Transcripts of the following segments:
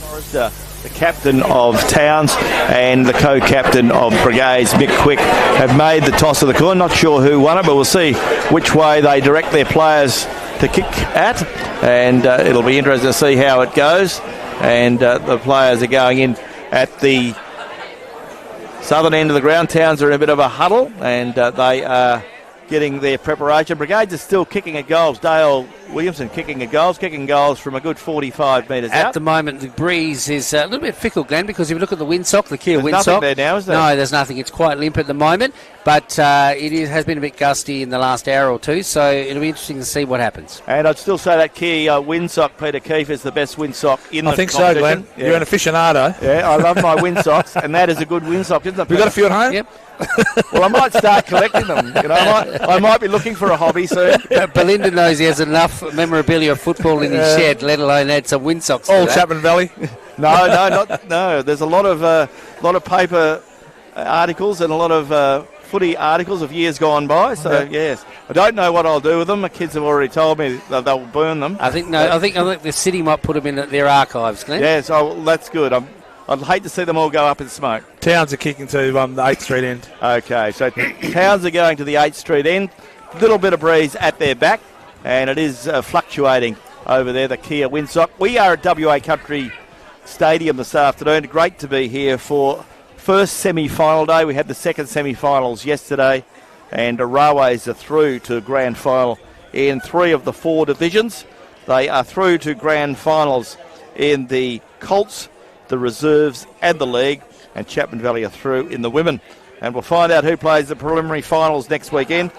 The captain of Towns and the co-captain of Brigades, Mick Quick, have made the toss of the coin. Not sure who won it, but we'll see which way they direct their players to kick at, and it'll be interesting to see how it goes. And the players are going in at the southern end of the ground. Towns are in a bit of a huddle, and they are getting their preparation. Brigades is still kicking at goals. Dale Williamson kicking goals from a good 45 metres out. At the moment, the breeze is a little bit fickle, Glenn, because if you look at the windsock, the Kia windsock. There's nothing there now, is there? No, there's nothing. It's quite limp at the moment, but has been a bit gusty in the last hour or two, so it'll be interesting to see what happens. And I'd still say that Kia windsock, Peter Keefe, is the best windsock in the competition. I think so, Glenn. Yeah. You're an aficionado. Yeah, I love my windsocks, and that is a good windsock, isn't it? We've got a few at home? Yep. Well, I might start collecting them. You know, I might be looking for a hobby soon. Belinda knows he has enough memorabilia of football in his shed, let alone add some windsocks. All Chapman Valley. No. There's a lot of paper articles and a lot of footy articles of years gone by. So yes, I don't know what I'll do with them. The kids have already told me that they'll burn them. I think the city might put them in their archives, Glenn. Yes, that's good. I'd hate to see them all go up in smoke. Towns are kicking to the 8th Street end. Okay, so Towns are going to the 8th Street end. Little bit of breeze at their back, and it is fluctuating over there, the Kia windsock. We are at WA Country Stadium this afternoon. Great to be here for first semi-final day. We had the second semi-finals yesterday, and the Railways are through to grand final in 3 of the 4 divisions. They are through to grand finals in the Colts, the reserves and the league, and Chapman Valley are through in the women. And we'll find out who plays the preliminary finals next weekend.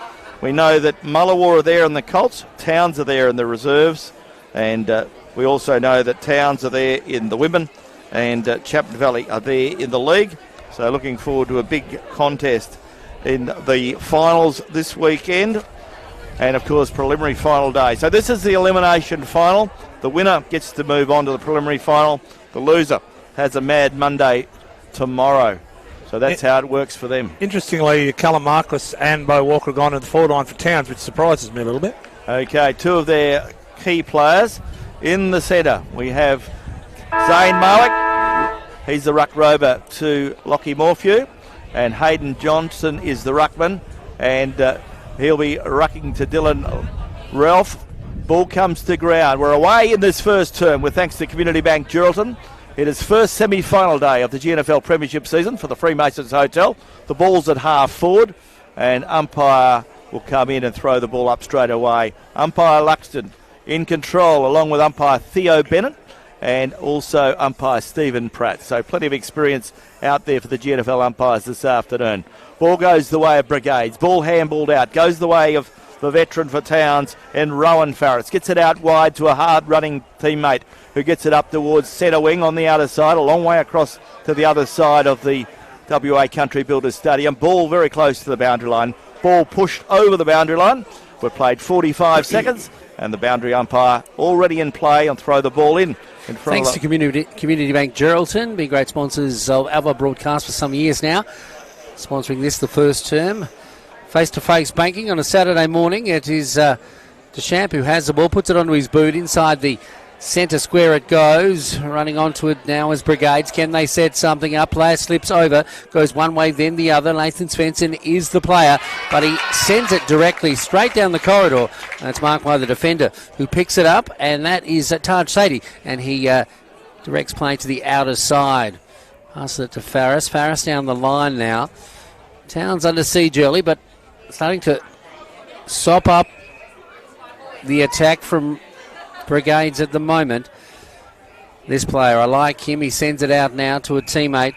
We know that Mullawar are there in the Colts, Towns are there in the reserves, and we also know that Towns are there in the women, and Chapman Valley are there in the league. So looking forward to a big contest in the finals this weekend, and of course preliminary final day. So this is the elimination final. The winner gets to move on to the preliminary final. The loser has a Mad Monday tomorrow. So that's how it works for them. Interestingly, Callum Marquis and Bo Walker have gone to the forward line for Towns, which surprises me a little bit. Okay, 2 of their key players in the centre. We have Zane Malik. He's the ruck rover to Lockie Morphew. And Hayden Johnson is the ruckman. And he'll be rucking to Dylan Ralph. Ball comes to ground. We're away in this first term with thanks to Community Bank Geraldton. It is first semi-final day of the GNFL Premiership season for the Freemasons Hotel. The ball's at half forward, and umpire will come in and throw the ball up straight away. Umpire Luxton in control, along with umpire Theo Bennett and also umpire Stephen Pratt. So plenty of experience out there for the GNFL umpires this afternoon. Ball goes the way of Brigades. Ball handballed out. Goes the way of the veteran for Towns, and Rowan Farris gets it out wide to a hard-running teammate who gets it up towards centre wing on the other side, a long way across to the other side of the WA Country Builders Stadium. Ball very close to the boundary line. Ball pushed over the boundary line. We've played 45 seconds, and the boundary umpire already in play and throw the ball in front. Thanks to Community Bank Geraldton, been great sponsors of our broadcast for some years now, sponsoring this the first term. Face-to-face banking on a Saturday morning. It is Deschamps who has the ball, puts it onto his boot. Inside the centre square it goes. Running onto it now is Brigades. Can they set something up? Player slips over, goes one way, then the other. Nathan Svensson is the player, but he sends it directly straight down the corridor. That's marked by the defender who picks it up, and that is Taj Sadie, and he directs play to the outer side. Passes it to Farris. Farris down the line now. Towns under siege early, but starting to sop up the attack from Brigades at the moment. This player, I like him. He sends it out now to a teammate.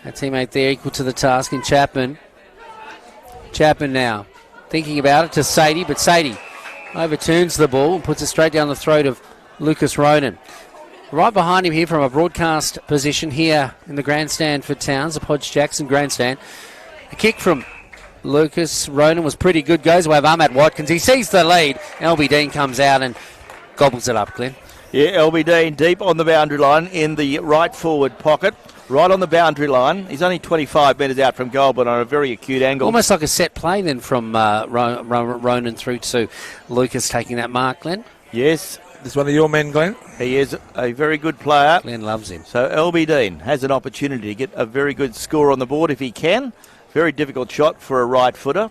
A teammate there equal to the task in Chapman. Chapman now thinking about it to Sadie, but Sadie overturns the ball and puts it straight down the throat of Lucas Ronan. Right behind him here from a broadcast position here in the grandstand for Towns, the Podge Jackson grandstand. A kick from Lucas Ronan was pretty good. Goes away of Ahmad Watkins. He sees the lead. LB Dean comes out and gobbles it up, Glenn. Yeah, LB Dean deep on the boundary line in the right forward pocket. Right on the boundary line. He's only 25 metres out from goal, but on a very acute angle. Almost like a set play then from Ronan through to Lucas taking that mark, Glenn. Yes, This one of your men, Glenn? He is a very good player. Glenn loves him. So LB Dean has an opportunity to get a very good score on the board if he can. Very difficult shot for a right footer,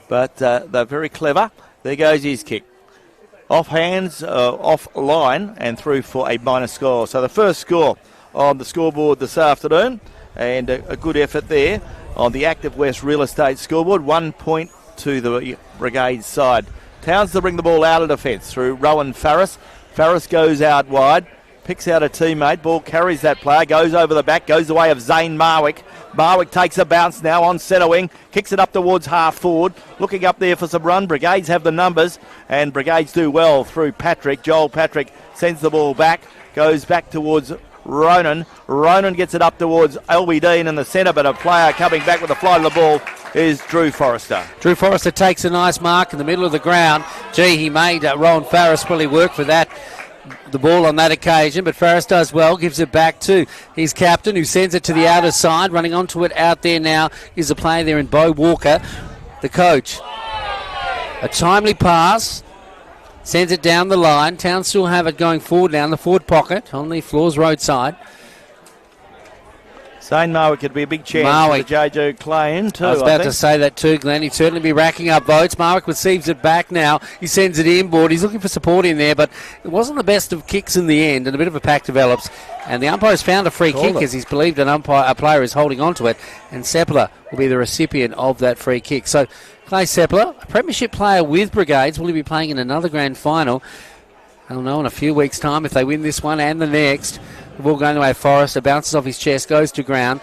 but they're very clever. There goes his kick. Off hands, off line, and through for a minor score. So the first score on the scoreboard this afternoon, and a good effort there on the Active West Real Estate scoreboard. 1 point to the Brigades side. Towns to bring the ball out of defence through Rowan Farris. Farris goes out wide, picks out a teammate, ball carries that player, goes over the back, goes the way of Zane Marwick. Marwick takes a bounce now on centre wing, kicks it up towards half forward, looking up there for some run. Brigades have the numbers, and Brigades do well through Patrick. Joel Patrick sends the ball back, goes back towards Ronan. Ronan gets it up towards LB Dean in the centre, but a player coming back with a flight of the ball is Drew Forrester. Drew Forrester takes a nice mark in the middle of the ground. Gee, he made Rowan Farris really work for that. The ball on that occasion, but Farris does well, gives it back to his captain, who sends it to the outer side. Running onto it out there now is a player there in Bo Walker, the coach. A timely pass, sends it down the line. Towns still have it going forward down the forward pocket on the Floors roadside. Zane Marwick could be a big chance for the JJ Klein too. I was about to say that too, Glenn. He'd certainly be racking up votes. Marwick receives it back now. He sends it inboard. He's looking for support in there, but it wasn't the best of kicks in the end, and a bit of a pack develops. And the umpire's found a free kick as he's believed a player is holding on to it, and Seppler will be the recipient of that free kick. So Clay Seppler, a premiership player with Brigades, will he be playing in another grand final? I don't know, in a few weeks' time if they win this one and the next. The ball going away, Forrester bounces off his chest, goes to ground.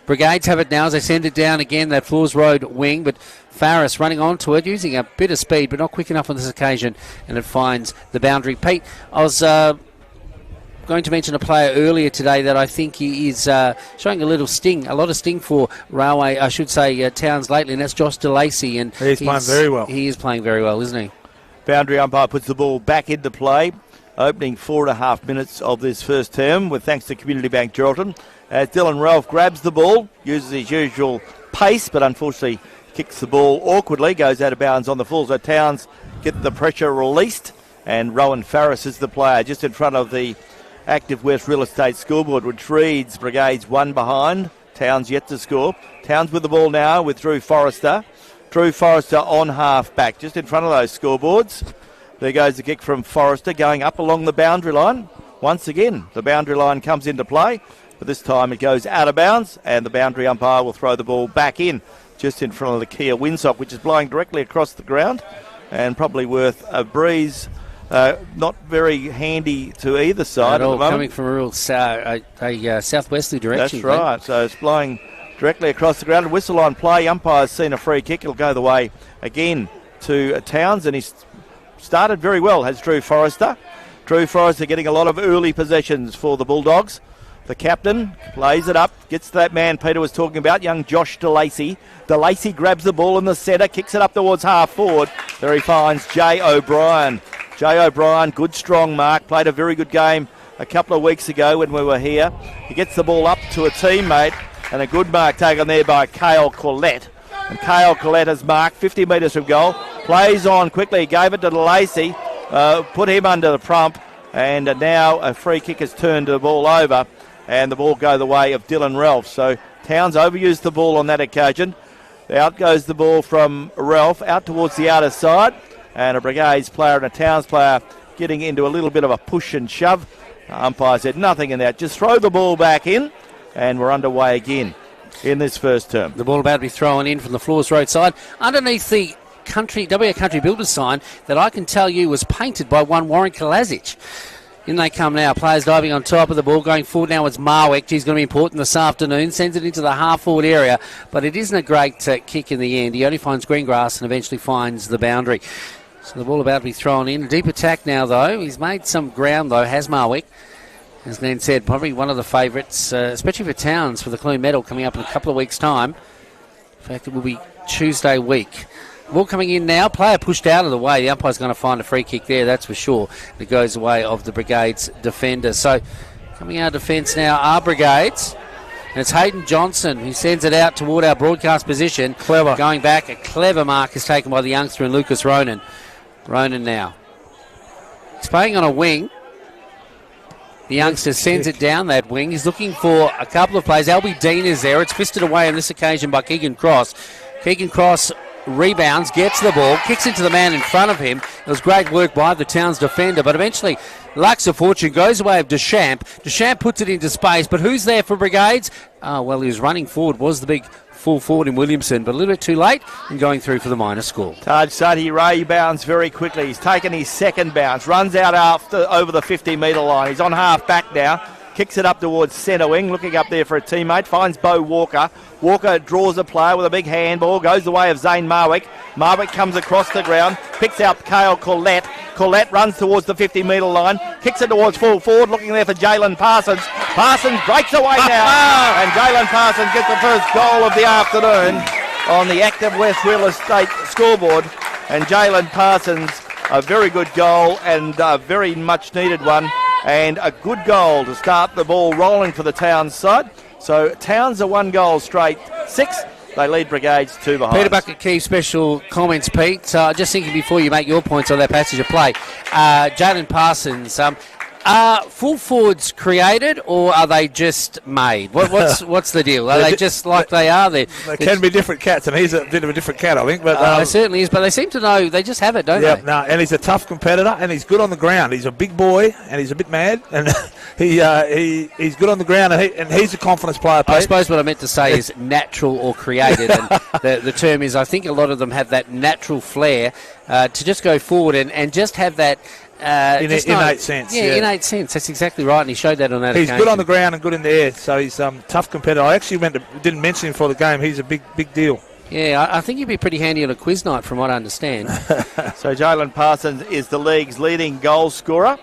Brigades have it now as they send it down again, that Floors Road wing, but Farris running onto it, using a bit of speed, but not quick enough on this occasion, and it finds the boundary. Pete, I was going to mention a player earlier today that I think he is showing a lot of sting for Railway, I should say, Towns lately, and that's Josh DeLacy. And he's playing very well. He is playing very well, isn't he? Boundary umpire puts the ball back into play. Opening 4.5 minutes of this first term, with thanks to Community Bank Geraldton. As Dylan Ralph grabs the ball, uses his usual pace, but unfortunately kicks the ball awkwardly, goes out of bounds on the full. So Towns get the pressure released, and Rowan Farris is the player just in front of the Active West Real Estate scoreboard, which reads Brigades 1 behind. Towns yet to score. Towns with the ball now with Drew Forrester. Drew Forrester on half back, just in front of those scoreboards. There goes the kick from Forrester going up along the boundary line. Once again, the boundary line comes into play, but this time it goes out of bounds, and the boundary umpire will throw the ball back in, just in front of the Kia Windsock, which is blowing directly across the ground, and probably worth a breeze. Not very handy to either side at the moment. Coming from a real southwesterly direction. That's right, so it's blowing directly across the ground. Whistle on play, umpire's seen a free kick. It'll go the way again to Towns, and he's started very well, has Drew Forrester. Drew Forrester getting a lot of early possessions for the Bulldogs. The captain plays it up, gets to that man Peter was talking about, young Josh DeLacy. DeLacy grabs the ball in the centre, kicks it up towards half forward. There he finds Jay O'Brien. Jay O'Brien, good strong mark, played a very good game a couple of weeks ago when we were here. He gets the ball up to a teammate, and a good mark taken there by Cale Collette. And Cale Collette has marked 50 metres from goal. Plays on quickly, gave it to DeLacy, put him under the prompt, and now a free kick has turned the ball over, and the ball go the way of Dylan Ralph. So Towns overused the ball on that occasion. Out goes the ball from Ralph, out towards the outer side, and a Brigades player and a Towns player getting into a little bit of a push and shove. Umpire said nothing in that, just throw the ball back in, and we're underway again in this first term. The ball about to be thrown in from the Floors roadside underneath the WA Country Builders sign that I can tell you was painted by one Warren Kalazic. In they come now. Players diving on top of the ball. Going forward now is Marwick. He's going to be important this afternoon. Sends it into the half-forward area. But it isn't a great kick in the end. He only finds green grass and eventually finds the boundary. So the ball about to be thrown in. A deep attack now, though. He's made some ground, though, has Marwick. As Glenn said, probably one of the favourites, especially for Towns, for the Clune medal coming up in a couple of weeks' time. In fact, it will be Tuesday week. Ball coming in now. Player pushed out of the way. The umpire's going to find a free kick there, that's for sure. It goes the way of the Brigades defender. So coming out of defence now are Brigades. And it's Hayden Johnson who sends it out toward our broadcast position. Clever. Going back, a clever mark is taken by the youngster and Lucas Ronan. Ronan now. He's playing on a wing. The youngster sends it down that wing. He's looking for a couple of plays. Albie Dean is there. It's fisted away on this occasion by Keegan Cross. Keegan Cross rebounds, gets the ball, kicks into the man in front of him. It was great work by the Towns defender, but eventually Lux of Fortune goes away of Deschamps. Deschamps puts it into space, but who's there for Brigades? Well, he was running forward, was the big full forward in Williamson, but a little bit too late and going through for the minor score. Taj Suddy rebounds very quickly. He's taken his second bounce, runs out over the 50-metre line. He's on half back now. Kicks it up towards centre wing, looking up there for a teammate, finds Bo Walker. Walker draws a player with a big handball, goes the way of Zane Marwick. Marwick comes across the ground, picks out Kale Collette. Collette runs towards the 50-metre line, kicks it towards full forward, looking there for Jalen Parsons. Parsons breaks away now, and Jalen Parsons gets the first goal of the afternoon on the active West Real Estate scoreboard. And Jalen Parsons, a very good goal and a very much needed one. And a good goal to start the ball rolling for the Towns side. So Towns are 1 goal straight, 6. They lead Brigades 2 behind. Peter Bucket, key special comments, Pete. Just thinking before you make your points on that passage of play. Jalen Parsons, are full forwards created or are they just made? What's the deal? Are they just like they are? They can be different cats, and he's a bit of a different cat, I think. But it certainly is, but they seem to know, they just have it, don't they? No, and he's a tough competitor, and he's good on the ground. He's a big boy, and he's a bit mad, and he's good on the ground, and he's a confidence player, Pete. I suppose what I meant to say is natural or created, and the term is, I think a lot of them have that natural flair to just go forward and just have that innate sense. Yeah, innate sense. That's exactly right, and he showed that on that occasion. He's good on the ground and good in the air, so he's tough competitor. I actually didn't mention him for the game. He's a big deal. Yeah, I think he'd be pretty handy on a quiz night from what I understand. So Jalen Parsons is the league's leading goal scorer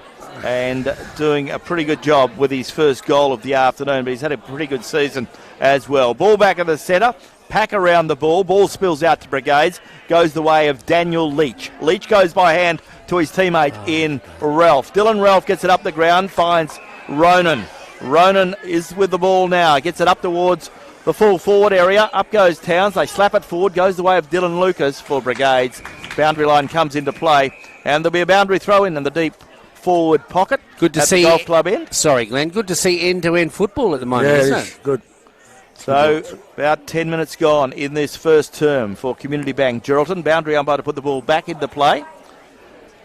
and doing a pretty good job with his first goal of the afternoon, but he's had a pretty good season as well. Ball back in the centre. Pack around the ball. Ball spills out to Brigades. Goes the way of Daniel Leach. Leach goes by hand to his teammate in Ralph. Dylan Ralph gets it up the ground, finds Ronan. Ronan is with the ball now. Gets it up towards the full forward area. Up goes Towns. They slap it forward. Goes the way of Dylan Lucas for Brigades. Boundary line comes into play. And there'll be a boundary throw in the deep forward pocket. Good to see. The golf club end. Sorry, Glenn. Good to see end-to-end football at the moment, isn't it? Good. So, about 10 minutes gone in this first term for Community Bank Geraldton. Boundary umpire to put the ball back into play.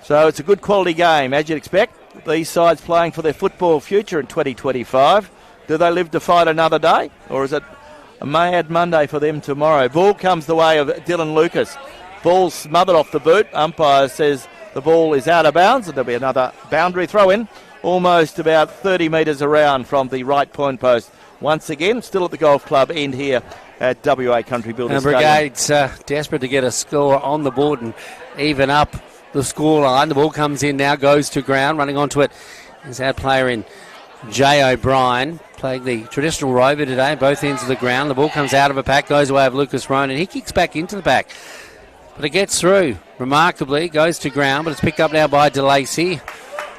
So, it's a good quality game, as you'd expect. These sides playing for their football future in 2025. Do they live to fight another day? Or is it a mad Monday for them tomorrow? Ball comes the way of Dylan Lucas. Ball smothered off the boot. Umpire says the ball is out of bounds, and there'll be another boundary throw-in. Almost about 30 metres around from the right point post. Once again, still at the golf club end here at WA Country Builders Stadium. Brigades desperate to get a score on the board and even up the scoreline. The ball comes in now, goes to ground, running onto it is our player in Jay O'Brien, playing the traditional rover today, both ends of the ground. The ball comes out of a pack, goes away of Lucas Ronan. He kicks back into the pack, but it gets through remarkably, goes to ground, but it's picked up now by DeLacy.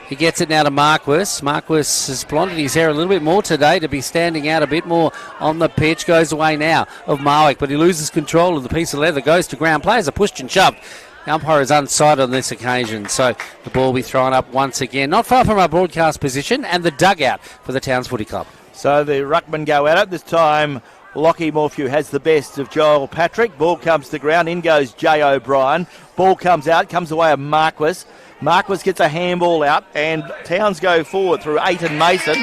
He gets it now to Marquis. Marquis has blonded his hair a little bit more today to be standing out a bit more on the pitch. Goes away now of Marwick, but he loses control of the piece of leather. Goes to ground. Players are pushed and shoved. The umpire is unsighted on this occasion, so the ball will be thrown up once again. Not far from our broadcast position and the dugout for the Towns Footy Club. So the ruckmen go at it. This time Lockie Morphew has the best of Joel Patrick. Ball comes to ground. In goes Jay O'Brien. Ball comes out. Comes away of Marquis. Marquis gets a handball out, and Towns go forward through Aiton Mason.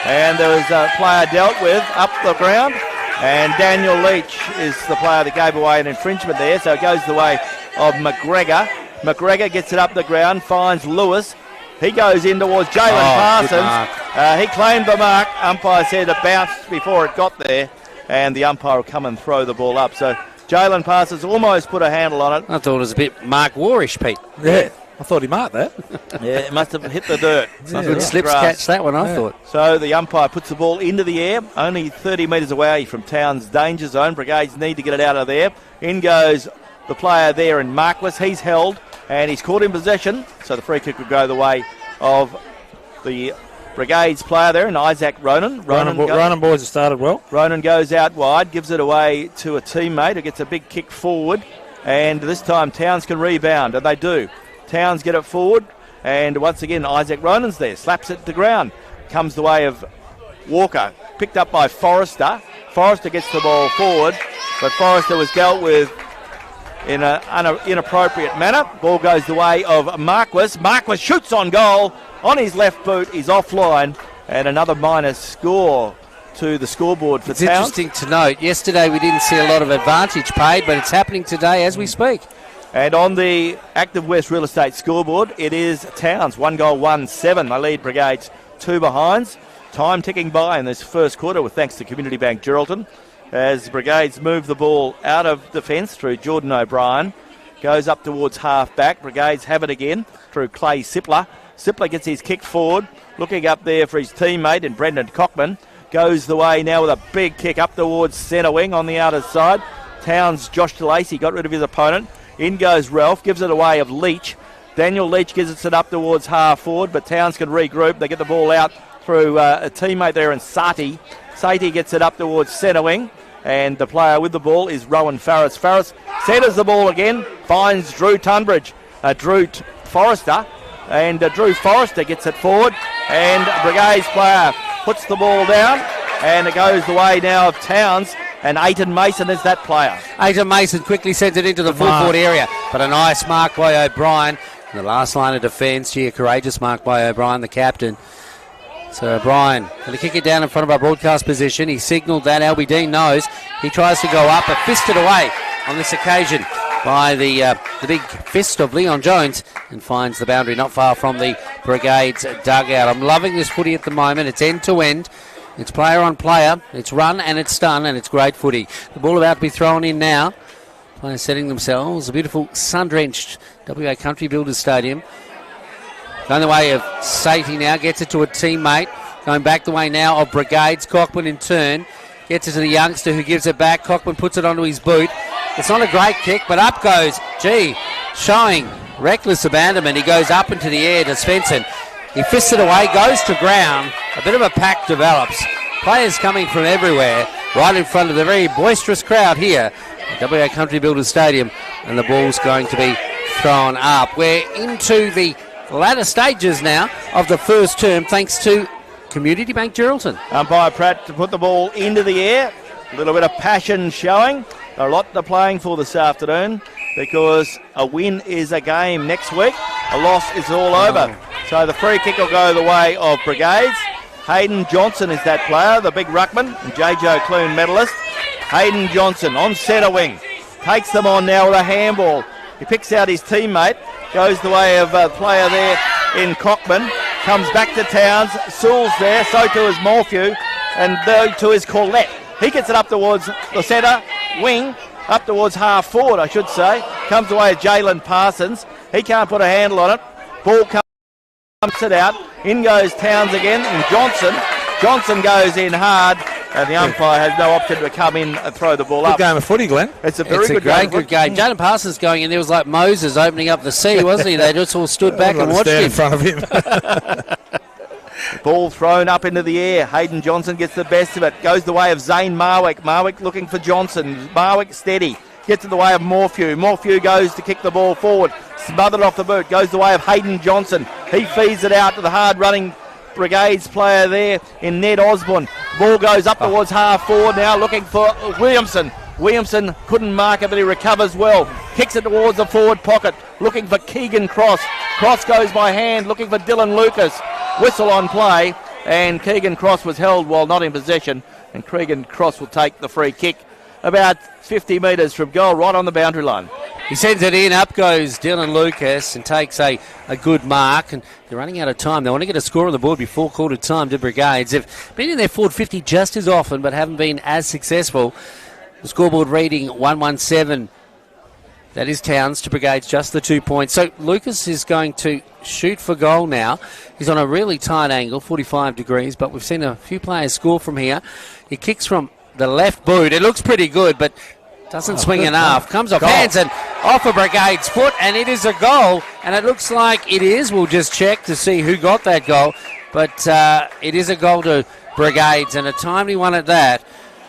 And there was a player dealt with up the ground, and Daniel Leach is the player that gave away an infringement there, so it goes the way of McGregor. McGregor gets it up the ground, finds Lewis. He goes in towards Jalen Parsons. He claimed the mark. Umpire said it bounced before it got there, and the umpire will come and throw the ball up. So Jalen Parsons almost put a handle on it. I thought it was a bit Mark Warish, Pete. Yeah. I thought he marked that. Yeah, it must have hit the dirt. Good slips catch that one, I thought. So the umpire puts the ball into the air, only 30 metres away from Towns' danger zone. Brigades need to get it out of there. In goes the player there in Marquis. He's held, and he's caught in possession, so the free kick would go the way of the Brigades player there, and Isaac Ronan. Ronan boys have started well. Ronan goes out wide, gives it away to a teammate who gets a big kick forward, and this time Towns can rebound, and they do. Towns get it forward. And once again, Isaac Ronan's there, slaps it to ground. Comes the way of Walker, picked up by Forrester. Forrester gets the ball forward, but Forrester was dealt with in an inappropriate manner. Ball goes the way of Marquis. Marquis shoots on goal. On his left boot, he's offline. And another minus score to the scoreboard for Towns. It's interesting to note, yesterday we didn't see a lot of advantage paid, but it's happening today as we speak. And on the Active West Real Estate scoreboard, it is Towns, 1 goal, 1-7. They lead Brigades 2 behinds. Time ticking by in this first quarter with thanks to Community Bank Geraldton as Brigades move the ball out of defence through Jordan O'Brien. Goes up towards half-back. Brigades have it again through Clay Sippler. Sippler gets his kick forward, looking up there for his teammate and Brendan Cockman. Goes the way now with a big kick up towards centre wing on the outer side. Towns, Josh DeLacy got rid of his opponent. In goes Ralph, gives it away of Leach. Daniel Leach gives it up towards half forward, but Towns can regroup. They get the ball out through a teammate there in Sati. Sati gets it up towards centre wing, and the player with the ball is Rowan Farris. Farris centres the ball again, finds Drew Tunbridge, Forrester, and Drew Forrester gets it forward, and Brigades player puts the ball down, and it goes the way now of Towns. And Aiton Mason is that player. Aiton Mason quickly sends it into the full forward area, but a nice mark by O'Brien. In the last line of defence, a courageous mark by O'Brien, the captain. So O'Brien going to kick it down in front of our broadcast position. He signalled that. Albie Dean knows. He tries to go up, but fisted away on this occasion by the big fist of Leon Jones and finds the boundary not far from the Brigades dugout. I'm loving this footy at the moment. It's end to end. It's player on player, it's run and it's done, and it's great footy. The ball about to be thrown in now. Players setting themselves. A beautiful sun-drenched WA Country Builders Stadium. Going the way of Satie now, gets it to a teammate. Going back the way now of Brigades. Cockman in turn gets it to the youngster who gives it back. Cockman puts it onto his boot. It's not a great kick, but up goes, showing reckless abandonment. He goes up into the air to Svensson. He fists it away, goes to ground. A bit of a pack develops. Players coming from everywhere, right in front of the very boisterous crowd here at WA Country Builders Stadium. And the ball's going to be thrown up. We're into the latter stages now of the first term, thanks to Community Bank Geraldton. Umpire Pratt to put the ball into the air. A little bit of passion showing. A lot they're playing for this afternoon because a win is a game next week. A loss is all over. So the free kick will go the way of Brigades. Hayden Johnson is that player, the big ruckman, and J.J. Clune medalist. Hayden Johnson on centre wing. Takes them on now with a handball. He picks out his teammate. Goes the way of a player there in Cockman. Comes back to Towns. Sewell's there. So too is Morphew. And so too is Corlett. He gets it up towards the centre wing. Up towards half forward, I should say. Comes away with Jalen Parsons. He can't put a handle on it. Ball comes it out. In goes Towns again, and Johnson. Johnson goes in hard, and the umpire has no option to come in and throw the ball up. Good game of footy, Glenn. It's a good game. Jalen Parsons going in there was like Moses opening up the sea, wasn't he? They just all stood back and watched him. In front of him. Ball thrown up into the air. Hayden Johnson gets the best of it. Goes the way of Zane Marwick. Marwick looking for Johnson. Marwick steady. Gets in the way of Morphew. Morphew goes to kick the ball forward. Smothered off the boot. Goes the way of Hayden Johnson. He feeds it out to the hard-running Brigades player there in Ned Osborne. Ball goes up towards half forward now, looking for Williamson. Williamson couldn't mark it, but he recovers well. Kicks it towards the forward pocket, looking for Keegan Cross. Cross goes by hand, looking for Dylan Lucas. Whistle on play, and Keegan Cross was held while not in possession, and Keegan Cross will take the free kick about 50 metres from goal, right on the boundary line. He sends it in, up goes Dylan Lucas and takes a good mark, and they're running out of time. They want to get a score on the board before quarter time to Brigades. They've been in their forward 50 just as often, but haven't been as successful. The scoreboard reading 117. That is Towns to Brigades, just the 2 points. So Lucas is going to shoot for goal now. He's on a really tight angle, 45 degrees, but we've seen a few players score from here. He kicks from the left boot. It looks pretty good, but doesn't swing enough. Comes off hands and off a Brigade's foot, and it is a goal. And it looks like it is. We'll just check to see who got that goal. But it is a goal to Brigades, and a timely one at that.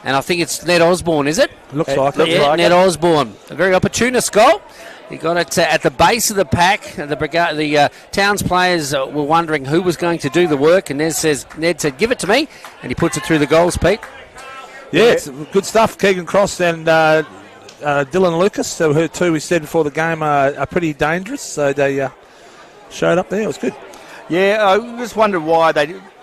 And I think it's Ned Osborne, is it? Looks like it. Yeah, Ned Osborne. A very opportunist goal. He got it at the base of the pack. The Towns players were wondering who was going to do the work, and Ned said, give it to me, and he puts it through the goals, Pete. Yeah, it's good stuff. Keegan Cross and Dylan Lucas, who two we said before the game are pretty dangerous, so they showed up there. It was good. Yeah, I just wondered why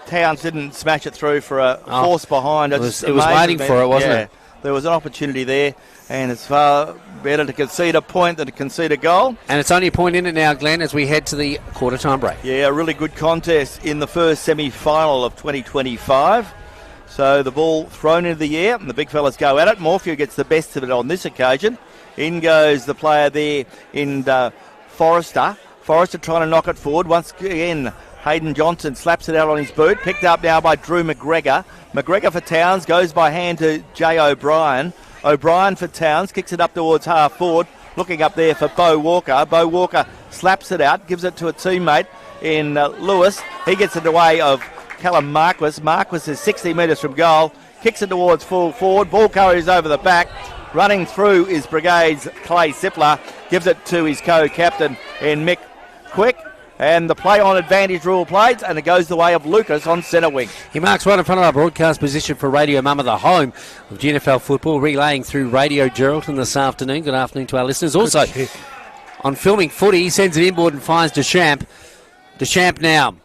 Towns didn't smash it through for a force behind. It was waiting for it, wasn't it? There was an opportunity there, and it's far better to concede a point than to concede a goal. And it's only a point in it now, Glenn, as we head to the quarter-time break. Yeah, a really good contest in the first semi-final of 2025. So the ball thrown into the air, and the big fellas go at it. Morphew gets the best of it on this occasion. In goes the player there in Forrester. Forrester trying to knock it forward. Once again, Hayden Johnson slaps it out on his boot. Picked up now by Drew McGregor. McGregor for Towns goes by hand to Jay O'Brien. O'Brien for Towns kicks it up towards half forward. Looking up there for Bo Walker. Bo Walker slaps it out, gives it to a teammate in Lewis. He gets it away of Callum Marquis. Marquis is 60 metres from goal. Kicks it towards full forward. Ball carries over the back. Running through is Brigades' Clay Sippler. Gives it to his co-captain in Mick Quick. And the play on advantage rule plays, and it goes the way of Lucas on centre wing. He marks right in front of our broadcast position for Radio Mama, the home of GNFL football, relaying through Radio Geraldton this afternoon. Good afternoon to our listeners. Also, on filming footy, he sends it inboard and finds Deschamps. Deschamps now.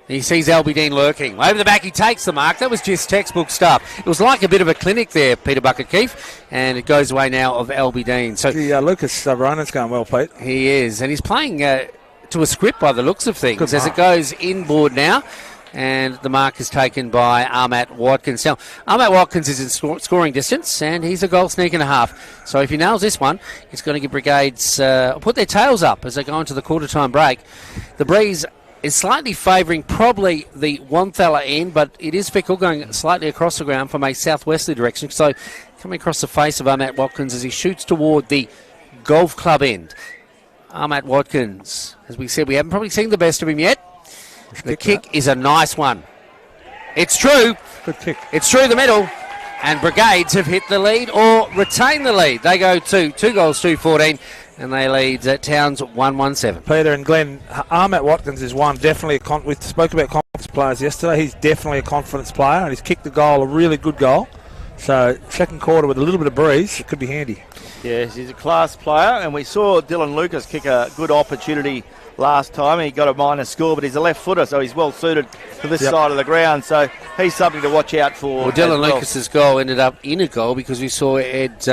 He sees Albie Dean lurking. Over the back, he takes the mark. That was just textbook stuff. It was like a bit of a clinic there, Peter Bucket-Keefe, and it goes away now of Albie Dean. So Lucas Ronan's going well, Pete. He is, and he's playing to a script by the looks of things as it goes inboard now, and the mark is taken by Armat Watkins. Now, Armat Watkins is in scoring distance, and he's a goal sneak and a half. So if he nails this one, it's going to give Brigades put their tails up as they go into the quarter-time break. The breeze is slightly favouring probably the Wanthalla end, but it is fickle, going slightly across the ground from a southwesterly direction. So coming across the face of Armat Watkins as he shoots toward the golf club end. Armat Watkins, as we said, we haven't probably seen the best of him yet. The kick is a nice one. It's true. Good kick. It's through the middle, and Brigades have hit the lead or retain the lead. They go to 2 goals, 2-14, and they lead Towns 1-1-7. Peter and Glenn, Armat Watkins is one, definitely we spoke about confidence players yesterday. He's definitely a confidence player, and he's kicked the goal, a really good goal. So second quarter with a little bit of breeze, it could be handy. Yes, he's a class player, and we saw Dylan Lucas kick a good opportunity last time. He got a minor score, but he's a left footer, so he's well suited to this side of the ground. So he's something to watch out for. Well, Dylan Lucas's goal ended up in a goal because we saw Ed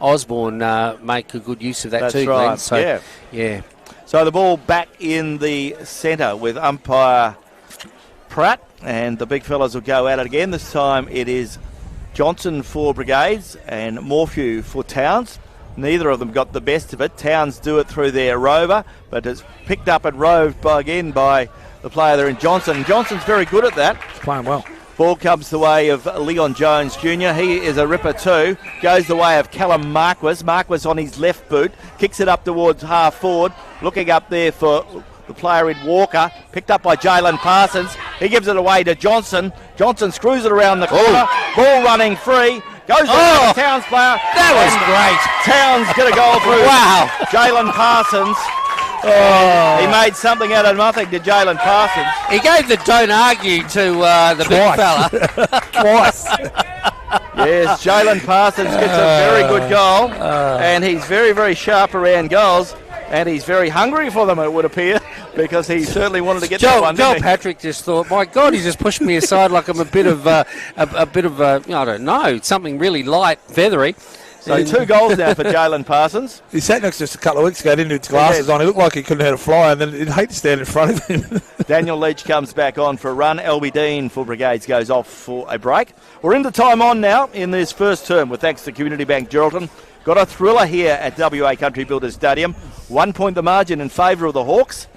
Osborne make a good use of that. That's too, right. Glenn. So, yeah. So the ball back in the centre with umpire Pratt, and the big fellas will go at it again. This time it is Johnson for Brigades and Morphew for Towns. Neither of them got the best of it. Towns do it through their rover, but it's picked up and roved by the player there in Johnson. Johnson's very good at that. He's playing well. Ball comes the way of Leon Jones Jr. He is a ripper too. Goes the way of Callum Marquis. Marquis on his left boot. Kicks it up towards half forward. Looking up there for the player in Walker. Picked up by Jalen Parsons. He gives it away to Johnson. Johnson screws it around the corner. Ball running free. Goes to the Towns player. That was great. Towns get a goal through. Wow. Jalen Parsons. He made something out of nothing to Jalen Parsons. He gave the don't argue to the big fella. Twice. Yes, Jalen Parsons gets a very good goal. And he's very, very sharp around goals. And he's very hungry for them, it would appear, because he certainly wanted to get that one. Joel Patrick just thought, my God, he just pushed me aside like I'm a bit of I don't know, something really light, feathery. So 2 goals now for Jalen Parsons. He sat next to us a couple of weeks ago, didn't have his glasses on. He looked like he couldn't hit a fly, and then he'd hate to stand in front of him. Daniel Leach comes back on for a run. Albie Dean for Brigades goes off for a break. We're into time on now in this first term with thanks to Community Bank Geraldton. Got a thriller here at WA Country Builders Stadium. 1 point the margin in favour of the Hawks.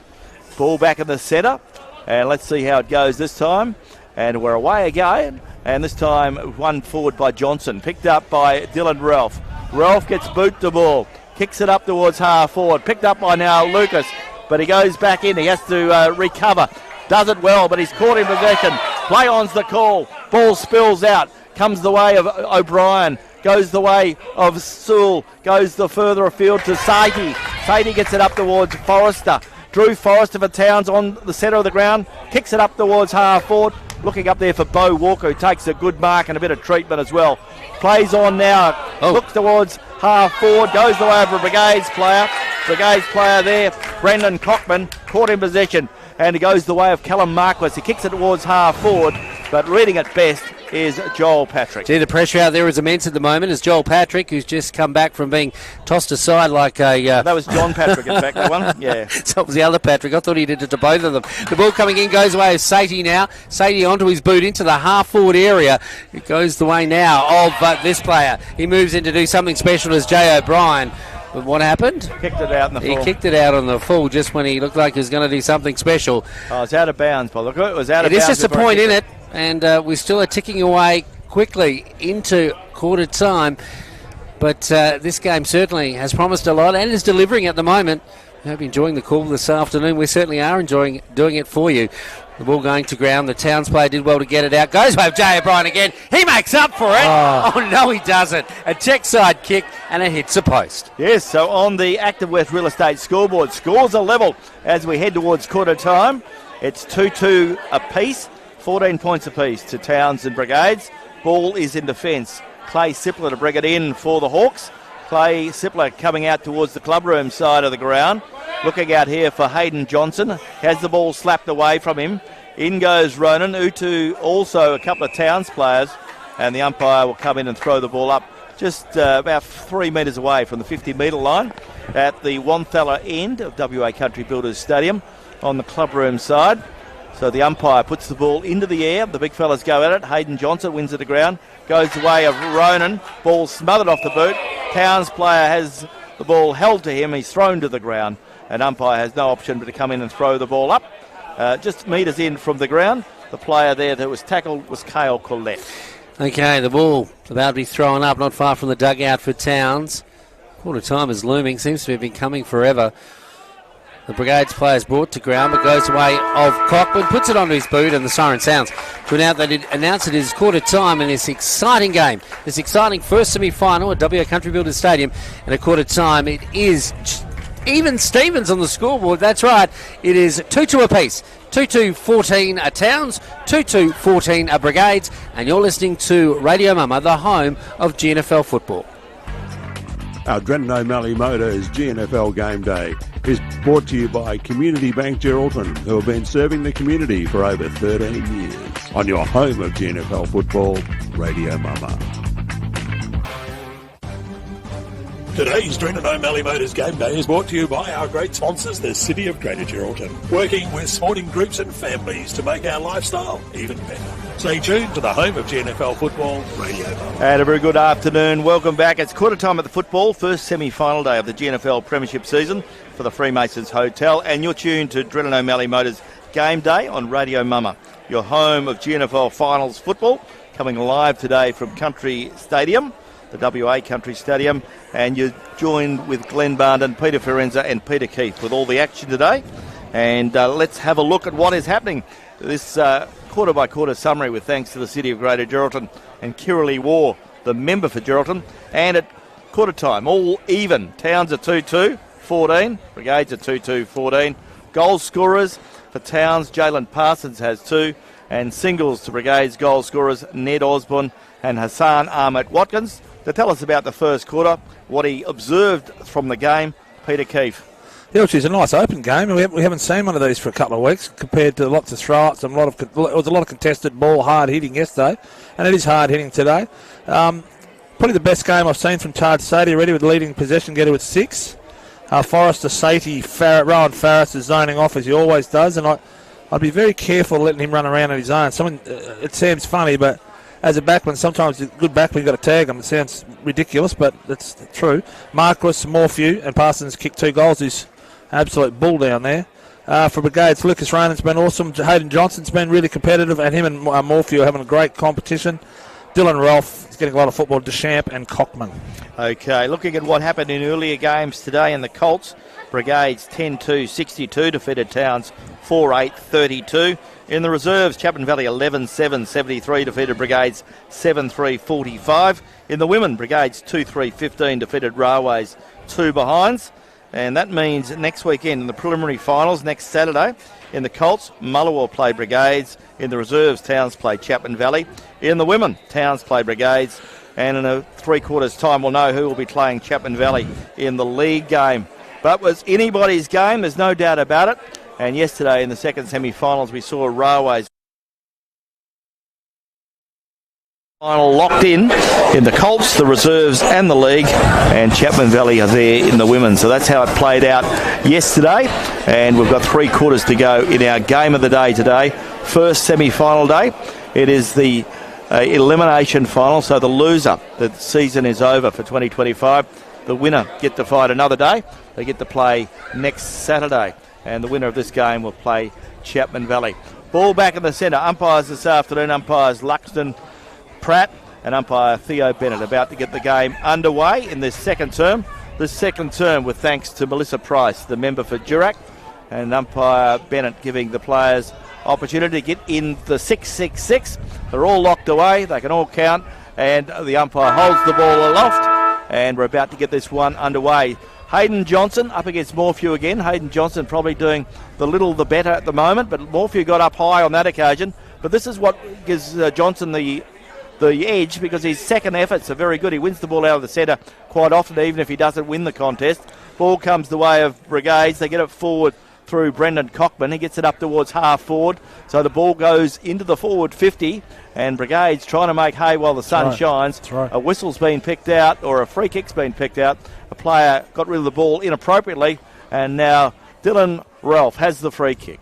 Ball back in the centre. And let's see how it goes this time. And we're away again. And this time one forward by Johnson. Picked up by Dylan Ralph. Ralph gets boot the ball. Kicks it up towards half forward. Picked up by now Lucas. But he goes back in. He has to recover. Does it well, but he's caught in possession. Play on's the call. Ball spills out. comes the way of O'Brien, goes the way of Sewell, goes the further afield to Sadie. Sadie gets it up towards Forrester. Drew Forrester for Towns on the centre of the ground, kicks it up towards half forward, looking up there for Bo Walker, who takes a good mark and a bit of treatment as well. Plays on now, looks towards half forward, goes the way of a Brigades player. Brigades player there, Brendan Cockman, caught in possession, and he goes the way of Callum Marquis. He kicks it towards half forward, but reading it best is Joel Patrick. Gee, the pressure out there is immense at the moment as Joel Patrick, who's just come back from being tossed aside like a... That was John Patrick, in fact, that one. Yeah. So it was the other Patrick. I thought he did it to both of them. The ball coming in goes away of Sadie now. Sadie onto his boot into the half-forward area. It goes the way now of this player. He moves in to do something special as Jay O'Brien. But what happened? Kicked it out in the full. He kicked it out on the full just when he looked like he was going to do something special. Oh, it's out of bounds, by the look. It was out of bounds. It is just a point in it, and we still are ticking away quickly into quarter time. But this game certainly has promised a lot and is delivering at the moment. I hope you're enjoying the call this afternoon. We certainly are enjoying doing it for you. The ball going to ground. The Towns player did well to get it out. Goes with Jay O'Brien again. He makes up for it. Oh, no, he doesn't. A check side kick and it hits a post. Yes, so on the Active West Real Estate scoreboard, scores are level as we head towards quarter time. It's 2-2 apiece, 14 points apiece to Towns and Brigades. Ball is in defence. Clay Sippler to bring it in for the Hawks. Clay Sippler coming out towards the clubroom side of the ground. Looking out here for Hayden Johnson. Has the ball slapped away from him. In goes Ronan. Utu also a couple of Towns players. And the umpire will come in and throw the ball up just about 3 metres away from the 50-metre line at the Wanthala end of WA Country Builders Stadium on the clubroom side. So the umpire puts the ball into the air. The big fellas go at it. Hayden Johnson wins it to ground. Goes the way of Ronan. Ball smothered off the boot. Towns player has the ball held to him. He's thrown to the ground. And umpire has no option but to come in and throw the ball up. Just metres in from the ground. The player there that was tackled was Cale Collette. Okay, the ball about to be thrown up not far from the dugout for Towns. Quarter time is looming. Seems to have been coming forever. The Brigades player is brought to ground but goes away of Cockburn, puts it onto his boot and the siren sounds to announce it is quarter time in this exciting game, this exciting first semi-final at WA Country Builders Stadium. And at quarter time it is even Stevens on the scoreboard. That's right, it is 2-2 apiece. 2-2-14 are Towns, 2-2-14 are Brigades, and you're listening to Radio Mama, the home of GNFL football. Our Drennan O'Malley Motors GNFL Game Day is brought to you by Community Bank Geraldton, who have been serving the community for over 13 years. On your home of GNFL football, Radio Mama. Today's Drennan O'Malley Motors Game Day is brought to you by our great sponsors, the City of Greater Geraldton, working with sporting groups and families to make our lifestyle even better. Stay tuned to the home of GNFL football, Radio Mama. And a very good afternoon. Welcome back. It's quarter time at the football, first semi-final day of the GNFL Premiership season for the Freemasons Hotel. And you're tuned to Drennan O'Malley Motors Game Day on Radio Mama, your home of GNFL Finals football, coming live today from Country Stadium, the WA Country Stadium, and you're joined with Glenn Barnden, Peter Ferenza and Peter Keith with all the action today. And let's have a look at what is happening. This quarter-by-quarter summary with thanks to the City of Greater Geraldton and Kirralie War, the member for Geraldton. And at quarter time, all even. Towns are 2-2-14, Brigades are 2-2-14. Goal scorers for Towns, Jalen Parsons has 2, and singles to Brigades goal scorers Ned Osborne and Hassan Ahmed Watkins. To tell us about the first quarter, what he observed from the game, Peter Keefe. Yeah, which is a nice open game. We haven't seen one of these for a couple of weeks compared to lots of throwouts and it was a lot of contested ball, hard hitting yesterday, and it is hard hitting today. Probably the best game I've seen from Taj Sadie already, with leading possession getter with 6. Forrester, Sadie, Rowan Farris is zoning off as he always does, and I'd be very careful letting him run around on his own. It seems funny, but as a backman, sometimes a good backman, you've got to tag him. It sounds ridiculous, but that's true. Marquis, Morphew, and Parsons kicked 2 goals. He's an absolute bull down there. For Brigades, Lucas Ronan's been awesome. Hayden Johnson's been really competitive, and him and Morphew are having a great competition. Dylan Ralph is getting a lot of football. Deschamps and Cockman. Okay, looking at what happened in earlier games today in the Colts. Brigades 10-2-62 defeated Towns 4-8-32. In the reserves, Chapman Valley 11-7-73 defeated Brigades 7-3-45. In the women, Brigades 2-3-15 defeated Railways 2 behinds. And that means next weekend in the preliminary finals, next Saturday, in the Colts, Muller will play Brigades. In the reserves, Towns play Chapman Valley. In the women, Towns play Brigades. And in a 3/4 time, we'll know who will be playing Chapman Valley in the league game. But it was anybody's game, there's no doubt about it. And yesterday in the second semi-finals, we saw Railways final locked in the Colts, the reserves and the league, and Chapman Valley are there in the women. So that's how it played out yesterday, and we've got 3/4 to go in our game of the day today. First semi-final day. It is the elimination final, so the loser, the season is over for 2025. The winner get to fight another day. They get to play next Saturday, and the winner of this game will play Chapman Valley. Ball back in the centre. Umpires this afternoon, umpires Luxton, Pratt and umpire Theo Bennett about to get the game underway in this second term. This second term with thanks to Melissa Price, the member for Durack, and umpire Bennett giving the players opportunity to get in the 6-6-6. They're all locked away. They can all count, and the umpire holds the ball aloft, and we're about to get this one underway. Hayden Johnson up against Morphew again. Hayden Johnson probably doing the little the better at the moment, but Morphew got up high on that occasion. But this is what gives Johnson the edge, because his second efforts are very good. He wins the ball out of the centre quite often, even if he doesn't win the contest. Ball comes the way of Brigades. They get it forward through Brendan Cockman. He gets it up towards half forward. So the ball goes into the forward 50, and Brigades trying to make hay while the sun shines. Right. A whistle's been picked out, or a free kick's been picked out. A player got rid of the ball inappropriately, and now Dylan Ralph has the free kick.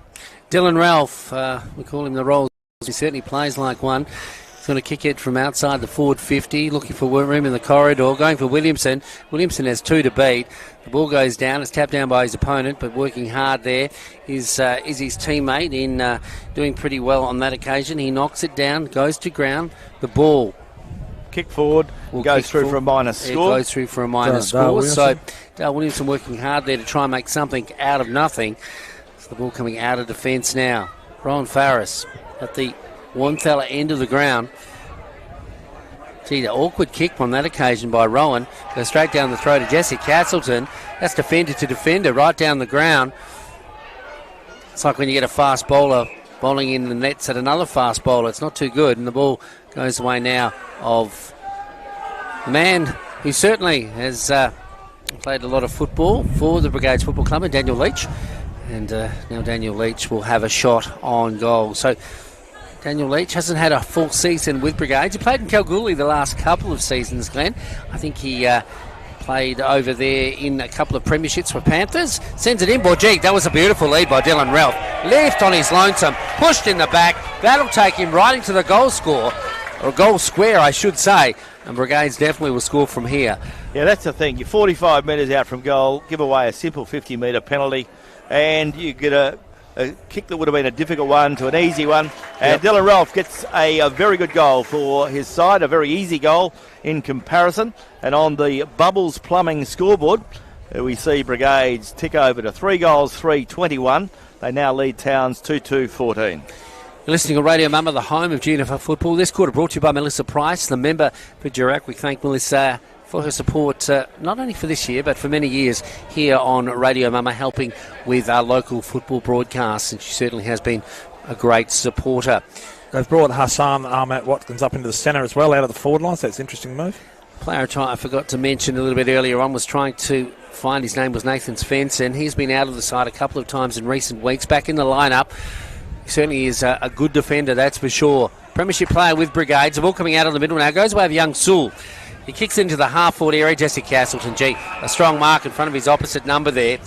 Dylan Ralph, we call him the Rolls. He certainly plays like one. He's going to kick it from outside the forward 50, looking for room in the corridor, going for Williamson. Williamson has 2 to beat. The ball goes down. It's tapped down by his opponent, but working hard there is his teammate in doing pretty well on that occasion. He knocks it down, goes to ground. The ball Kick forward, goes through for a minus score. It goes through for a minus score. So Dale Williamson working hard there to try and make something out of nothing. So the ball coming out of defence now. Rowan Farris at the Wonthella end of the ground. Gee, the awkward kick on that occasion by Rowan. Goes straight down the throat of Jesse Castleton. That's defender to defender right down the ground. It's like when you get a fast bowler bowling in the nets at another fast bowler. It's not too good, and the ball goes away now of the man who certainly has played a lot of football for the Brigades Football Club, Daniel Leach. And now Daniel Leach will have a shot on goal. So Daniel Leach hasn't had a full season with Brigades. He played in Kalgoorlie the last couple of seasons, Glenn. I think he played over there in a couple of premierships for Panthers. Sends it in. Boy, gee, that was a beautiful lead by Dylan Ralph. Left on his lonesome, pushed in the back. That'll take him right into the goal score, or goal square, I should say. And Brigades definitely will score from here. Yeah, that's the thing. You're 45 metres out from goal, give away a simple 50-metre penalty, and you get a kick that would have been a difficult one to an easy one. And Dylan Ralph gets a very good goal for his side, a very easy goal in comparison. And on the Bubbles Plumbing scoreboard, we see Brigades tick over to 3 goals, 3-21. They now lead Towns 2-2-14. You're listening to Radio Mama, the home of GNFL football. This quarter brought to you by Melissa Price, the member for Durack. We thank Melissa for her support, not only for this year, but for many years here on Radio Mama, helping with our local football broadcasts, and she certainly has been a great supporter. They've brought Hassan Ahmed Watkins up into the centre as well, out of the forward line, so it's an interesting move. Player I forgot to mention a little bit earlier on was trying to find, his name was Nathan Spence, and he's been out of the side a couple of times in recent weeks, back in the lineup. He certainly is a good defender, that's for sure. Premiership player with Brigades. The ball coming out of the middle now, goes away of Young Sewell. He kicks into the half-forward area. Jesse Castleton, a strong mark in front of his opposite number there.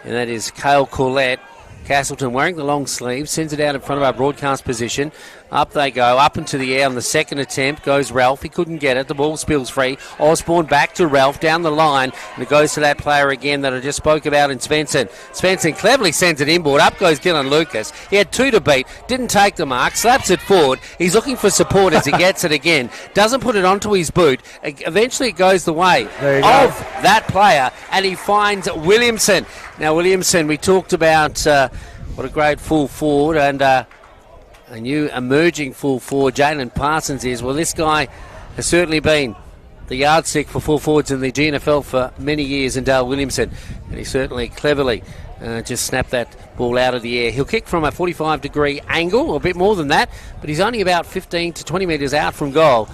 And that is Cale Corlett. Castleton wearing the long sleeve, sends it out in front of our broadcast position. Up they go, up into the air on the second attempt. Goes Ralph. He couldn't get it. The ball spills free. Osborne back to Ralph down the line. And it goes to that player again that I just spoke about in Svensson. Svensson cleverly sends it inboard. Up goes Dylan Lucas. He had 2 to beat. Didn't take the mark. Slaps it forward. He's looking for support as he gets it again. Doesn't put it onto his boot. Eventually it goes the way of that player. And he finds Williamson. Now Williamson, we talked about what a great full forward and a new emerging full forward Jalen Parsons is. Well, this guy has certainly been the yardstick for full forwards in the GNFL for many years in Dale Williamson, and he certainly cleverly just snapped that ball out of the air. He'll kick from a 45-degree angle, or a bit more than that, but he's only about 15 to 20 metres out from goal.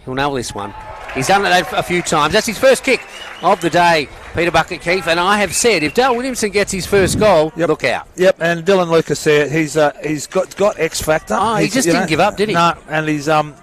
He'll nail this one. He's done it a few times. That's his first kick of the day, Peter Bucket Keefe. And I have said, if Dale Williamson gets his first goal, look out. Yep, and Dylan Lucas there, he's got X factor. Oh, he just didn't give up, did he? No, and he's Towns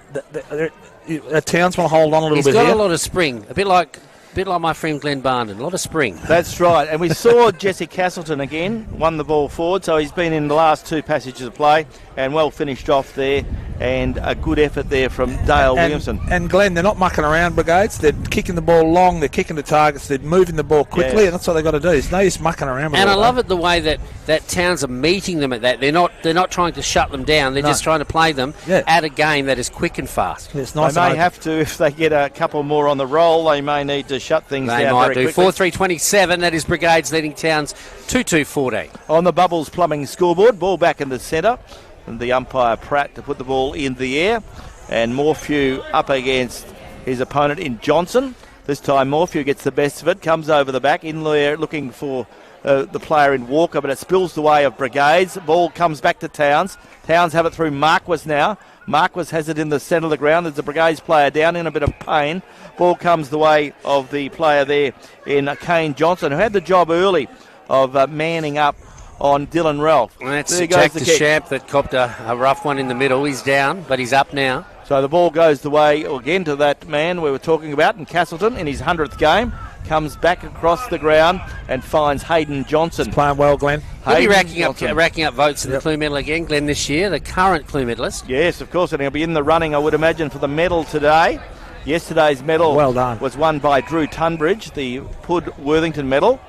will hold on a little bit here. He's got a lot of spring, a bit like my friend Glenn Barnden, a lot of spring. That's right, and we saw Jesse Castleton again, won the ball forward, so he's been in the last 2 passages of play and well finished off there, and a good effort there from Dale Williamson. And Glenn, they're not mucking around, Brigades. They're kicking the ball long, they're kicking the targets, they're moving the ball quickly, and that's what they've got to do. There's no use mucking around with it. And I love it the way that Towns are meeting them at that. They're not trying to shut them down, they're just trying to play them at a game that is quick and fast. It's nice. They may have to, if they get a couple more on the roll, they may need to shut things down very quickly. 4-3-27, that is Brigades leading Towns 2-2-14. On the Bubbles Plumbing scoreboard, ball back in the centre, and the umpire Pratt to put the ball in the air, and Morphew up against his opponent in Johnson. This time Morphew gets the best of it, comes over the back, in there looking for the player in Walker, but it spills the way of Brigades. Ball comes back to Towns. Towns have it through Marquis now. Marquis has it in the centre of the ground. There's a Brigades player down in a bit of pain. Ball comes the way of the player there in Kane Johnson, who had the job early of manning up on Dylan Ralph. And that's Jack DeChamp that copped a rough one in the middle. He's down, but he's up now. So the ball goes the way again to that man we were talking about in Castleton in his 100th game. Comes back across the ground and finds Hayden Johnson. He's playing well, Glenn. He'll be racking up votes in the Clue Medal again, Glenn, this year, the current Clue medalist. Yes, of course, and he'll be in the running, I would imagine, for the medal today. Yesterday's medal was won by Drew Tunbridge, the Pud Worthington medal.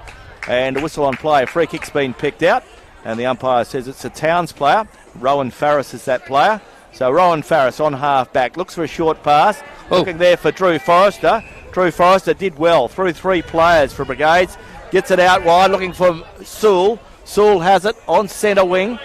And a whistle on play. A free kick's been picked out, and the umpire says it's a Towns player. Rowan Farris is that player. So Rowan Farris on half back, looks for a short pass. Looking there for Drew Forrester. Drew Forrester did well through 3 players for Brigades. Gets it out wide, looking for Sewell. Sewell has it on centre wing.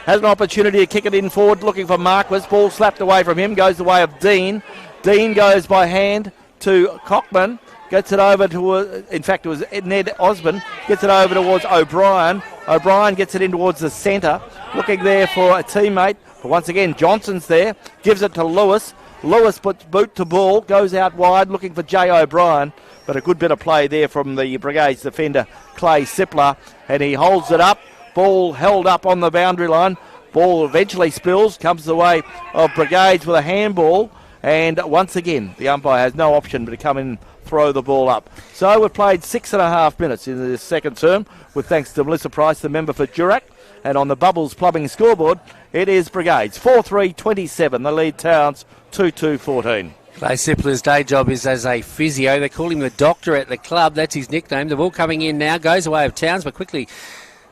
Has an opportunity to kick it in forward, looking for Marquis. Ball slapped away from him, goes the way of Dean. Dean goes by hand to Cockman. Gets it over to, in fact, it was Ned Osborne. Gets it over towards O'Brien. O'Brien gets it in towards the centre. Looking there for a teammate. But once again, Johnson's there. Gives it to Lewis. Lewis puts boot to ball. Goes out wide looking for Jay O'Brien. But a good bit of play there from the Brigades defender, Clay Sippler. And he holds it up. Ball held up on the boundary line. Ball eventually spills. Comes the way of Brigades with a handball. And once again, the umpire has no option but to come in, throw the ball up. So we've played 6.5 minutes in the second term, with thanks to Melissa Price, the member for Durack. And on the Bubbles Plumbing scoreboard, it is Brigades 4-3-27. The lead Towns 2-2-14. Clay Sippler's day job is as a physio. They call him the doctor at the club. That's his nickname. The ball coming in now goes away of Towns, but quickly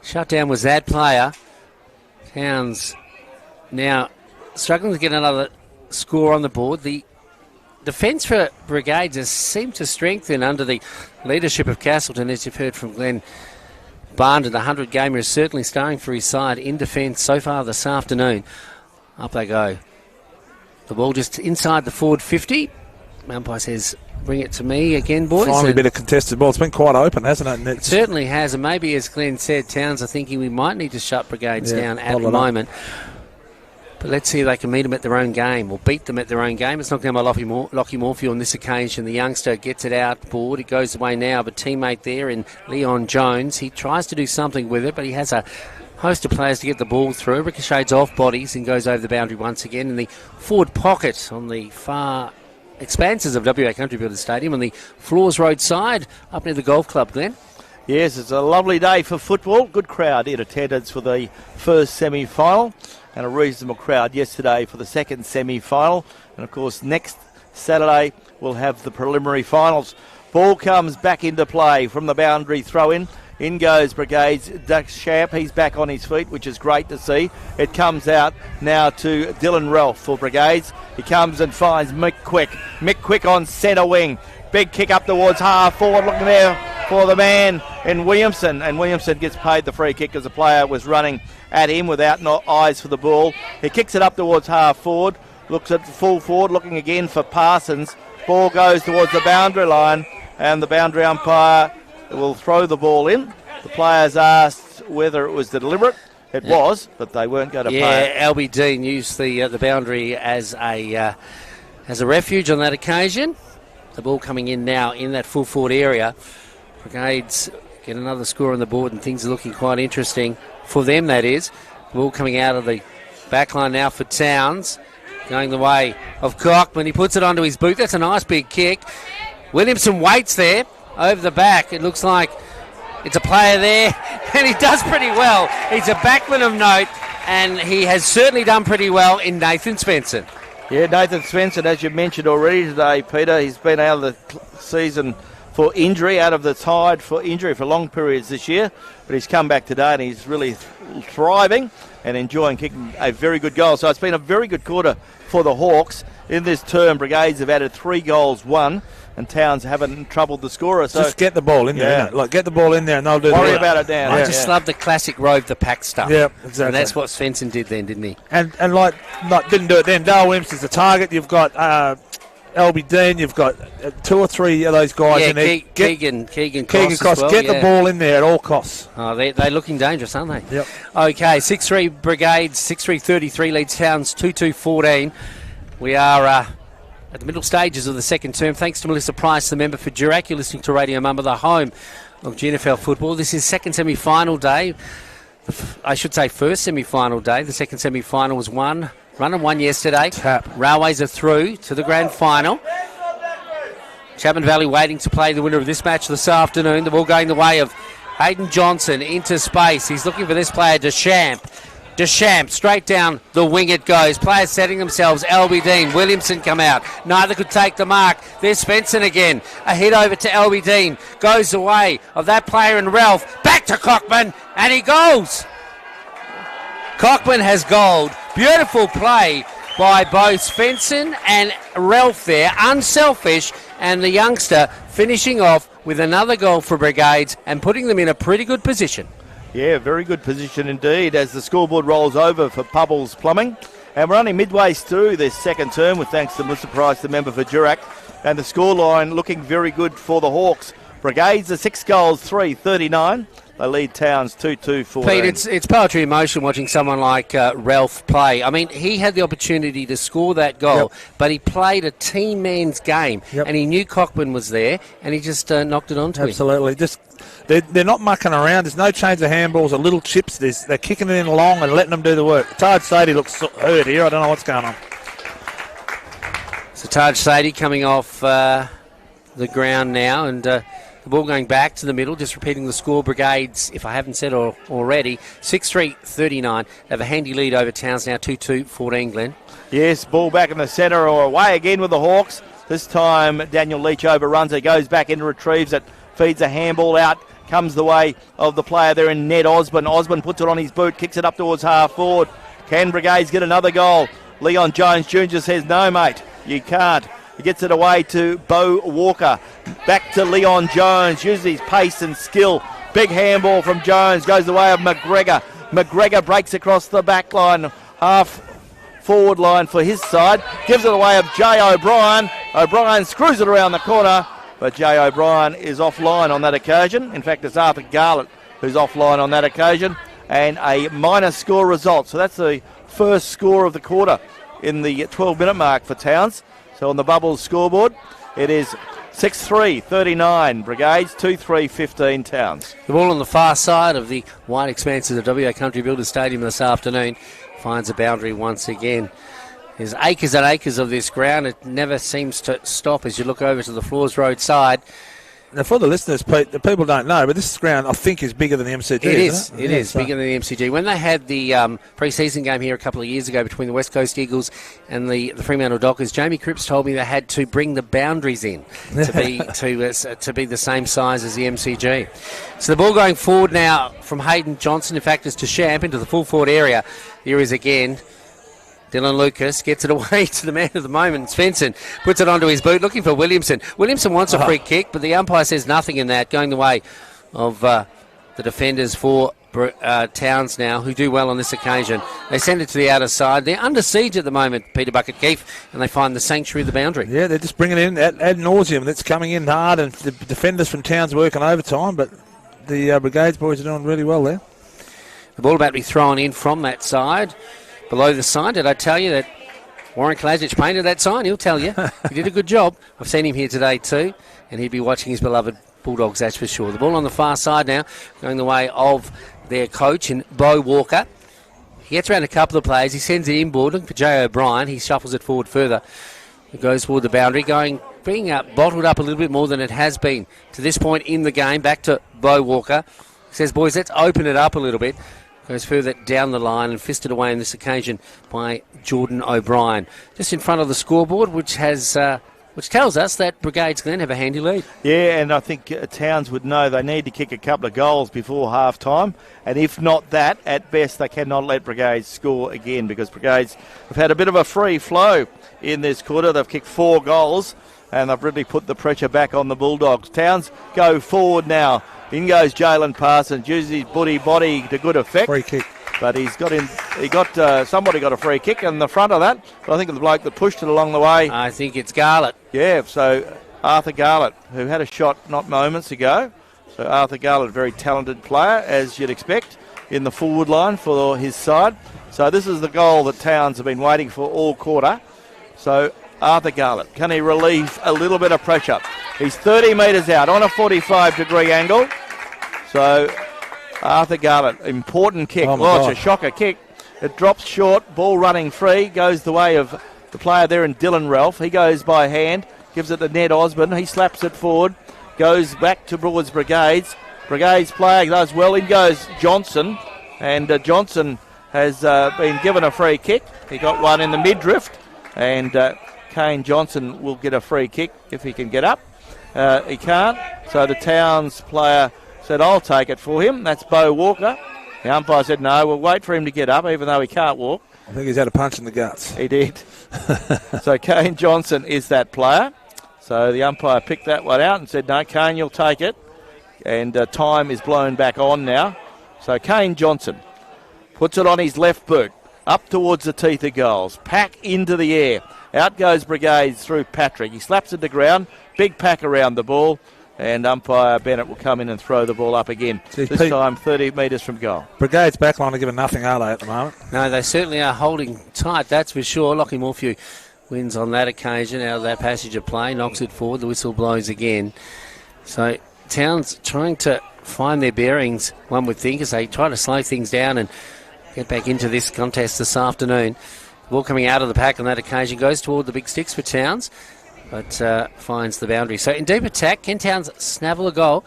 shut down was that player. Towns now struggling to get another score on the board. The defence for Brigades has seemed to strengthen under the leadership of Castleton, as you've heard from Glenn Barnden. The 100-gamer is certainly starring for his side in defence so far this afternoon. Up they go. The ball just inside the forward 50. Umpire says, bring it to me again, boys. Finally a bit of contested ball. It's been quite open, hasn't it? It certainly has, and maybe, as Glenn said, Towns are thinking we might need to shut Brigades down at the moment. But let's see if they can meet them at their own game or beat them at their own game. It's not going by Lockie Morphew on this occasion. The youngster gets it out board. It goes away now, but teammate there in Leon Jones. He tries to do something with it, but he has a host of players to get the ball through. Ricochets off bodies and goes over the boundary once again in the forward pocket on the far expanses of WA Country Builders Stadium on the Floors Road side up near the golf club, Glenn. Yes, it's a lovely day for football. Good crowd in attendance for the first semi-final. and a reasonable crowd yesterday for the second semi-final. And, of course, next Saturday we'll have the preliminary finals. Ball comes back into play from the boundary throw-in. In goes Brigades. Duchamp, he's back on his feet, which is great to see. It comes out now to Dylan Ralph for Brigades. He comes and finds Mick Quick. Mick Quick on centre wing. Big kick up towards half forward, looking there for the man in Williamson. And Williamson gets paid the free kick as the player was running at him without eyes for the ball. He kicks it up towards half forward. Looks at full forward, looking again for Parsons. Ball goes towards the boundary line, and the boundary umpire will throw the ball in. The players asked whether it was deliberate. It was, but they weren't going to pay it. Yeah, LB Dean used the boundary as a refuge on that occasion. The ball coming in now in that full forward area. Brigades get another score on the board, and things are looking quite interesting for them, that is. The ball coming out of the back line now for Towns. Going the way of Cockman. He puts it onto his boot. That's a nice big kick. Williamson waits there over the back. It looks like it's a player there, and he does pretty well. He's a backman of note, and he has certainly done pretty well in Nathan Svensson. Yeah, Nathan Svensson, as you mentioned already today, Peter, he's been out of the season for injury, out of the tide for injury for long periods this year, but he's come back today and he's really thriving and enjoying kicking a very good goal. So it's been a very good quarter for the Hawks. In this term, Brigades have added 3 goals, 1, and Towns haven't troubled the scorer. So just get the ball in there. Like, get the ball in there and they'll do worry about it down. I just love the classic rove the pack stuff. Yeah, exactly. And that's what Svensson did then, didn't he? And didn't do it then. Dale Williamson's the target. You've got LB Dean. You've got 2 or 3 of those guys in there. Keegan Cross. well, get the ball in there at all costs. Oh, they're looking dangerous, aren't they? Yep. Okay, 6-3 Brigades, 6-3-33 leads Towns 2-2-14. We are at the middle stages of the second term. Thanks to Melissa Price, the member for Durack. You're listening to Radio Mumba, the home of GNFL football. This is second semi-final day. I should say first semi-final day. The second semi-final was run and won yesterday. Tap. Railways are through to the grand final. Chapman Valley waiting to play the winner of this match this afternoon. The ball going the way of Hayden Johnson into space. He's looking for this player, Deschamps, straight down the wing it goes. Players setting themselves. LB Dean, Williamson come out. Neither could take the mark. There's Svensson again. A hit over to LB Dean. Goes the way of that player in Ralph. Back to Cockman, and he goals. Cockman has gold. Beautiful play by both Svensson and Ralph there. Unselfish, and the youngster finishing off with another goal for Brigades and putting them in a pretty good position. Yeah, very good position indeed as the scoreboard rolls over for Pubbles Plumbing. And we're only midway through this second term with thanks to Melissa Price, the member for Durack. And the scoreline looking very good for the Hawks. Brigades are 6 goals, 3-39. They lead Towns 2-2-14. Pete, it's poetry in motion watching someone like Ralph play. I mean, he had the opportunity to score that goal, but he played a team man's game, and he knew Cockman was there, and he just knocked it onto him. Absolutely. They're not mucking around. There's no change of handballs or little chips. They're kicking it in long and letting them do the work. Taj Sadie looks hurt here. I don't know what's going on. So Taj Sadie coming off the ground now, and the ball going back to the middle, just repeating the score. Brigades, if I haven't said already, 6-3-39. They have a handy lead over Towns now, 2-2-14, Glenn. Yes, ball back in the centre or away again with the Hawks. This time Daniel Leach overruns it, goes back in, retrieves it, feeds a handball out, comes the way of the player there in Ned Osborne. Osborne puts it on his boot, kicks it up towards half forward. Can Brigades get another goal? Leon Jones Jr. says, no, mate, you can't. He gets it away to Bo Walker. Back to Leon Jones. Uses his pace and skill. Big handball from Jones. Goes the way of McGregor. McGregor breaks across the back line. Half forward line for his side. Gives it away of Jay O'Brien. O'Brien screws it around the corner. But Jay O'Brien is offline on that occasion. In fact, it's Arthur Garlett who's offline on that occasion. And a minor score result. So that's the first score of the quarter in the 12-minute mark for Towns. So on the Bubbles scoreboard, it is 6-3-39 Brigades, 2-3-15 Towns. The ball on the far side of the wide expanses of WA Country Builders Stadium this afternoon finds a boundary once again. There's acres and acres of this ground. It never seems to stop as you look over to the Floors Road side. Now, for the listeners, Pete, the people don't know, but this ground, I think, is bigger than the MCG. It is bigger than the MCG. When they had the pre-season game here a couple of years ago between the West Coast Eagles and the Fremantle Dockers, Jamie Cripps told me they had to bring the boundaries in to be the same size as the MCG. So the ball going forward now from Hayden Johnson. In fact, it's to Champ into the full forward area. Here is again. Dylan Lucas gets it away to the man of the moment. Svensson puts it onto his boot, looking for Williamson. Williamson wants a free kick, but the umpire says nothing in that, going the way of the defenders for Towns now, who do well on this occasion. They send it to the outer side. They're under siege at the moment, Peter Bucket-Keefe, and they find the sanctuary of the boundary. Yeah, they're just bringing it in ad nauseum. That's coming in hard, and the defenders from Towns working overtime, but the Brigades boys are doing really well there. The ball about to be thrown in from that side. Below the sign, did I tell you that Warren Kalajic painted that sign? He'll tell you. He did a good job. I've seen him here today too, and he'd be watching his beloved Bulldogs, that's for sure. The ball on the far side now, going the way of their coach in Bo Walker. He gets around a couple of players. He sends it inboard, looking for Jay O'Brien. He shuffles it forward further. It goes toward the boundary, being bottled up a little bit more than it has been to this point in the game. Back to Bo Walker. He says, boys, let's open it up a little bit. Goes further down the line and fisted away on this occasion by Jordan O'Brien. Just in front of the scoreboard, which tells us that Brigades Glen have a handy lead. Yeah, and I think Towns would know they need to kick a couple of goals before half-time. And if not that, at best, they cannot let Brigades score again, because Brigades have had a bit of a free flow in this quarter. They've kicked 4 goals, and they've really put the pressure back on the Bulldogs. Towns go forward now. In goes Jalen Parsons, uses his body to good effect. Free kick. But somebody got a free kick in the front of that. But I think the bloke that pushed it along the way. I think it's Garlett. Yeah, so Arthur Garlett, who had a shot not moments ago. So Arthur Garlett, a very talented player, as you'd expect, in the forward line for his side. So this is the goal that Towns have been waiting for all quarter. So Arthur Garlett, can he relieve a little bit of pressure? He's 30 metres out on a 45-degree angle. So Arthur Garlett, important kick. It's a shocker kick. It drops short, ball running free, goes the way of the player there in Dylan Ralph. He goes by hand, gives it to Ned Osborne. He slaps it forward, goes back towards Brigades. Brigades player does well. In goes Johnson, and Johnson has been given a free kick. He got one in the midriff, and Kane Johnson will get a free kick if he can get up. He can't, so the Towns player said, I'll take it for him. That's Bo Walker. The umpire said, no, we'll wait for him to get up, even though he can't walk. I think he's had a punch in the guts. He did. So Kane Johnson is that player. So the umpire picked that one out and said, no, Kane, you'll take it. And time is blown back on now. So Kane Johnson puts it on his left boot, up towards the teeth of goals. Pack into the air. Out goes Brigades through Patrick. He slaps it to ground. Big pack around the ball. And umpire Bennett will come in and throw the ball up again. This time 30 metres from goal. Brigades backline are giving nothing, are they, at the moment? No, they certainly are holding tight, that's for sure. Lockie Morphew wins on that occasion out of that passage of play, knocks it forward, the whistle blows again. So Towns trying to find their bearings, one would think, as they try to slow things down and get back into this contest this afternoon. The ball coming out of the pack on that occasion goes toward the big sticks for Towns, but finds the boundary. So in deep attack, can Towns snavel a goal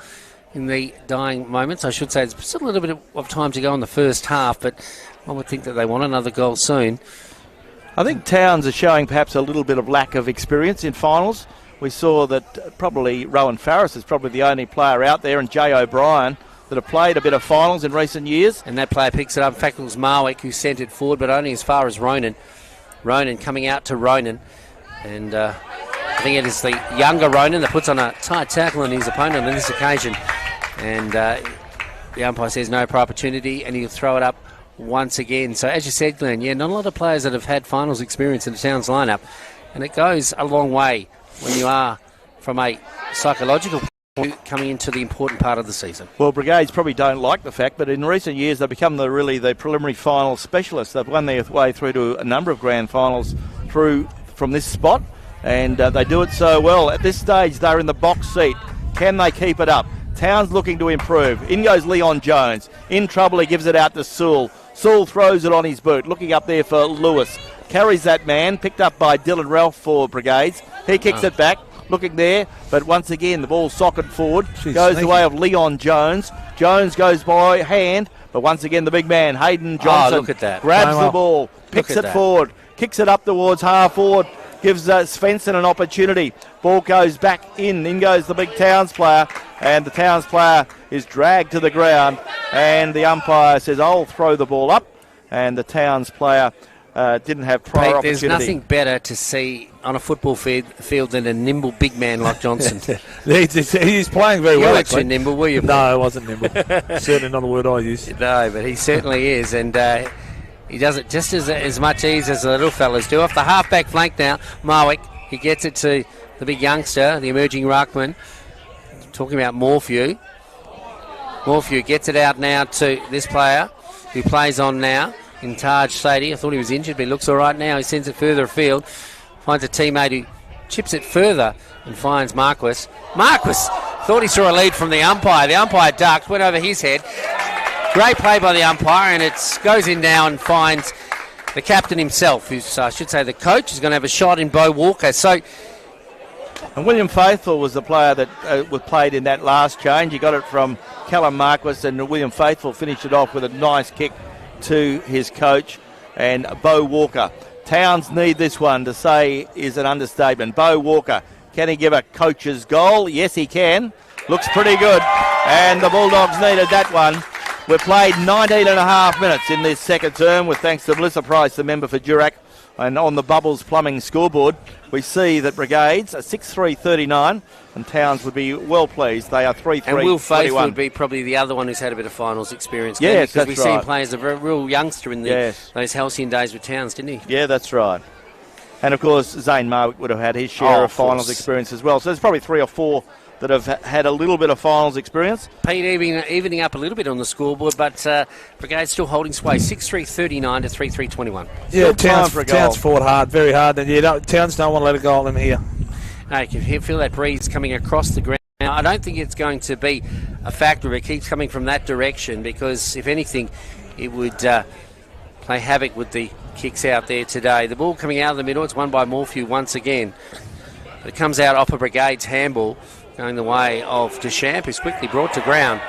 in the dying moments? I should say there's still a little bit of time to go in the first half, but one would think that they want another goal soon. I think Towns are showing perhaps a little bit of lack of experience in finals. We saw that probably Rowan Farris is probably the only player out there, and Jay O'Brien, that have played a bit of finals in recent years. And that player picks it up. In fact, it was Marwick who sent it forward, but only as far as Ronan. Ronan coming out to Ronan. And I think it is the younger Ronan that puts on a tight tackle on his opponent on this occasion. And the umpire says no prior opportunity, and he'll throw it up once again. So as you said, Glenn, not a lot of players that have had finals experience in the Towns lineup. And it goes a long way when you are from a psychological coming into the important part of the season. Well, Brigades probably don't like the fact, but in recent years they've become the preliminary final specialists. They've won their way through to a number of grand finals from this spot, and they do it so well. At this stage, they're in the box seat. Can they keep it up? Towns looking to improve. In goes Leon Jones. In trouble, he gives it out to Sewell. Sewell throws it on his boot, looking up there for Lewis. Carries that man, picked up by Dylan Ralph for Brigades. He kicks it back. looking there, but once again the ball socketed forward. Jeez, goes sneaky. the way of Leon Jones. Jones goes by hand, but once again the big man, Hayden Johnson, look at that. grabs Playing the well. ball, picks Look at it that. forward, kicks it up towards half forward, gives Svensson an opportunity. Ball goes back in goes the big Towns player, and the Towns player is dragged to the ground, and the umpire says, I'll throw the ball up, and the Towns player didn't have prior Pete, there's opportunity. nothing better to see on a football field than a nimble big man like Johnson. He's playing very You well, weren't too actually. nimble, were you? No, I wasn't nimble. Certainly not a word I use. No, but he certainly is, and he does it just as much ease as the little fellas do. Off the half-back flank now, Marwick, he gets it to the big youngster, the emerging ruckman. Talking about Morphew. Morphew gets it out now to this player who plays on now in Taj Sadie. I thought he was injured, but he looks all right now. He sends it further afield, finds a teammate who chips it further and finds Marquis. Marquis thought he saw a lead from the umpire. The umpire ducked, went over his head. Great play by the umpire, and it goes in now and finds the captain himself, who's, I should say, the coach, is going to have a shot in Bo Walker. So, And William Faithful was the player that was played in that last change. He got it from Callum Marquis, and William Faithful finished it off with a nice kick to his coach and Bo Walker. Towns need this one to say is an understatement. Bo Walker, can he give a coach's goal? Yes, he can. Looks pretty good. And the Bulldogs needed that one. We've played 19 and a half minutes in this second term with thanks to Melissa Price, the member for Durack. And on the Bubbles Plumbing scoreboard, we see that Brigades are 6-3-39, and Towns would be well pleased. They are 3-3-21. and Will Faithful would be probably the other one who's had a bit of finals experience. Yes, because that's we see him right. play as a real youngster in those halcyon days with Towns, didn't he? Yeah, that's right. And of course, Zane Marwick would have had his share of finals course. experience as well. So there's probably 3 or 4 that have had a little bit of finals experience. Pete evening up a little bit on the scoreboard, but Brigade still holding sway, 6-3-39 to 3-3-21. Yeah, Still time for a goal. Towns fought hard, very hard, and Towns don't want to let a goal in here. You can feel that breeze coming across the ground. Now, I don't think it's going to be a factor if it keeps coming from that direction, because if anything, it would play havoc with the kicks out there today. The ball coming out of the middle, it's won by Morphew once again. It comes out off a Brigade's handball, going the way of Deschamps, who's quickly brought to ground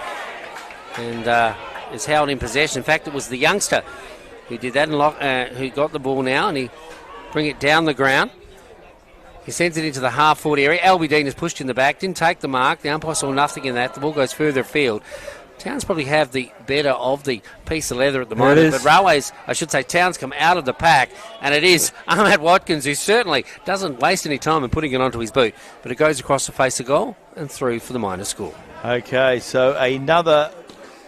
and is held in possession. In fact, it was the youngster who did that and who got the ball now, and he bring it down the ground. He sends it into the half-forward area. Albie Dean is pushed in the back, didn't take the mark. The umpire saw nothing in that. The ball goes further afield. Towns probably have the better of the piece of leather at the moment, but Railways, I should say, Towns come out of the pack, and it is Ahmad Watkins who certainly doesn't waste any time in putting it onto his boot, but it goes across the face of goal and through for the minor score. Okay, so another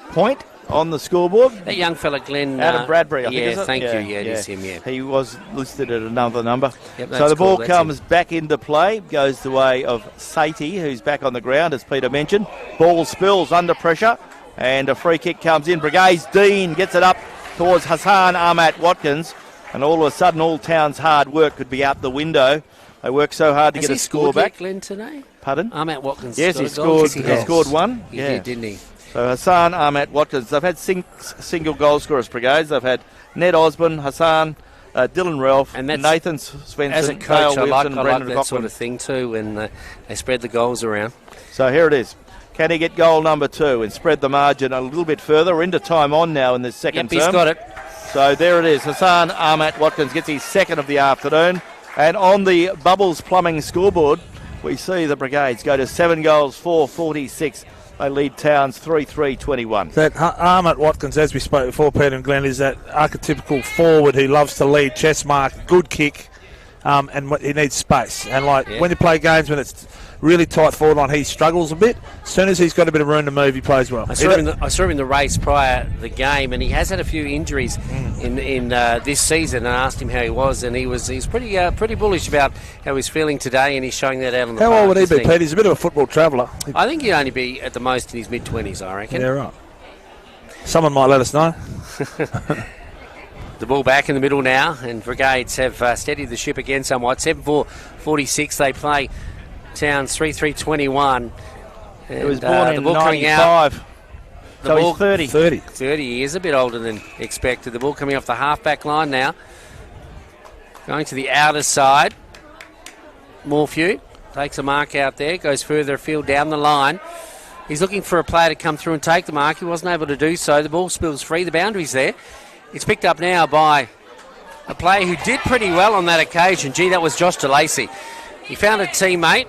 point on the scoreboard. That young fella, Glenn... Adam Bradbury, I think, is it? thank you. Yeah, it is him, yeah. He was listed at another number. Yep, so the ball that's comes back into play, goes the way of Satie, who's back on the ground, as Peter mentioned. Ball spills under pressure, and a free kick comes in. Brigades Dean gets it up towards Hassan Ahmad Watkins, and all of a sudden all Towns' hard work could be out the window. They work so hard to get a score back. Glenn, today? Pardon? Ahmad Watkins. Yes, he scored one. He did, didn't he? So Hassan Ahmad Watkins. They've had single goal scorers, Brigades. They've had Ned Osborne, Hassan, Dylan Ralph, and Nathan Svensson, as a coach, Dale I like Wilson, that sort of thing too, when they spread the goals around. So here it is. Can he get goal number 2 and spread the margin a little bit further? We're into time on now in this second term. He's got it. So there it is. Hassan Ahmad Watkins gets his second of the afternoon. And on the Bubbles Plumbing scoreboard, we see the Brigades go to 7 goals, 4-46. They lead Towns 3-3-21. That Ahmad Watkins, as we spoke before, Peter and Glenn, is that archetypical forward who loves to lead, chest mark, good kick, and he needs space. And when you play games when it's really tight forward line, he struggles a bit. As soon as he's got a bit of room to move, he plays well. I saw him in the race prior to the game, and he has had a few injuries in this season. And I asked him how he was, and he's pretty bullish about how he's feeling today, and he's showing that out on the How park, old would he be, isn't Pete? He's a bit of a football traveller. I think he'd only be at the most in his mid-20s, I reckon. Yeah, right. Someone might let us know. The ball back in the middle now, and Brigades have steadied the ship again somewhat. 7-4-46, they play Towns 3-3-21. He was born in 95. So he's 30. 30. He is a bit older than expected. The ball coming off the half-back line now. Going to the outer side. Morphew. takes a mark out there, goes further afield down the line. He's looking for a player to come through and take the mark. He wasn't able to do so. The ball spills free. The boundary's there. It's picked up now by a player who did pretty well on that occasion. Gee, that was Josh DeLacy. He found a teammate,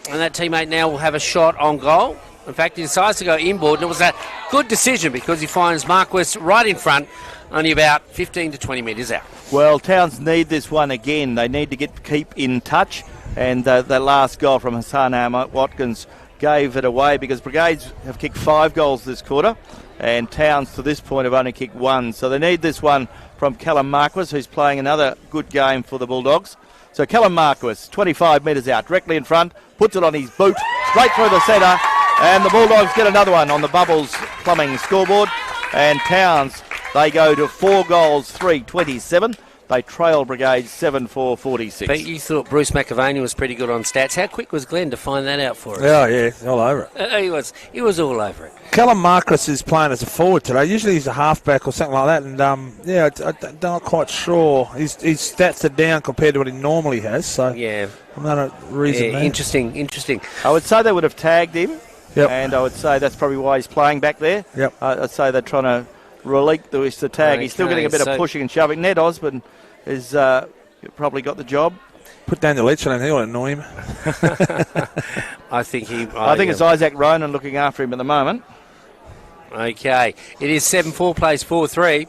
and that teammate now will have a shot on goal. In fact, he decides to go inboard, and it was a good decision because he finds Marquis right in front, only about 15 to 20 metres out. Well, Towns need this one again. They need to keep in touch, and the last goal from Hassan Watkins gave it away because Brigades have kicked 5 goals this quarter, and Towns to this point have only kicked 1. So they need this one from Callum Marquis, who's playing another good game for the Bulldogs. So Callum Marquis, 25 metres out, directly in front, puts it on his boot, straight through the centre, and the Bulldogs get another one on the Bubbles Plumbing scoreboard. And Towns, they go to 4 goals, 3-27. They trail Brigades 7-4-46. But you thought Bruce McAvaney was pretty good on stats. How quick was Glenn to find that out for us? Oh, yeah, all over it. He was all over it. Callum Marquis is playing as a forward today. Usually he's a halfback or something like that. And, I'm not quite sure. His stats are down compared to what he normally has. So yeah, I'm not a reason there. Interesting. I would say they would have tagged him. Yep. And I would say that's probably why he's playing back there. Yep. I'd say they're trying to relinquish the tag. Okay, He's still getting a bit of pushing and shoving. Ned Osborne has probably got the job. Put Daniel Leach on him, he'll annoy him. I think it's Isaac Ronan looking after him at the moment. Okay. It is 7-4, plays 4-3.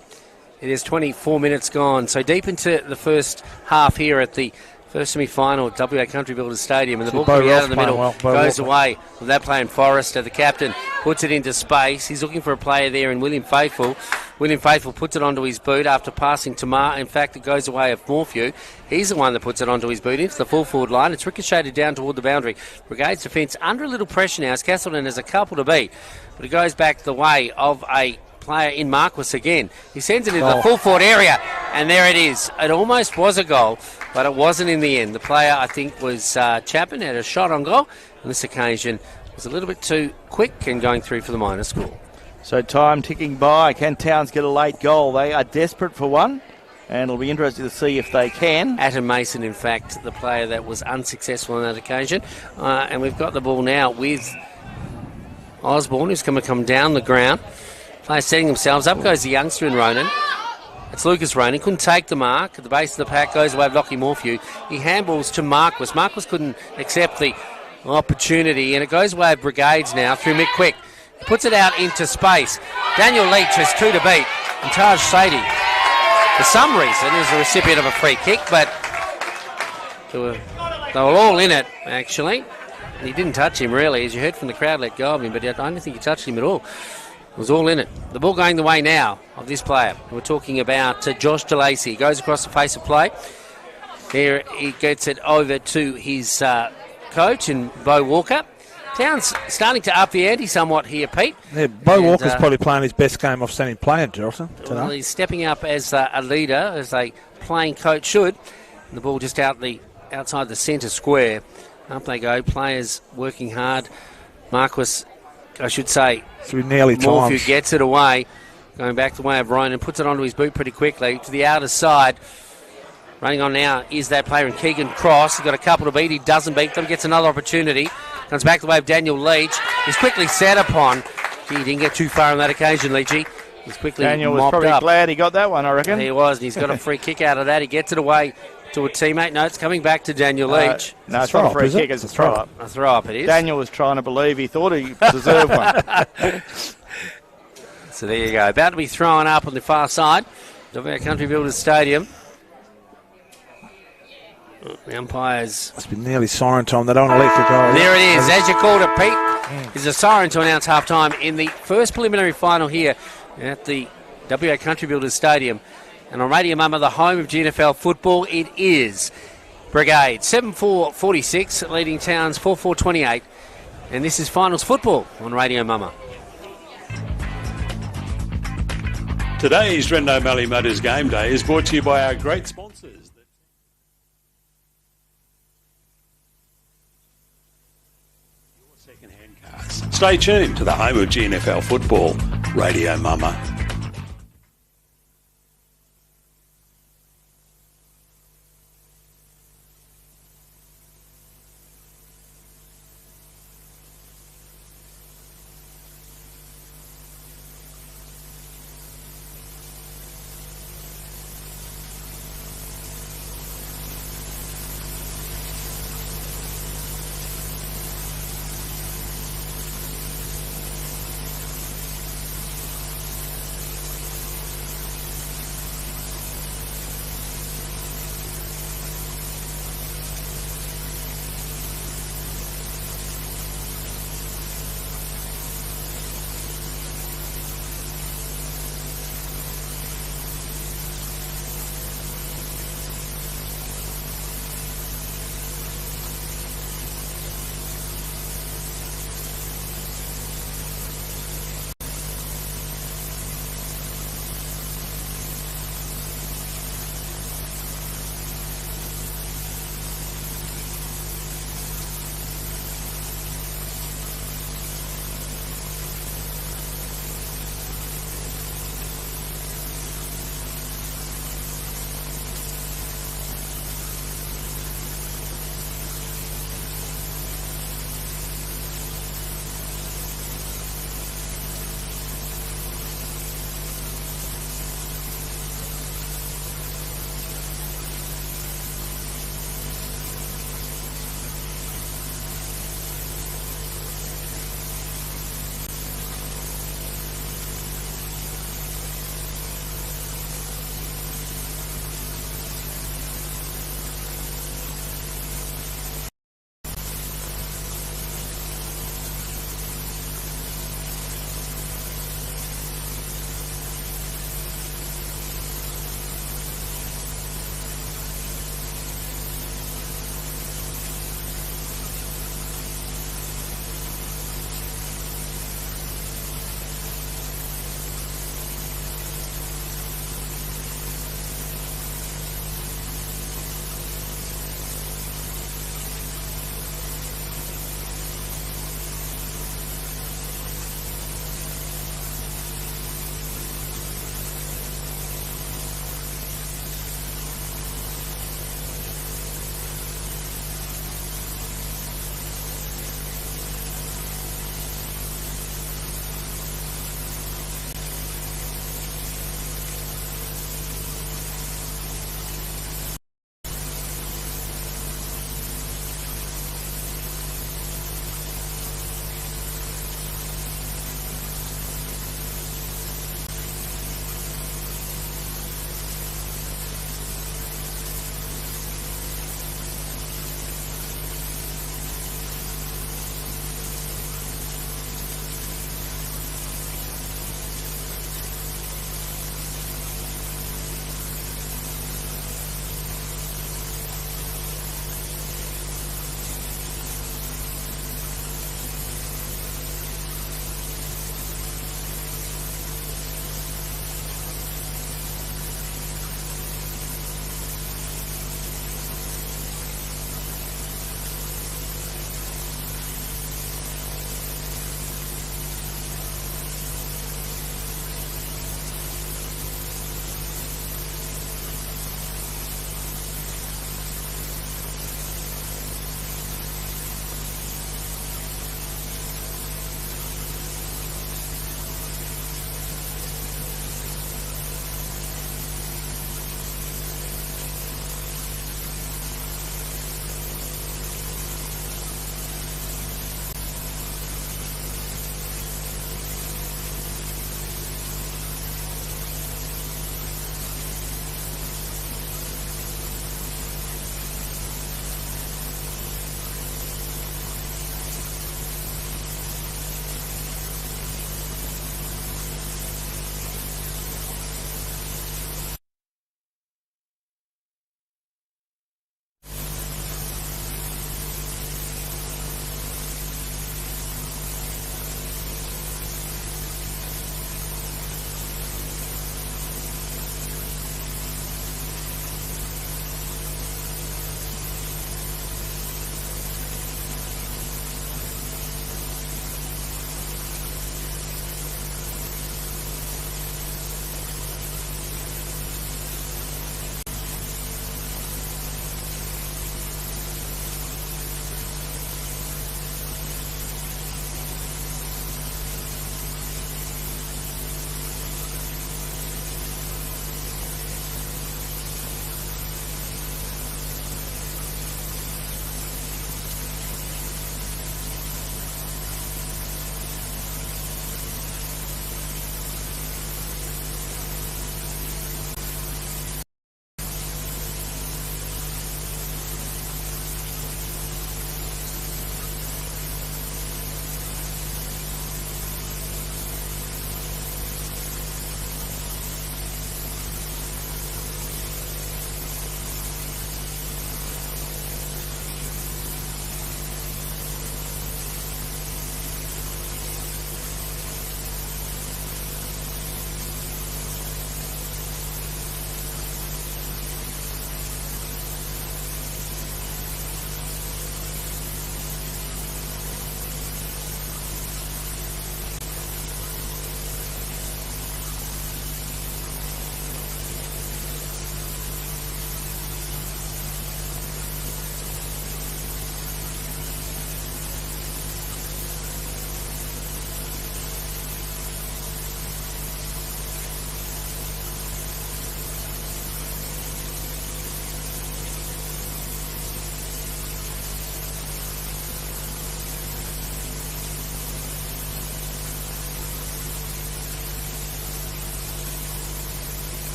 It is 24 minutes gone. So deep into the first half here at the first semi-final at WA Country Builders Stadium, and the ball coming out in the middle goes away with that play in Forrester. The captain puts it into space. He's looking for a player there in William Faithful. William Faithful puts it onto his boot after passing to Mar. In fact, it goes away of Morphew. He's the one that puts it onto his boot into the full forward line. It's ricocheted down toward the boundary. Brigades defence under a little pressure now as Castleton has a couple to beat, but it goes back the way of a player in Marquis again. He sends it into the full forward area, and there it is. It almost was a goal, but it wasn't in the end. The player, I think, was Chapman, had a shot on goal. On this occasion, was a little bit too quick and going through for the minor score. So time ticking by. Can Towns get a late goal? They are desperate for one, and it'll be interesting to see if they can. Atom Mason, in fact, the player that was unsuccessful on that occasion. And we've got the ball now with Osborne, who's going to come down the ground. Players setting themselves up. Goes the youngster in Ronan. It's Lucas Ronan. Couldn't take the mark. At the base of the pack goes away with Lockie Morphew. He handballs to Marquis. Marquis couldn't accept the opportunity, and it goes away with Brigades now through Mick Quick. He puts it out into space. Daniel Leach has 2 to beat. And Taj Sadie, for some reason, is the recipient of a free kick, but they were all in it, actually. And he didn't touch him, really. As you heard from the crowd, let go of him, but I don't think he touched him at all. It was all in it. The ball going the way now of this player. We're talking about Josh DeLacy. He goes across the face of play. There he gets it over to his coach and Bo Walker. Towns starting to up the ante somewhat here, Pete. Yeah, Bo Walker's probably playing his best game I've seen him play in Geraldton today. Well, he's stepping up as a leader, as a playing coach should. And the ball just outside the centre square. Up they go. Players working hard. Marquis, I should say, nearly Morphew gets it away. Going back the way of Ronan, puts it onto his boot pretty quickly to the outer side. Running on now is that player in Keegan Cross. He's got a couple to beat. He doesn't beat them. Gets another opportunity. Comes back the way of Daniel Leach. He's quickly set upon. He didn't get too far on that occasion, Leachy. He's quickly Daniel was mopped probably up. glad he got that one, I reckon. He was, and he's got a free kick out of that. He gets it away to a teammate. No, it's coming back to Daniel Leach. No, it's not a free kick, it's a throw-up. A throw-up it is. Daniel was trying to believe he thought he deserved one. So there you go. About to be thrown up on the far side of our Country Builders Stadium. The umpires. It's been nearly siren time. They don't want to leak the goal. There it is. As you called it, Pete, is a siren to announce half-time in the first preliminary final here at the WA Country Builders Stadium. And on Radio Mama, the home of GNFL football, it is Brigade 7-4-46, leading Towns 4-4-28. And this is finals football on Radio Mama. Today's Rendo Mallee Motors Game Day is brought to you by our great sponsors. Your second-hand cars. Stay tuned to the home of GNFL football, Radio Mama.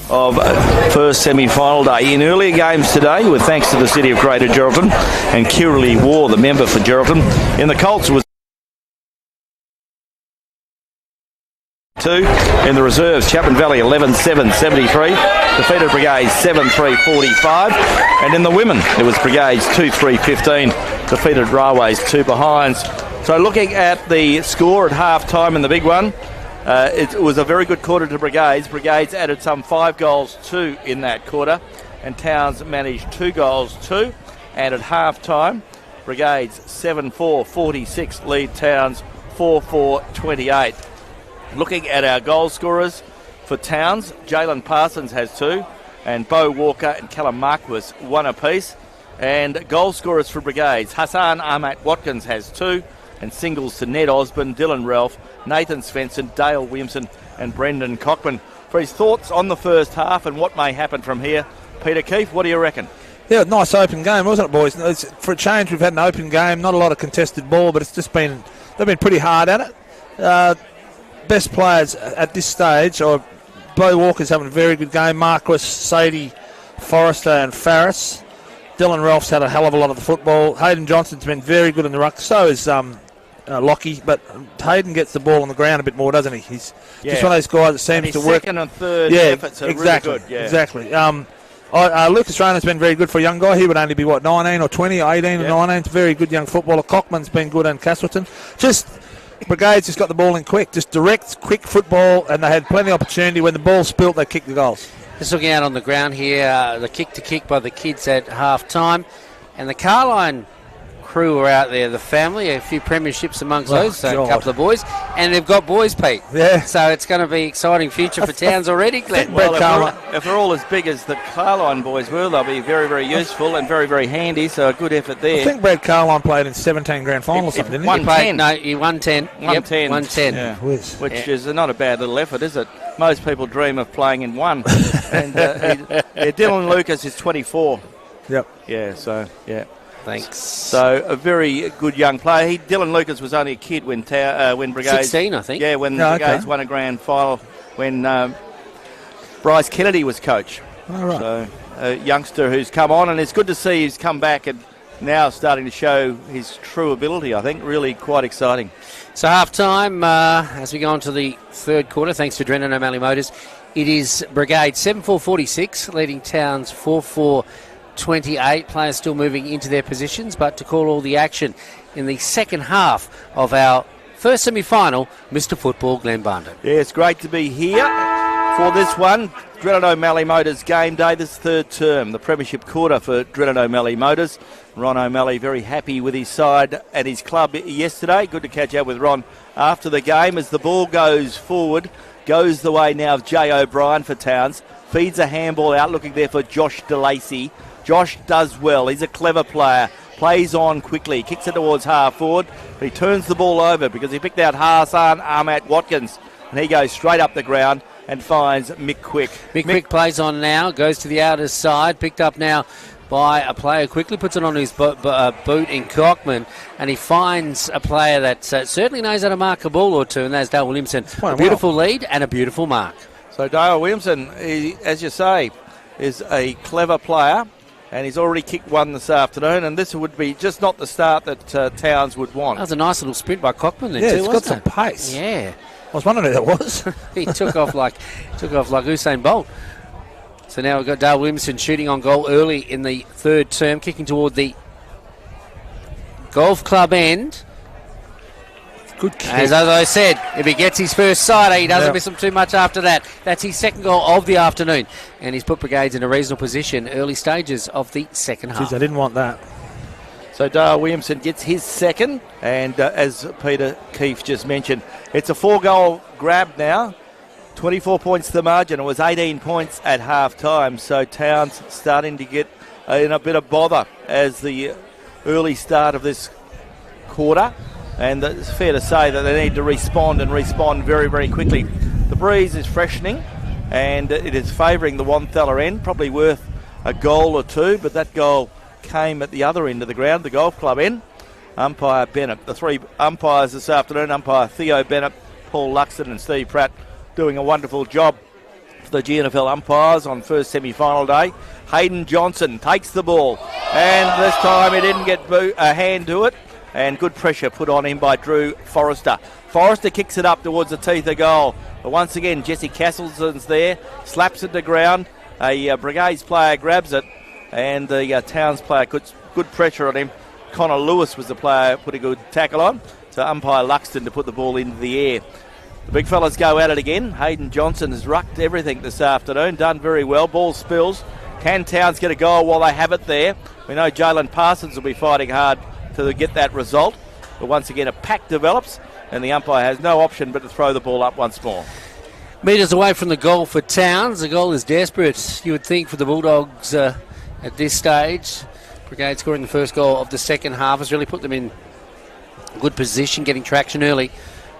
of first semi-final day. In earlier games today, with thanks to the City of Greater Geraldton and Kirrily War, the member for Geraldton, in the Colts was 2. In the reserves, Chapman Valley 11-7, 73. Defeated Brigades 7-3, 45. And in the women, it was Brigades 2-3, 15. Defeated Railways 2 behinds. So looking at the score at half-time in the big one, it was a very good quarter to Brigades. Brigades added some 5 goals too in that quarter, and Towns managed 2 goals too. And at half-time, Brigades 7-4, 46, lead Towns 4-4, 28. Looking at our goal scorers for Towns, Jalen Parsons has 2, and Bo Walker and Callum Marquis 1 apiece. And goal scorers for Brigades, Hassan Ahmad Watkins has 2, and singles to Ned Osborne, Dylan Ralph, Nathan Svensson, Dale Williamson and Brendan Cockman. For his thoughts on the first half and what may happen from here, Peter Keefe, what do you reckon? Yeah, nice open game, wasn't it, boys? For a change, we've had an open game, not a lot of contested ball, but it's just been, they've been pretty hard at it. Best players at this stage are Bo Walker's having a very good game, Marquis, Sadie, Forrester and Farris. Dylan Ralph's had a hell of a lot of the football. Hayden Johnson's been very good in the ruck. So is Lockie, but Hayden gets the ball on the ground a bit more, doesn't he? He's just one of those guys that seems to work. Second and third efforts are exactly, really good. Yeah. Exactly. Lucas Rayner's been very good for a young guy. He would only be, 19 or 20 or 18 or 19. It's a very good young footballer. Cockman's been good in Castleton. Brigades just got the ball in quick, just direct, quick football, and they had plenty of opportunity. When the ball spilt, they kicked the goals. Just looking out on the ground here, the kick by the kids at half-time. And the Carline crew are out there, the family, a few premierships amongst those, a couple of boys. And they've got boys, Pete. Yeah. So it's going to be an exciting future for Towns already, Glenn. Well, if they're all as big as the Carline boys were, they'll be very, very useful and very, very handy, so a good effort there. I think Brad Carline played in 17 grand finals or something, didn't he? He won 10. 110. 110. Yeah, which is not a bad little effort, is it? Most people dream of playing in one. And Dylan Lucas is 24. Yep. Yeah, so, yeah. Thanks. So a very good young player. Dylan Lucas was only a kid when Brigades 16, I think. Yeah, when Brigades won a grand final when Bryce Kennedy was coach. Oh, right. So a youngster who's come on, and it's good to see he's come back and now starting to show his true ability. I think really quite exciting. So half-time, as we go on to the third quarter, thanks to Drennan O'Malley Motors, it is Brigade 7-4-46, leading Towns 4-4-28. Players still moving into their positions, but to call all the action in the second half of our first semi-final, Mr. Football, Glenn Barndon. Yeah, it's great to be here for this one. Drennan O'Malley Motors game day, this third term, the premiership quarter for Drennan O'Malley Motors. Ron O'Malley very happy with his side at his club yesterday. Good to catch up with Ron after the game as the ball goes forward. Goes the way now of Jay O'Brien for Towns. Feeds a handball out, looking there for Josh DeLacy. Josh does well. He's a clever player. Plays on quickly. Kicks it towards half forward. But he turns the ball over because he picked out Hassan Ahmad Watkins. And he goes straight up the ground and finds Mick Quick. Mick Quick plays on now. Goes to the outer side. Picked up now by a player. Quickly puts it on his boot in Cockman. And he finds a player that certainly knows how to mark a ball or two. And that's Dale Williamson. A beautiful lead and a beautiful mark. So Dale Williamson, as you say, is a clever player. And he's already kicked one this afternoon, and this would be just not the start that Towns would want. That was a nice little sprint by Cockman then, too, wasn't it? It's got some pace. Yeah. I was wondering who that was. He took off like Usain Bolt. So now we've got Dale Williamson shooting on goal early in the third term, kicking toward the golf club end. Good kick. As I said, if he gets his first sighter, he doesn't miss him too much after that. That's his second goal of the afternoon. And he's put Brigades in a reasonable position early stages of the second half. Jeez, I didn't want that. So Dale Williamson gets his second. And as Peter Keefe just mentioned, it's a 4-goal grab now. 24 points to the margin. It was 18 points at half-time. So Towns starting to get in a bit of bother as the early start of this quarter. And it's fair to say that they need to respond very, very quickly. The breeze is freshening and it is favouring the Wonthalla end, probably worth a goal or two, but that goal came at the other end of the ground, the golf club end. Umpire Bennett, the three umpires this afternoon, umpire Theo Bennett, Paul Luxon and Steve Pratt, doing a wonderful job for the GNFL umpires on first semi-final day. Hayden Johnson takes the ball, and this time he didn't get a hand to it, and good pressure put on him by Drew Forrester. Forrester kicks it up towards the teeth of goal, but once again Jesse Castleton's there, slaps it to ground. A Brigades player grabs it, and the Towns player puts good pressure on him. Connor Lewis was the player put a good tackle on, so umpire Luxton to put the ball into the air. The big fellas go at it again. Hayden Johnson has rucked everything this afternoon, done very well. Ball spills. Can Towns get a goal while they have it there? We know Jalen Parsons will be fighting hard to get that result. But once again, a pack develops, and the umpire has no option but to throw the ball up once more. Metres away from the goal for Towns. The goal is desperate, you would think, for the Bulldogs at this stage. Brigade scoring the first goal of the second half has really put them in good position, getting traction early.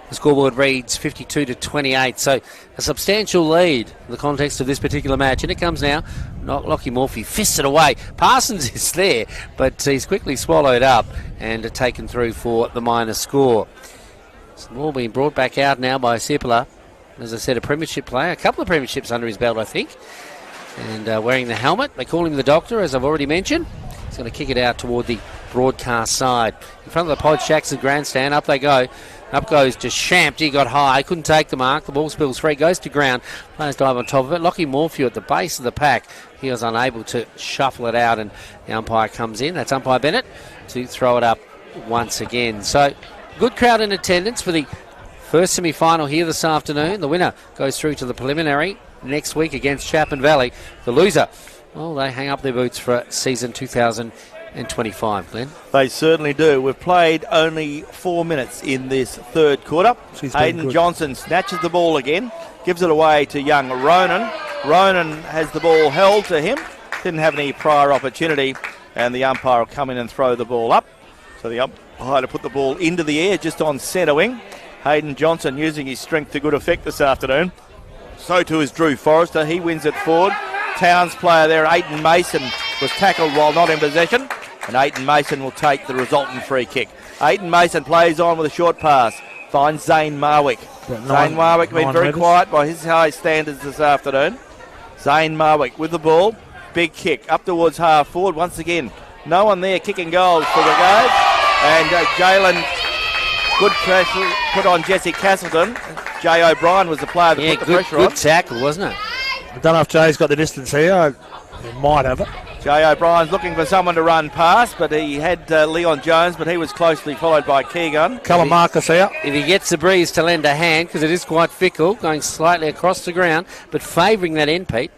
The scoreboard reads 52-28, so a substantial lead in the context of this particular match. And it comes now. Lockie Morphy fists it away. Parsons is there, but he's quickly swallowed up and taken through for the minus score. It's all being brought back out now by Sipler. As I said, a premiership player, a couple of premierships under his belt, I think. And wearing the helmet. They call him the Doctor, as I've already mentioned. He's going to kick it out toward the broadcast side. In front of the Pod Jackson grandstand, up they go. Up goes to Shampt. He got high, couldn't take the mark. The ball spills free, goes to ground. Players dive on top of it. Lockie Morphew at the base of the pack. He was unable to shuffle it out, and the umpire comes in. That's umpire Bennett to throw it up once again. So, good crowd in attendance for the first semi-final here this afternoon. The winner goes through to the preliminary next week against Chapman Valley. The loser, well, they hang up their boots for season 2025, Glenn. They certainly do. We've played only 4 minutes in this third quarter. Hayden Johnson snatches the ball again, gives it away to young Ronan. Ronan has the ball held to him, didn't have any prior opportunity, and the umpire will come in and throw the ball up. So the umpire to put the ball into the air just on centre wing. Hayden Johnson using his strength to good effect this afternoon. So too is Drew Forrester. He wins it forward. Towns player there, Aiton Mason, was tackled while not in possession, and Aiton Mason will take the resultant free kick. Aiton Mason plays on with a short pass, finds Zane Marwick. Zane Marwick been very quiet by his high standards this afternoon. Zane Marwick with the ball, big kick up towards half forward. Once again, no one there kicking goals for the Brigades, and Jalen, good pressure put on Jesse Castleton. Jay O'Brien was the player that put the pressure on. Good tackle, wasn't it? I don't know if Jay's got the distance here. He might have it. Jay O'Brien's looking for someone to run past, but he had Leon Jones, but he was closely followed by Keegan. Callum Marcus out. If he gets the breeze to lend a hand, because it is quite fickle, going slightly across the ground, but favouring that end, Pete.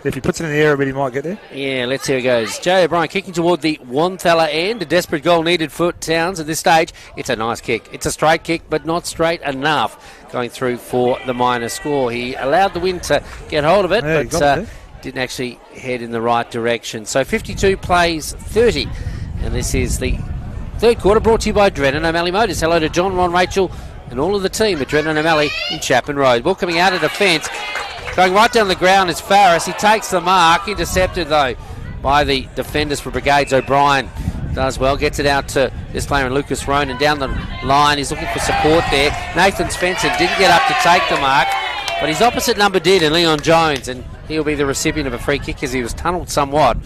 If he puts it in the air a bit, he might get there. Yeah, let's see how it goes. Jay O'Brien kicking toward the Wanthella end. A desperate goal needed for Towns at this stage. It's a nice kick. It's a straight kick, but not straight enough. Going through for the minus score. He allowed the wind to get hold of it, but didn't actually head in the right direction. So 52 plays 30. And this is the third quarter, brought to you by Drennan O'Malley Motors. Hello to John, Ron, Rachel, and all of the team at Drennan O'Malley in Chapman Road. Ball coming out of defence. Going right down the ground is Farris. He takes the mark. Intercepted, though, by the defenders for Brigades. O'Brien does well. Gets it out to this player, Lucas Ronan. Down the line. He's looking for support there. Nathan Spencer didn't get up to take the mark, but his opposite number did, and Leon Jones, and he'll be the recipient of a free kick as he was tunnelled somewhat.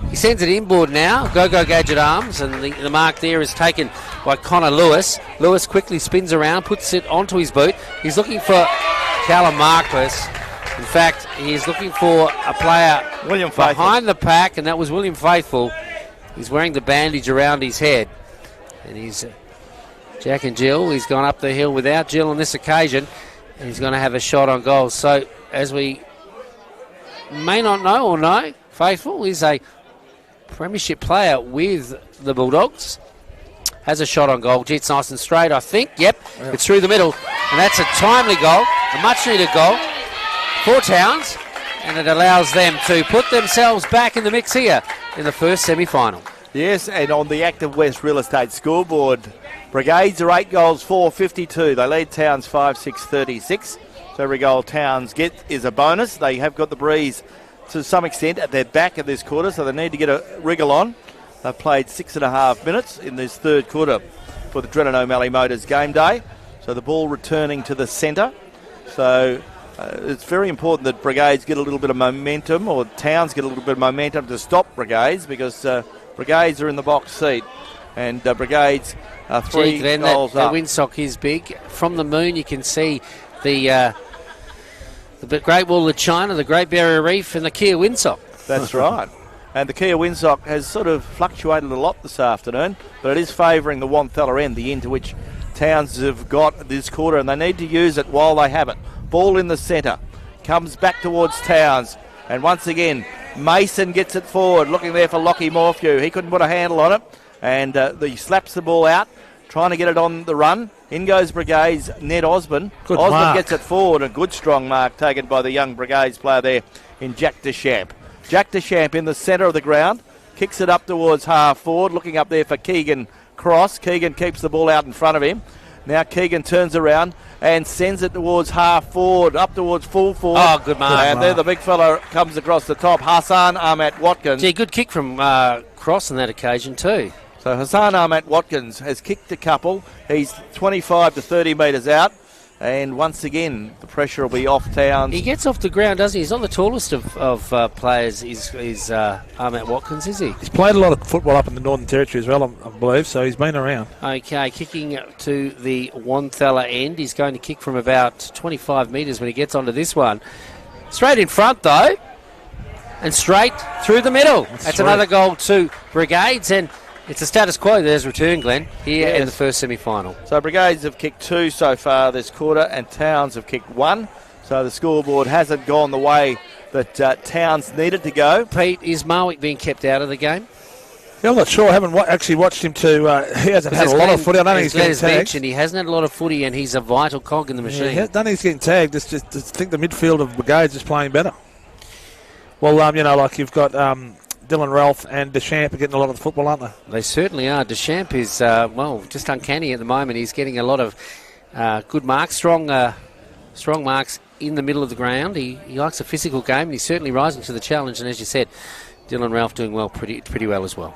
He sends it inboard now. Go Gadget Arms, and the mark there is taken by Connor Lewis. Lewis quickly spins around, puts it onto his boot. He's looking for Callum Marquis. In fact, he's looking for a player William Faithful behind the pack, and that was William Faithful. He's wearing the bandage around his head. And he's Jack and Jill. He's gone up the hill without Jill on this occasion, and he's going to have a shot on goal. So, as we may not know or know, Faithful is a premiership player with the Bulldogs. Has a shot on goal. Gee, it's nice and straight, I think. Yep, it's through the middle. And that's a timely goal, a much-needed goal for Towns. And it allows them to put themselves back in the mix here in the first semi-final. Yes, and on the Active West Real Estate scoreboard, Brigades are 8 goals, 4-52. They lead Towns 5-6-36. So every goal Towns get is a bonus. They have got the breeze to some extent at their back of this quarter, so they need to get a wriggle on. They've played 6.5 minutes in this third quarter for the Drennan O'Malley Motors game day. So the ball returning to the centre. So it's very important that Brigades get a little bit of momentum, or Towns get a little bit of momentum to stop Brigades, because Brigades are in the box seat, and Brigades are 3 goals that up. The windsock is big. From the moon, you can see the Great Wall of China, the Great Barrier Reef, and the Kia windsock. That's right. And the Kia windsock has sort of fluctuated a lot this afternoon, but it is favouring the Wanthella end, the end to which Towns have got this quarter, and they need to use it while they have it. Ball in the centre, comes back towards Towns, and once again Mason gets it forward, looking there for Lockie Morphew. He couldn't put a handle on it, and he slaps the ball out, trying to get it on the run. In goes Brigades, Ned Osborne. Good Osborne mark. gets it forward, a good strong mark taken by the young Brigades player there in Jack Deschamps. Jack Deschamps in the centre of the ground, kicks it up towards half forward, looking up there for Keegan Cross. Keegan keeps the ball out in front of him. Now Keegan turns around and sends it towards half forward, up towards full forward. Oh, good mark. And there the big fella comes across the top, Hassan Ahmed Watkins. Gee, good kick from Cross on that occasion too. So Hassan Ahmed Watkins has kicked a couple. He's 25 to 30 metres out. And once again, the pressure will be off Towns. He gets off the ground, doesn't he? He's not the tallest of players, is Ahmed Watkins, is he? He's played a lot of football up in the Northern Territory as well, I believe, so he's been around. Okay, kicking to the Wanthella end. He's going to kick from about 25 metres when he gets onto this one. Straight in front, though, and straight through the middle. That's another goal to Brigades, and it's a status quo. There's return, Glenn, here in the first semi-final. So Brigades have kicked 2 so far this quarter, and Towns have kicked 1. So the scoreboard hasn't gone the way that Towns needed to go. Pete, is Marwick being kept out of the game? Yeah, I'm not sure. I haven't actually watched him he hasn't had a lot of footy. I don't think he's getting tagged. Mentioned, he hasn't had a lot of footy, and he's a vital cog in the machine. Yeah, I don't think he's getting tagged. It's just I think the midfield of Brigades is playing better. Well, like you've got Dylan Ralph and Deschamps are getting a lot of the football, aren't they? They certainly are. Deschamps is, just uncanny at the moment. He's getting a lot of good marks, strong marks in the middle of the ground. He likes a physical game, and he's certainly rising to the challenge. And as you said, Dylan Ralph doing well, pretty well as well.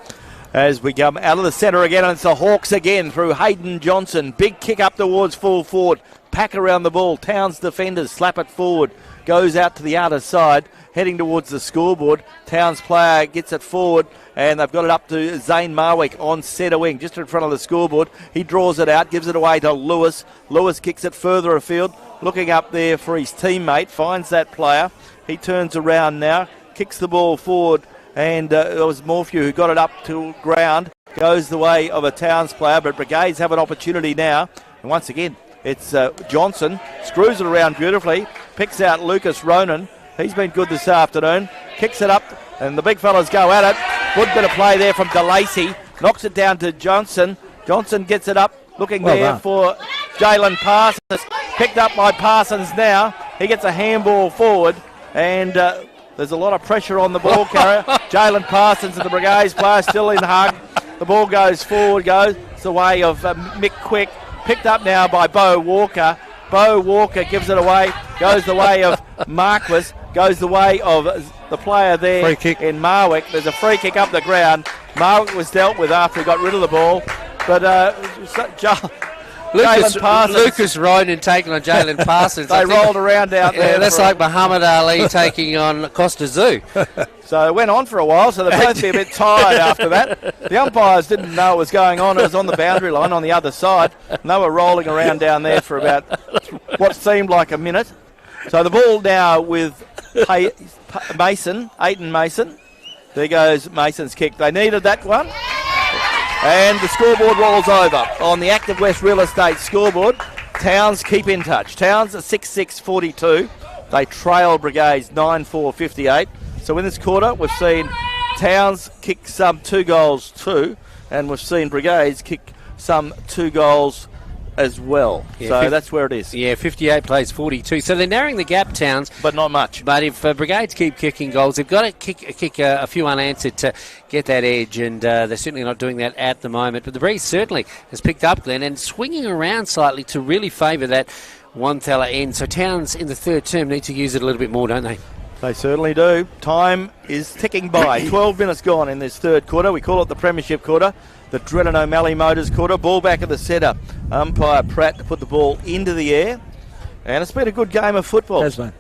As we come out of the centre again, and it's the Hawks again through Hayden Johnson. Big kick up towards full forward. Pack around the ball. Towns defenders slap it forward. Goes out to the outer side, heading towards the scoreboard. Towns player gets it forward, and they've got it up to Zane Marwick on centre wing, just in front of the scoreboard. He draws it out, gives it away to Lewis. Lewis kicks it further afield, looking up there for his teammate, finds that player. He turns around now, kicks the ball forward, and it was Morphew who got it up to ground. Goes the way of a Towns player, but Brigades have an opportunity now. And once again, it's Johnson, screws it around beautifully, picks out Lucas Ronan. He's been good this afternoon. Kicks it up, and the big fellas go at it. Good bit of play there from DeLacy. Knocks it down to Johnson. Johnson gets it up, looking for Jalen Parsons. Picked up by Parsons now. He gets a handball forward, and there's a lot of pressure on the ball carrier. Jalen Parsons and the Brigades player still in hug. The ball goes forward, goes the way of Mick Quick. Picked up now by Bo Walker. Bo Walker gives it away. Goes the way of Marquis. Goes the way of the player there in Marwick. There's a free kick up the ground. Marwick was dealt with after he got rid of the ball. But Lucas Ronan taking on Jalen Parsons. They rolled around out there. That's like Muhammad Ali taking on Costa Zoo. So it went on for a while, so they'd both be a bit tired after that. The umpires didn't know what was going on. It was on the boundary line on the other side, and they were rolling around down there for about what seemed like a minute. So the ball now with Mason, Aiton Mason. There goes Mason's kick. They needed that one. And the scoreboard rolls over on the Active West Real Estate scoreboard. Towns keep in touch. Towns are 6-6-42. They trail Brigades 9-4-58. So in this quarter, we've seen Towns kick some 2 goals too, and we've seen Brigades kick some 2 goals as well. Yeah, so that's where it is. Yeah, 58 plays 42. So they're narrowing the gap, Towns. But not much. But if Brigades keep kicking goals, they've got to kick a few unanswered to get that edge, and they're certainly not doing that at the moment. But the breeze certainly has picked up, Glenn, and swinging around slightly to really favour that Wanthella end. So Towns in the third term need to use it a little bit more, don't they? They certainly do. Time is ticking by. 12 minutes gone in this third quarter. We call it the Premiership quarter. The Drennan O'Malley Motors quarter. Ball back at the centre. Umpire Pratt to put the ball into the air. And it's been a good game of football. Has been.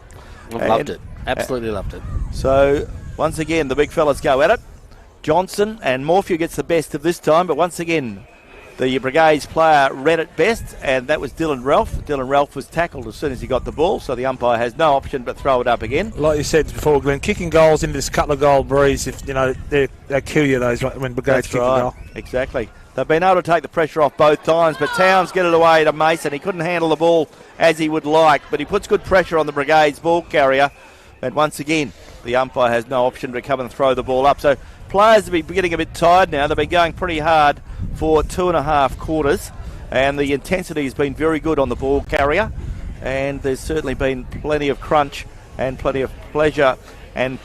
I've loved it. Absolutely loved it. So, once again, the big fellas go at it. Johnson and Morphew gets the best of this time, but once again, the Brigades player read it best, and that was Dylan Ralph. Dylan Ralph was tackled as soon as he got the ball, so the umpire has no option but throw it up again. Like you said before, Glenn, kicking goals into this couple of goal breeze, if they kill you those when Brigades kick a goal. Exactly. They've been able to take the pressure off both times, but Towns get it away to Mason. He couldn't handle the ball as he would like, but he puts good pressure on the Brigades ball carrier, and once again, the umpire has no option to come and throw the ball up. So players have been getting a bit tired now. They've been going pretty hard for 2.5 quarters, and the intensity has been very good on the ball carrier, and there's certainly been plenty of crunch and plenty of pleasure and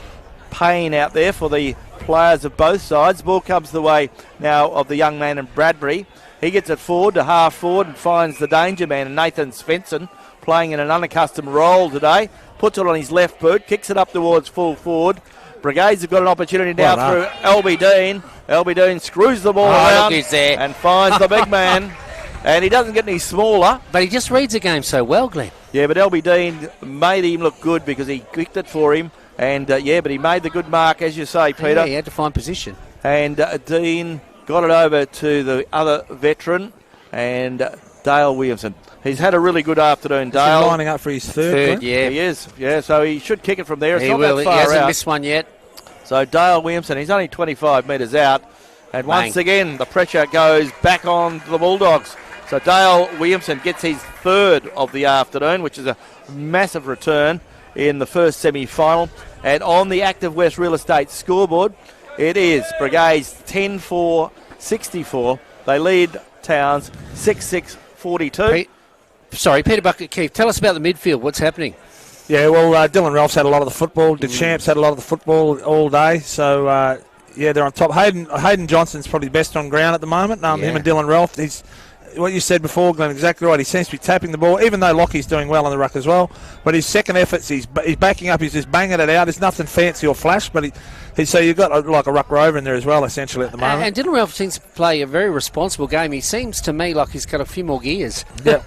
pain out there for the players of both sides. Ball comes the way now of the young man in Bradbury. He gets it forward to half forward and finds the danger man, Nathan Svensson, playing in an unaccustomed role today. Puts it on his left boot, kicks it up towards full forward. Brigades have got an opportunity now through Albie Dean. Albie Dean screws the ball around and finds the big man. And he doesn't get any smaller. But he just reads the game so well, Glenn. Yeah, but Albie Dean made him look good because he kicked it for him. And, but he made the good mark, as you say, Peter. Yeah, he had to find position. And Dean got it over to the other veteran, and Dale Williamson. He's had a really good afternoon, Dale. He's lining up for his third. Yeah. He is. Yeah, so he should kick it from there. It's He not will. that far He hasn't out. missed one yet. So Dale Williamson, he's only 25 metres out. And once again, the pressure goes back on the Bulldogs. So Dale Williamson gets his third of the afternoon, which is a massive return in the first semi-final. And on the Active West Real Estate scoreboard, it is Brigades 10-4-64. They lead Towns 6-6-42. Peter Bucket-Keefe, tell us about the midfield. What's happening? Yeah, well, Dylan Ralph's had a lot of the football. The Champs had a lot of the football all day. So, they're on top. Hayden Johnson's probably best on ground at the moment. Him and Dylan Ralph. He's what you said before, Glenn, exactly right. He seems to be tapping the ball, even though Lockie's doing well on the ruck as well. But his second efforts, he's backing up. He's just banging it out. There's nothing fancy or flash, but so you've got like a ruck rover in there as well, essentially, at the moment. And Dylan Ralph seems to play a very responsible game. He seems to me like he's got a few more gears. Yeah.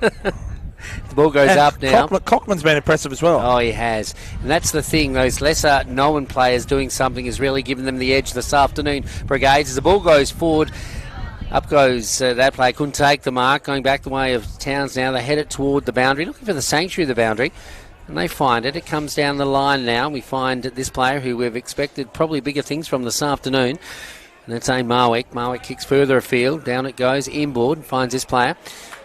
The ball goes up now. Cockman's been impressive as well. Oh, he has. And that's the thing. Those lesser known players doing something has really given them the edge this afternoon. Brigades, as the ball goes forward, up goes that player. Couldn't take the mark. Going back the way of Towns now. They head it toward the boundary, looking for the sanctuary of the boundary. And they find it. It comes down the line now. And we find this player who we've expected probably bigger things from this afternoon. And that's A. Marwick. Marwick kicks further afield. Down it goes inboard and finds this player.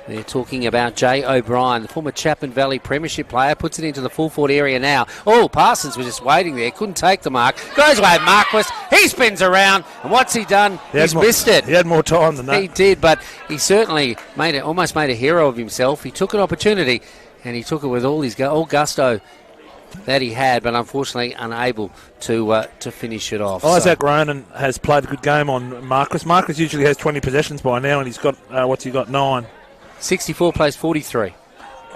They're talking about Jay O'Brien, the former Chapman Valley Premiership player. Puts it into the full forward area now. Oh, Parsons was just waiting there. Couldn't take the mark. Goes away Marquis. He spins around. And what's he done? He's missed it. He had more time than that. He did, but he certainly almost made a hero of himself. He took an opportunity, and he took it with all gusto that he had, but unfortunately unable to finish it off. Isaac Ronan has played a good game on Marquis. Marquis usually has 20 possessions by now, and he's got, 9? 64 plays 43.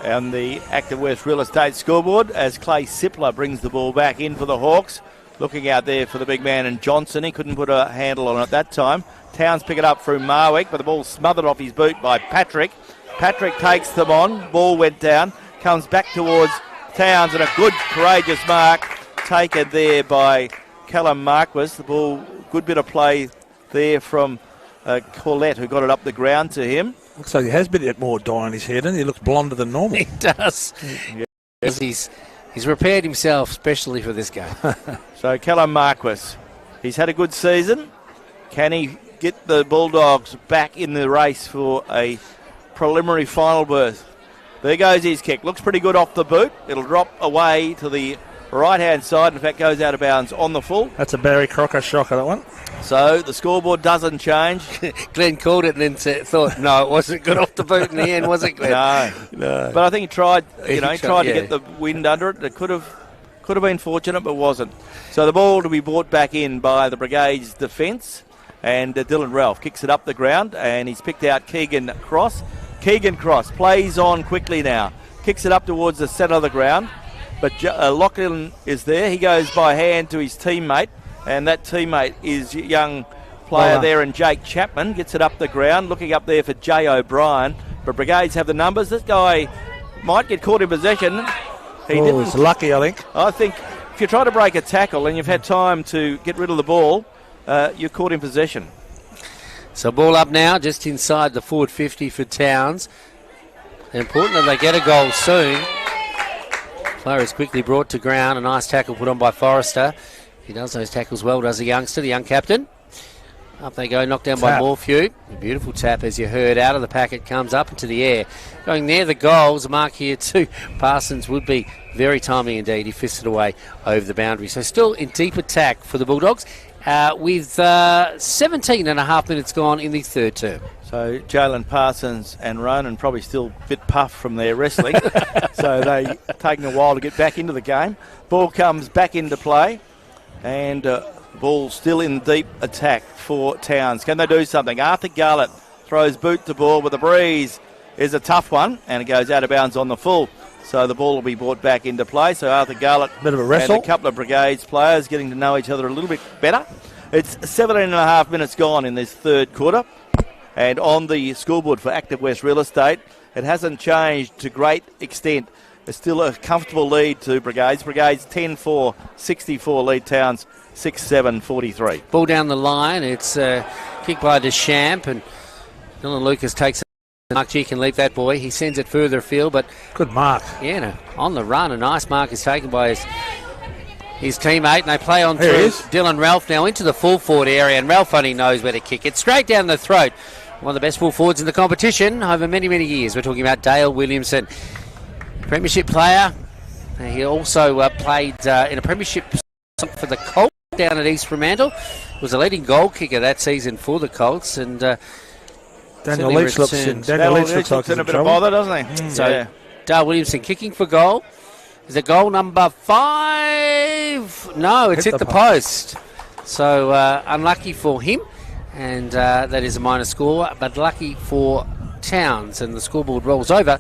On the Active West Real Estate scoreboard, as Clay Sipler brings the ball back in for the Hawks. Looking out there for the big man and Johnson. He couldn't put a handle on it at that time. Towns pick it up through Marwick, but the ball smothered off his boot by Patrick. Patrick takes them on. Ball went down. Comes back towards Towns, and a good, courageous mark taken there by Callum Marquis. The ball, good bit of play there from Corlett, who got it up the ground to him. Looks like he has a bit more dye on his head, and he looks blonder than normal. He does. Because he's repaired himself specially for this game. So Callum Marquis, he's had a good season. Can he get the Bulldogs back in the race for a preliminary final berth? There goes his kick. Looks pretty good off the boot. It'll drop away to the right-hand side. In fact, goes out of bounds on the full. That's a Barry Crocker shocker, that one. So the scoreboard doesn't change. Glenn called it and then thought, no, it wasn't good off the boot in the end, was it, Glenn? No. But I think he tried. He tried to get the wind under it. It could have been fortunate, but wasn't. So the ball to be brought back in by the Brigades defence, and Dylan Ralph kicks it up the ground, and he's picked out Keegan Cross. Keegan Cross plays on quickly now, kicks it up towards the centre of the ground, but Lachlan is there. He goes by hand to his teammate, and that teammate is young player there, and Jake Chapman gets it up the ground, looking up there for Jay O'Brien. But Brigades have the numbers. This guy might get caught in possession. He didn't. It's lucky, I think. I think if you try to break a tackle and you've had time to get rid of the ball, you're caught in possession. So ball up now, just inside the forward 50 for Towns. Important that they get a goal soon. Player is quickly brought to ground. A nice tackle put on by Forrester. He does those tackles well, does the youngster, the young captain. Up they go, knocked down by Morphew. A beautiful tap, as you heard, out of the packet, comes up into the air. Going near the goals, a mark here too. Parsons would be very timely indeed. He fisted away over the boundary. So still in deep attack for the Bulldogs with 17 and a half minutes gone in the third term. So Jalen Parsons and Ronan probably still a bit puffed from their wrestling. So they taking a while to get back into the game. Ball comes back into play and ball still in deep attack for Towns. Can they do something? Arthur Garlett throws boot to ball, but the breeze is a tough one and it goes out of bounds on the full. So the ball will be brought back into play. So Arthur Garlett bit of a wrestle. and a couple of Brigades players getting to know each other a little bit better. It's 17 and a half minutes gone in this third quarter. And on the scoreboard for Active West Real Estate, it hasn't changed to great extent. It's still a comfortable lead to Brigades. Brigades 10-4, 64 lead Towns 6-7, 43. Ball down the line. It's kicked by Deschamps, and Dylan Lucas takes it. Mark G can leave that boy. He sends it further afield, but good mark. Yeah, no, on the run. A nice mark is taken by his teammate, and they play on through Dylan Ralph now into the full forward area, and Ralph only knows where to kick it. Straight down the throat. One of the best full forwards in the competition over many, many years. We're talking about Dale Williamson. Premiership player. He also played in a premiership for the Colts down at East Fremantle. Was a leading goal kicker that season for the Colts. And Daniel Leach looks in. Daniel Leach looks like in a bit of bother, doesn't he? So yeah. Dale Williamson kicking for goal. Is it goal number 5? No, it's hit the post. So unlucky for him. And that is a minor score, but lucky for Towns. And the scoreboard rolls over,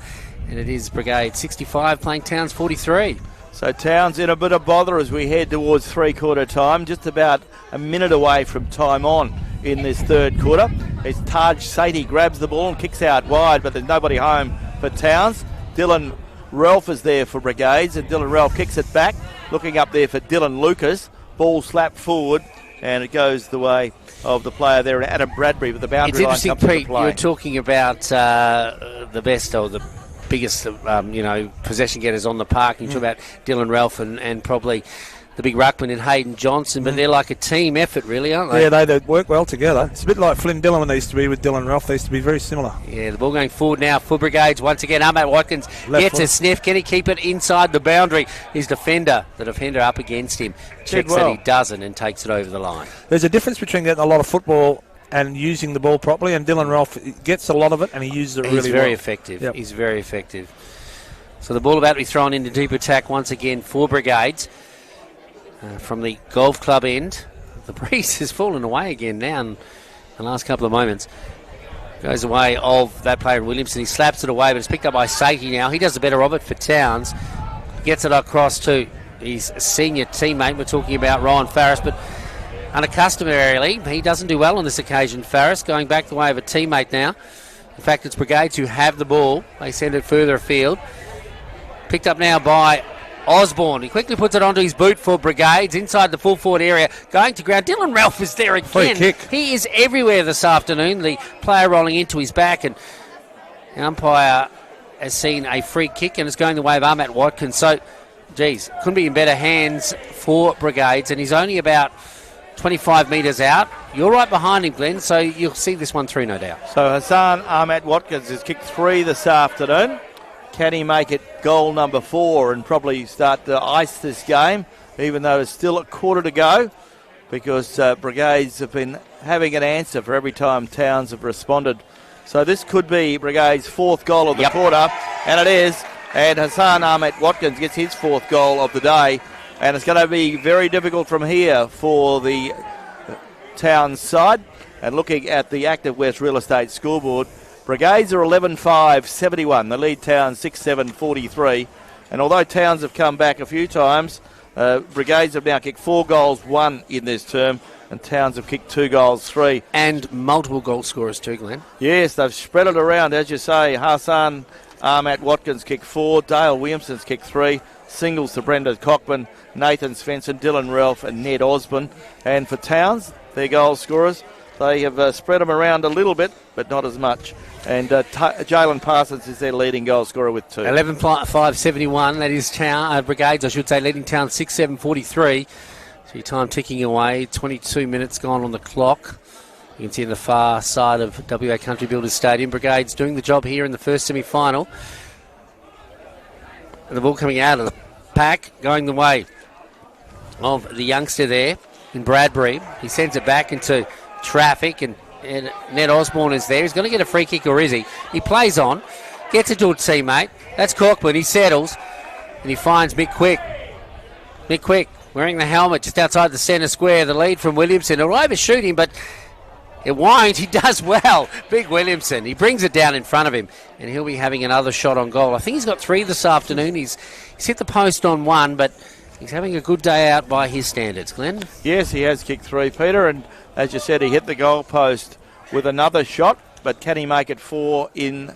and it is Brigade 65 playing Towns 43. So Towns in a bit of bother as we head towards three-quarter time, just about a minute away from time on in this third quarter. It's Taj Satie grabs the ball and kicks out wide, but there's nobody home for Towns. Dylan Ralph is there for Brigades, and Dylan Ralph kicks it back, looking up there for Dylan Lucas. Ball slapped forward, and it goes the way of the player there, Adam Bradbury, with the boundary line. It's interesting, Pete, you're talking about the best or the biggest, possession getters on the park. You talk about Dylan Ralph and probably the big ruckman in Hayden Johnson, but they're like a team effort, really, aren't they? Yeah, they work well together. It's a bit like Flynn Dillon when they used to be with Dylan Ralph. They used to be very similar. Yeah, the ball going forward now for Brigades. Once again, Ahmad Watkins gets a sniff. Can he keep it inside the boundary? His defender up against him. Checks that he doesn't and takes it over the line. There's a difference between getting a lot of football and using the ball properly, and Dylan Ralph gets a lot of it and he uses it really well. He's very effective. Yep. He's very effective. So the ball about to be thrown into deep attack once again for Brigades. From the golf club end, the breeze has fallen away again now in the last couple of moments. Goes away of that player in Williamson. He slaps it away, but it's picked up by Satie now. He does a better of it for Towns. Gets it across to his senior teammate. We're talking about Ryan Farris, but unaccustomarily, he doesn't do well on this occasion. Farris going back the way of a teammate now. In fact, it's Brigades who have the ball. They send it further afield. Picked up now by Osborne. He quickly puts it onto his boot for Brigades inside the full forward area. Going to ground. Dylan Ralph is there again. Free kick. He is everywhere this afternoon. The player rolling into his back, and the umpire has seen a free kick and it's going the way of Ahmad Watkins. So, couldn't be in better hands for Brigades, and he's only about 25 metres out. You're right behind him, Glenn, so you'll see this one through, no doubt. So Hassan Ahmad Watkins has kicked 3 this afternoon. Can he make it goal number 4 and probably start to ice this game, even though there's still a quarter to go, because Brigades have been having an answer for every time Towns have responded. So this could be Brigades' 4th goal of the quarter, and it is. And Hassan Ahmad Watkins gets his 4th goal of the day, and it's going to be very difficult from here for the Towns side. And looking at the Active West Real Estate scoreboard, Brigades are 11-5, 71. The lead Towns 6-7, 43. And although Towns have come back a few times, Brigades have now kicked 4 goals, 1 in this term, and Towns have kicked 2 goals, 3. And multiple goal scorers too, Glenn. Yes, they've spread it around, as you say. Hassan Matt Watkins kicked 4, Dale Williamson's kicked 3, singles to Brenda Cockburn, Nathan Svensson, Dylan Ralph and Ned Osborne. And for Towns, their goal scorers, they have spread them around a little bit, but not as much. And Jalen Parsons is their leading goal scorer with 2. 11.571, that is Brigades, I should say, leading Town 6-7-43. So your time ticking away, 22 minutes gone on the clock. You can see on the far side of WA Country Builders Stadium, Brigades doing the job here in the first semi-final. And the ball coming out of the pack, going the way of the youngster there in Bradbury. He sends it back into traffic, and Ned Osborne is there. He's going to get a free kick, or is he? He plays on, gets it to a teammate. That's Cockburn. He settles, and he finds Mick Quick. Mick Quick wearing the helmet just outside the centre square. The lead from Williamson. He'll overshoot him, but it won't. He does well. Big Williamson. He brings it down in front of him, and he'll be having another shot on goal. I think he's got 3 this afternoon. He's hit the post on 1, but he's having a good day out by his standards, Glenn. Yes, he has kicked 3, Peter, and as you said, he hit the goal post with another shot, but can he make it 4 in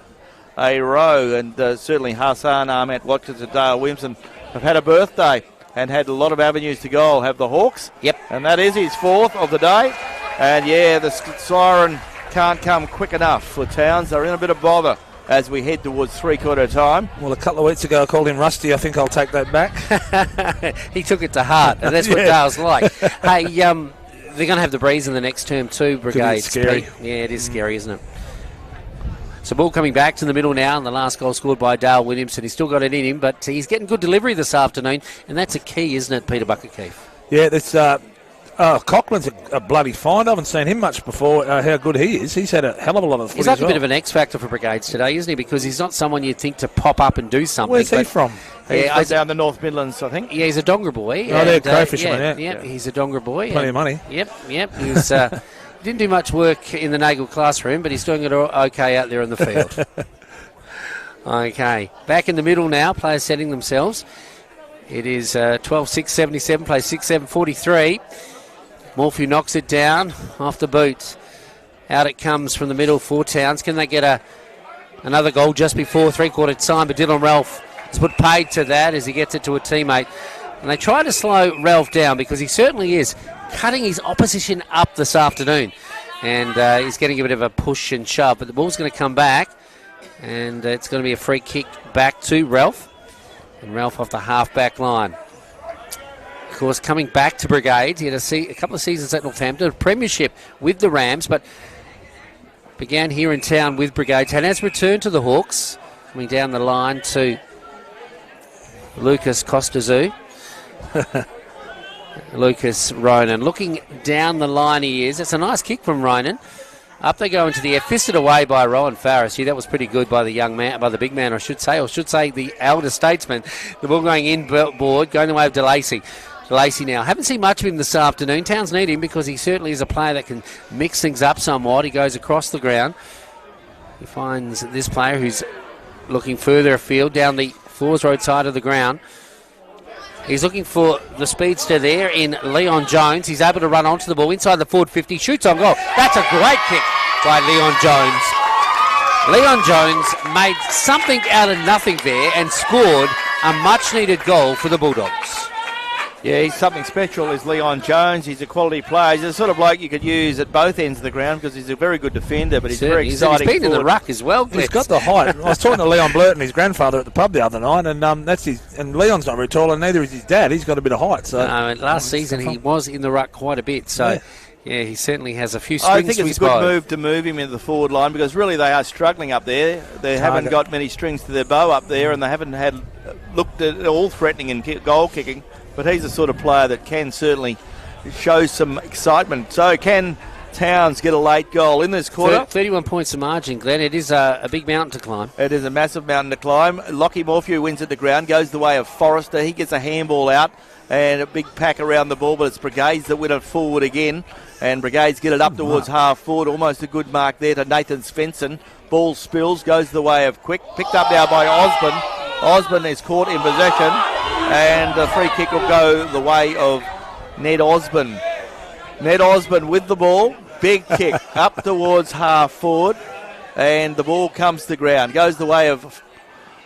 a row? And certainly Hassan, Ahmed Watkins and Dale Williamson have had a birthday and had a lot of avenues to goal. Have the Hawks. Yep. And that is his 4th of the day. And yeah, the siren can't come quick enough for Towns. They're in a bit of bother as we head towards 3/4 time. Well, a couple of weeks ago I called him Rusty. I think I'll take that back. He took it to heart, and that's what Dale's like. Hey, they're going to have the breeze in the next term too, Brigades. Scary. Yeah, it is scary, isn't it? So ball coming back to the middle now, and the last goal scored by Dale Williamson. He's still got it in him, but he's getting good delivery this afternoon, and that's a key, isn't it, Peter Bucket-Keefe? Yeah, that's... Coughlin's a bloody find. I haven't seen him much before, how good he is. He's had a hell of a lot of footy. He's like a bit of an X factor for Brigades today, isn't he? Because he's not someone you'd think to pop up and do something. Where's he from? He's down the North Midlands, I think. Yeah, he's a Dongra boy. Oh, they're crayfishermen, yeah. He's a Dongra boy. Plenty of money. Yep. He was, didn't do much work in the Nagel classroom, but he's doing it okay out there in the field. Okay, back in the middle now, players setting themselves. It is 12-6-77, plays 6-7-43. Morphew knocks it down off the boot. Out it comes from the middle for Towns. Can they get another goal just before 3/4 time? But Dylan Ralph has put paid to that as he gets it to a teammate. And they try to slow Ralph down because he certainly is cutting his opposition up this afternoon. And he's getting a bit of a push and shove. But the ball's going to come back. And it's going to be a free kick back to Ralph. And Ralph off the half-back line. Of course, coming back to Brigades, he had a couple of seasons at Northampton, a premiership with the Rams, but began here in town with Brigades and has returned to the Hawks. Coming down the line to Lucas Costazoo. Lucas Ronan. Looking down the line he is. It's a nice kick from Ronan. Up they go into the air, fisted away by Rowan Farris. That was pretty good by the young man, by the big man, I should say, the elder statesman. The ball going inboard, going the way of DeLacy. DeLacy now. Haven't seen much of him this afternoon. Towns need him because he certainly is a player that can mix things up somewhat. He goes across the ground. He finds this player who's looking further afield down the Fords Road side of the ground. He's looking for the speedster there in Leon Jones. He's able to run onto the ball inside the forward 50. Shoots on goal. That's a great kick by Leon Jones. Leon Jones made something out of nothing there and scored a much-needed goal for the Bulldogs. Yeah, he's something special, is Leon Jones. He's a quality player. He's the sort of bloke you could use at both ends of the ground because he's a very good defender, but he's very exciting. He's been in the ruck as well. He's got the height. I was talking to Leon Blurton, his grandfather, at the pub the other night, and and Leon's not very tall, and neither is his dad. He's got a bit of height. So last season he was in the ruck quite a bit, so... Yeah, he certainly has a few swings. I think it's a good move to move him into the forward line because really they are struggling up there. They haven't got many strings to their bow up there, and they haven't looked at all threatening in goal kicking. But he's the sort of player that can certainly show some excitement. So can Towns get a late goal in this quarter? 31 points of margin, Glenn. It is a big mountain to climb. It is a massive mountain to climb. Lockie Morphew wins at the ground, goes the way of Forrester. He gets a handball out and a big pack around the ball, but it's Brigades that win it forward again. And Brigades get it up towards half forward. Almost a good mark there to Nathan Svensson. Ball spills, goes the way of Quick. Picked up now by Osborne. Osborne is caught in possession. And the free kick will go the way of Ned Osborne. Ned Osborne with the ball. Big kick up towards half forward. And the ball comes to ground. Goes the way of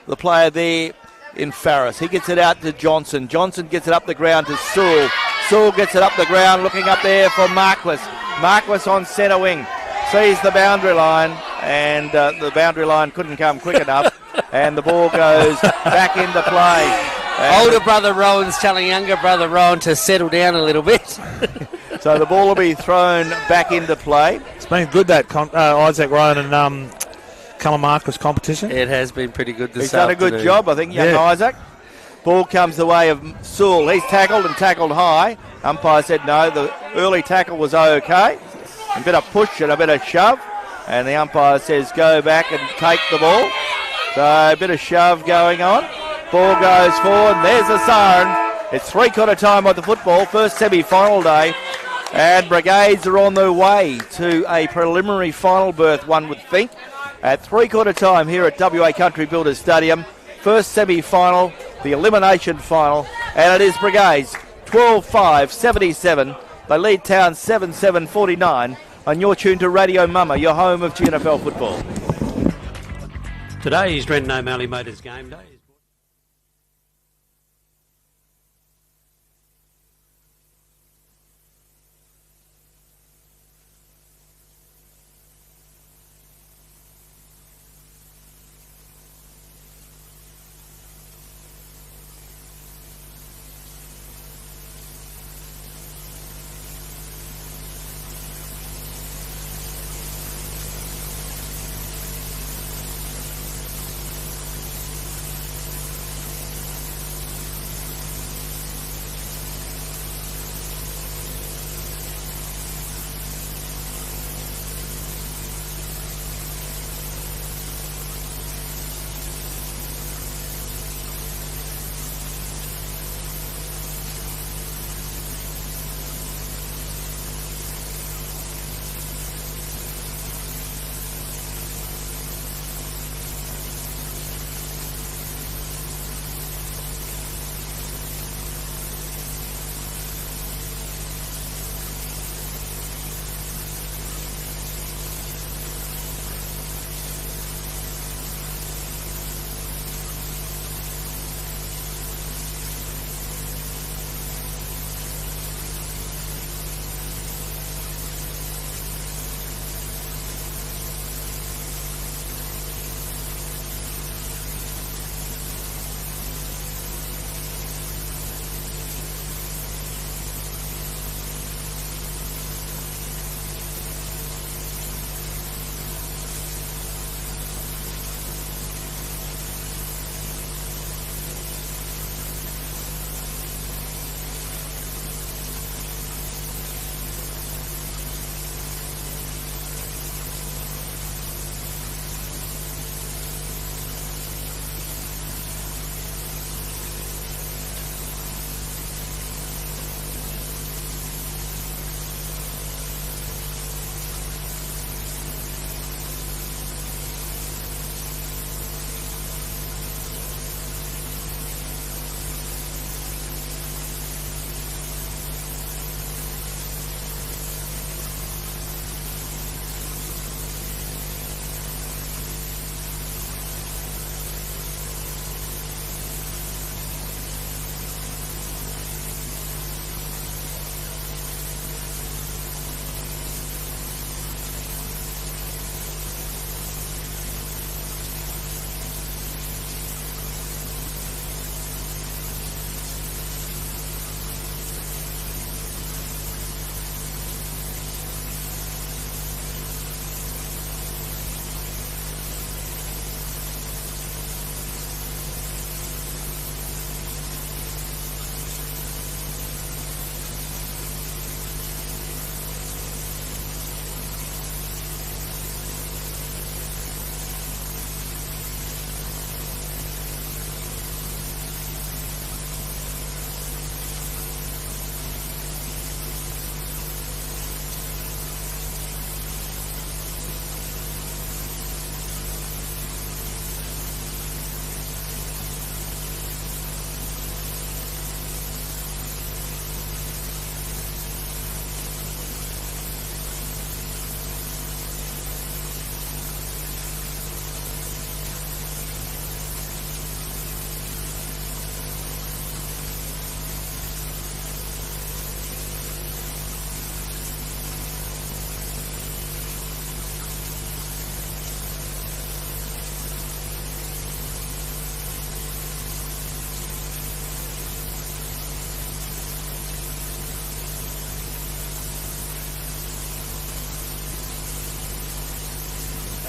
the player there in Farris. He gets it out to Johnson. Johnson gets it up the ground to Sewell. Sewell gets it up the ground, looking up there for Marquis. Marquis on centre wing. Sees the boundary line, and the boundary line couldn't come quick enough, and the ball goes back into play. And Older brother Rowan's telling younger brother Rowan to settle down a little bit. so the ball will be thrown back into play. It's been good, that Isaac Rowan and Callum Marquis competition. It has been pretty good this He's done a good job, I think, young Isaac. Ball comes the way of Sewell. He's tackled and tackled high. Umpire said no, the early tackle was okay. A bit of push and a bit of shove. And the umpire says go back and take the ball. So a bit of shove going on. Ball goes forward. There's the siren. It's three-quarter time of the football. First semi-final day. And Brigades are on their way to a preliminary final berth, one would think. At three-quarter time here at WA Country Builders Stadium. First semi-final, the elimination final. And it is Brigades 12-5-77. They lead Town 7-7-49. And you're tuned to Radio Mama, your home of GNFL football. Today's Drenton O'Malley Motors Game Day.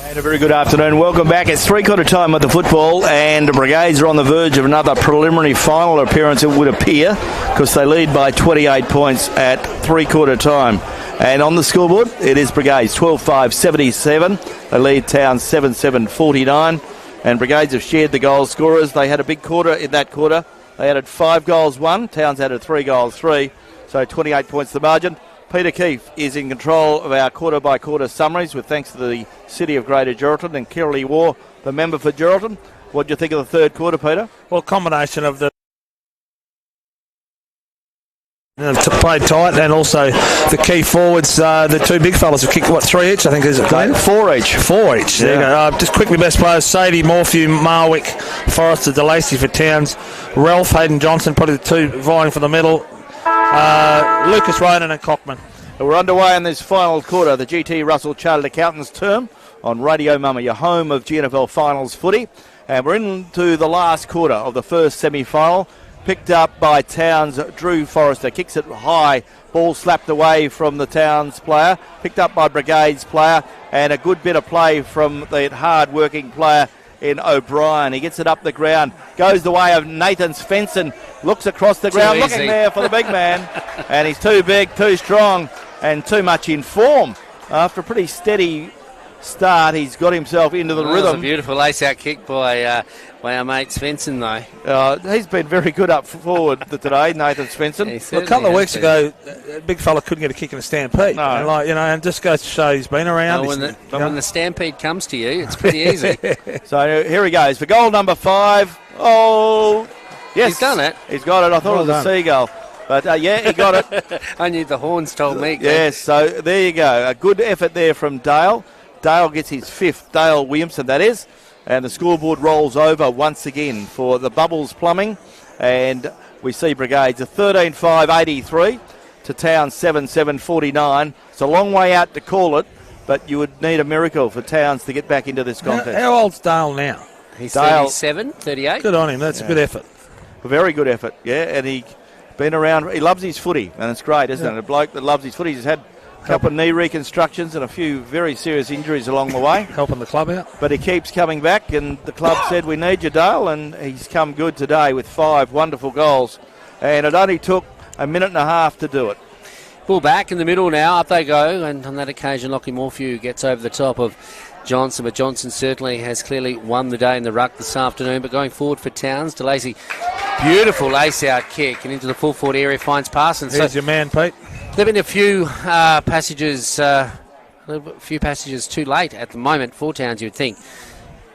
And a very good afternoon. Welcome back. It's three-quarter time of the football, and the Brigades are on the verge of another preliminary final appearance, it would appear, because they lead by 28 points at three-quarter time. And on the scoreboard, it is Brigades 12-5-77. They lead Towns 7-7-49. And Brigades have shared the goal scorers. They had a big quarter in that quarter. They added 5 goals, 1. Towns added 3 goals, 3. So 28 points the margin. Peter Keefe is in control of our quarter-by-quarter summaries with thanks to the City of Greater Geraldton and Kirrily War, the member for Geraldton. What do you think of the third quarter, Peter? Well, combination of the to play tight, and also the key forwards, the two big fellas have kicked, 3 each, I think, is it? 4 each. 4 each, there you go. Just quickly, best players: Sadie, Morphew, Marwick, Forrester, DeLacy for Towns, Ralph, Hayden Johnson, probably the two vying for the medal, Lucas Ronan and Cockman. We're underway in this final quarter, the GT Russell Chartered Accountants term on Radio Mama, your home of GNFL Finals footy. And we're into the last quarter of the first semi-final. Picked up by Towns, Drew Forrester kicks it high, ball slapped away from the Towns player, picked up by Brigades player, and a good bit of play from the hard-working player in O'Brien. He gets it up the ground, goes the way of Nathan Svensson, looks across the ground, looking there for the big man, and he's too big, too strong, and too much in form. After a pretty steady start, he's got himself into the rhythm. That was a beautiful ace-out kick by our mate Svensson, though. He's been very good up forward today, Nathan Svensson. Well, a couple of weeks ago, a big fella couldn't get a kick in a stampede. No. And just goes to show he's been around. When the stampede comes to you, it's pretty easy. So here he goes for goal number 5. Oh, yes. He's done it. He's got it. I thought it was a seagull. But, yeah, he got it. I knew the horns told me. Yes, so there you go. A good effort there from Dale. Dale gets his 5th, Dale Williamson, that is. And the scoreboard rolls over once again for the Bubbles Plumbing. And we see Brigades a 13-5-83 to Towns 7-7-49. It's a long way out to call it, but you would need a miracle for Towns to get back into this contest. How old's Dale now? He's 37, 38. Good on him. That's a good effort. A very good effort, yeah. And he's been around. He loves his footy, and it's great, isn't it? A bloke that loves his footy. He's had a couple of knee reconstructions and a few very serious injuries along the way. Helping the club out. But he keeps coming back, and the club said, we need you, Dale, and he's come good today with 5 wonderful goals. And it only took a minute and a half to do it. Ball back in the middle now, up they go, and on that occasion Lockie Morphew gets over the top of Johnson, but Johnson certainly has clearly won the day in the ruck this afternoon. But going forward for Towns, DeLacy, beautiful ace-out kick, and into the full forward area finds Parsons. Here's your man, Pete. There have been a few passages too late at the moment for Towns, you'd think.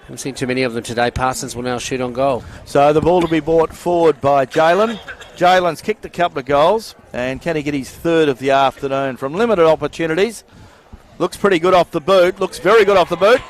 Haven't seen too many of them today. Parsons will now shoot on goal. So the ball to be brought forward by Jalen. Jalen's kicked a couple of goals, and can he get his 3rd of the afternoon from limited opportunities? Looks pretty good off the boot. Looks very good off the boot.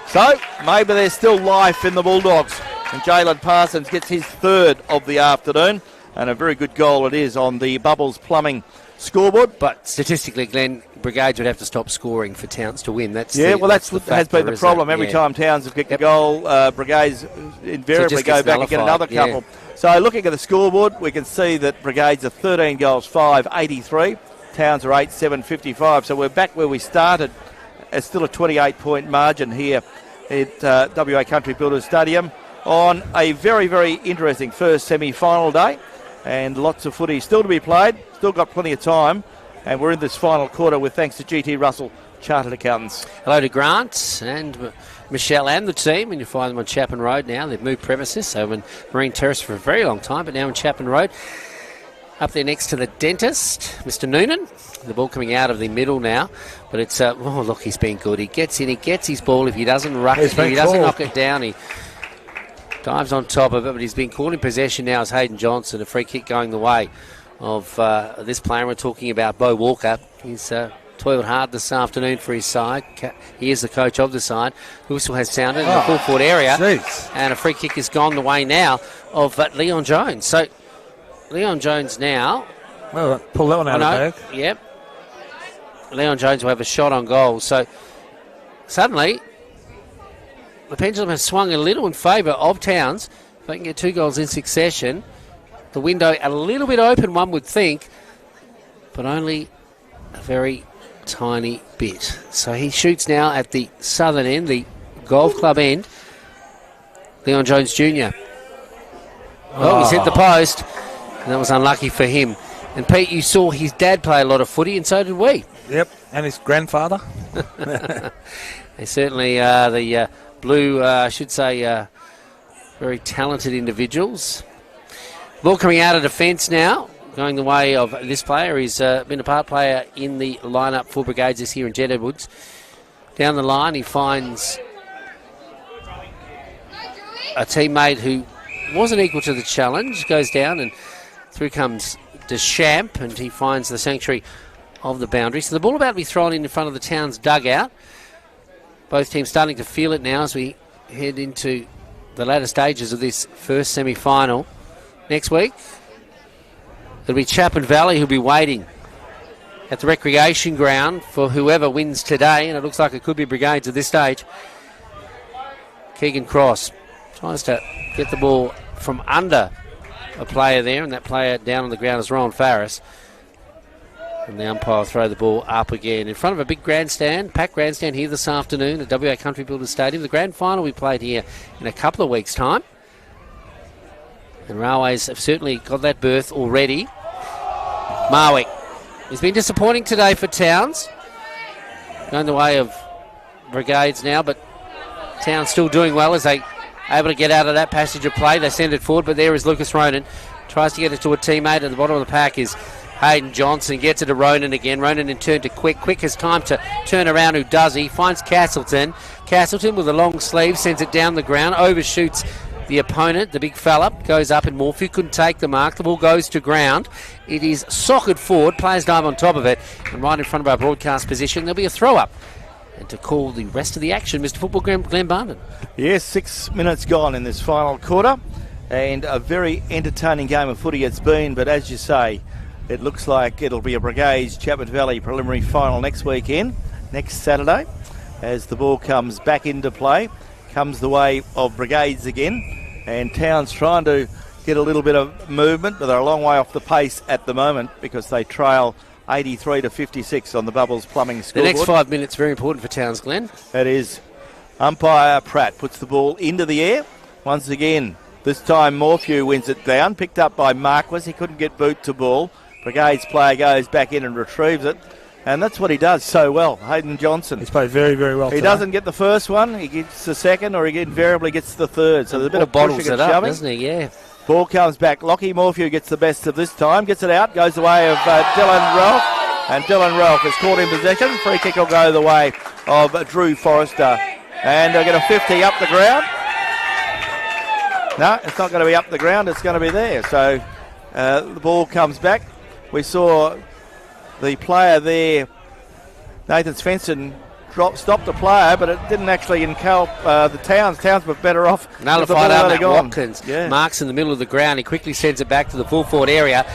So maybe there's still life in the Bulldogs. And Jalen Parsons gets his 3rd of the afternoon, and a very good goal it is on the Bubbles Plumbing scoreboard. But statistically, Glenn, Brigades would have to stop scoring for Towns to win. That's what has been the problem. Every time Towns have kicked a goal, Brigades invariably go back and get another couple. So looking at the scoreboard, we can see that Brigades are 13 goals, 5, 83. Towns are 8, 7, 55. So we're back where we started. It's still a 28-point margin here at WA Country Builders Stadium on a very, very interesting first semi-final day. And lots of footy still to be played. Still got plenty of time. And we're in this final quarter with thanks to GT Russell Chartered Accountants. Hello to Grant and Michelle and the team. And you find them on Chapman Road now. They've moved premises. So in Marine Terrace for a very long time, but now in Chapman Road. Up there next to the dentist, Mr. Noonan. The ball coming out of the middle now. But it's, look, he's been good. He gets in, he gets his ball. If he doesn't ruck it, he doesn't knock it down, he dives on top of it. But he's been caught in possession now as Hayden Johnson. A free kick going the way of this player. We're talking about Bo Walker. He's toiled hard this afternoon for his side. He is the coach of the side. The whistle has sounded in the full forward area. Geez. And a free kick has gone the way now of Leon Jones. So Leon Jones now. Well, pull that one out of the bag. Yep. Leon Jones will have a shot on goal. So suddenly the pendulum has swung a little in favour of Towns. If they can get 2 goals in succession, the window a little bit open, one would think, but only a very tiny bit. So he shoots now at the southern end, the Golf Club end. Leon Jones Jr. Oh, he's hit the post. And that was unlucky for him. And Pete, you saw his dad play a lot of footy, and so did we. Yep, and his grandfather. They certainly are the blue, I should say, very talented individuals. Ball coming out of defence now, going the way of this player. He's been a part player in the lineup for Brigades this year in Jet Edwards. Down the line, he finds a teammate who wasn't equal to the challenge, goes down, and through comes Deschamps, and he finds the sanctuary of the boundary. So the ball about to be thrown in front of the Towns dugout. Both teams starting to feel it now as we head into the latter stages of this first semi-final. Next week, it'll be Chapman Valley who'll be waiting at the recreation ground for whoever wins today, and it looks like it could be Brigades at this stage. Keegan Cross tries to get the ball from under a player there, and that player down on the ground is Ron Farris. And the umpire will throw the ball up again in front of a big grandstand, packed grandstand here this afternoon at WA Country Builders Stadium. The grand final we played here in a couple of weeks' time. And Railways have certainly got that berth already. Marwick. He's been disappointing today for Towns. Going the way of Brigades now, but Towns still doing well as they able to get out of that passage of play. They send it forward, but there is Lucas Ronan. Tries to get it to a teammate. At the bottom of the pack is Hayden Johnson. Gets it to Ronan again. Ronan in turn to Quick. Quick has time to turn around. Who does he? Finds Castleton. Castleton with a long sleeve sends it down the ground. Overshoots the opponent. The big fella goes up and Morphew couldn't take the mark. The ball goes to ground. It is socked forward. Players dive on top of it. And right in front of our broadcast position, there'll be a throw up. And to call the rest of the action, Mr. Football, Glenn Barnden. Yes, 6 minutes gone in this final quarter. And a very entertaining game of footy it's been. But as you say, it looks like it'll be a Brigades Chapman Valley preliminary final next weekend, next Saturday, as the ball comes back into play. Comes the way of Brigades again. And Towns trying to get a little bit of movement, but they're a long way off the pace at the moment because they trail 83 to 56 on the Bubbles Plumbing scoreboard. The next 5 minutes very important for Towns, Glenn. It is. Umpire Pratt puts the ball into the air. Once again, this time Morphew wins it down. Picked up by Marquis. He couldn't get boot to ball. Brigades player goes back in and retrieves it. And that's what he does so well, Hayden Johnson. He's played very, very well He today. doesn't get the first one. He gets the second, or he invariably gets the third. So there's a bit of pushing and shoving. Doesn't he? Yeah. Ball comes back. Lockie Morphew gets the best of this time. Gets it out. Goes the way of Dylan Ralph. And Dylan Ralph is caught in possession. Free kick will go the way of Drew Forrester. And they'll get a 50 up the ground. No, it's not going to be up the ground. It's going to be there. So the ball comes back. We saw the player there, Nathan Svensson, stop the player, but it didn't actually encourage the Towns. Towns were better off. Nullified out Matt Watkins. Yeah. Marks in the middle of the ground. He quickly sends it back to the full forward area.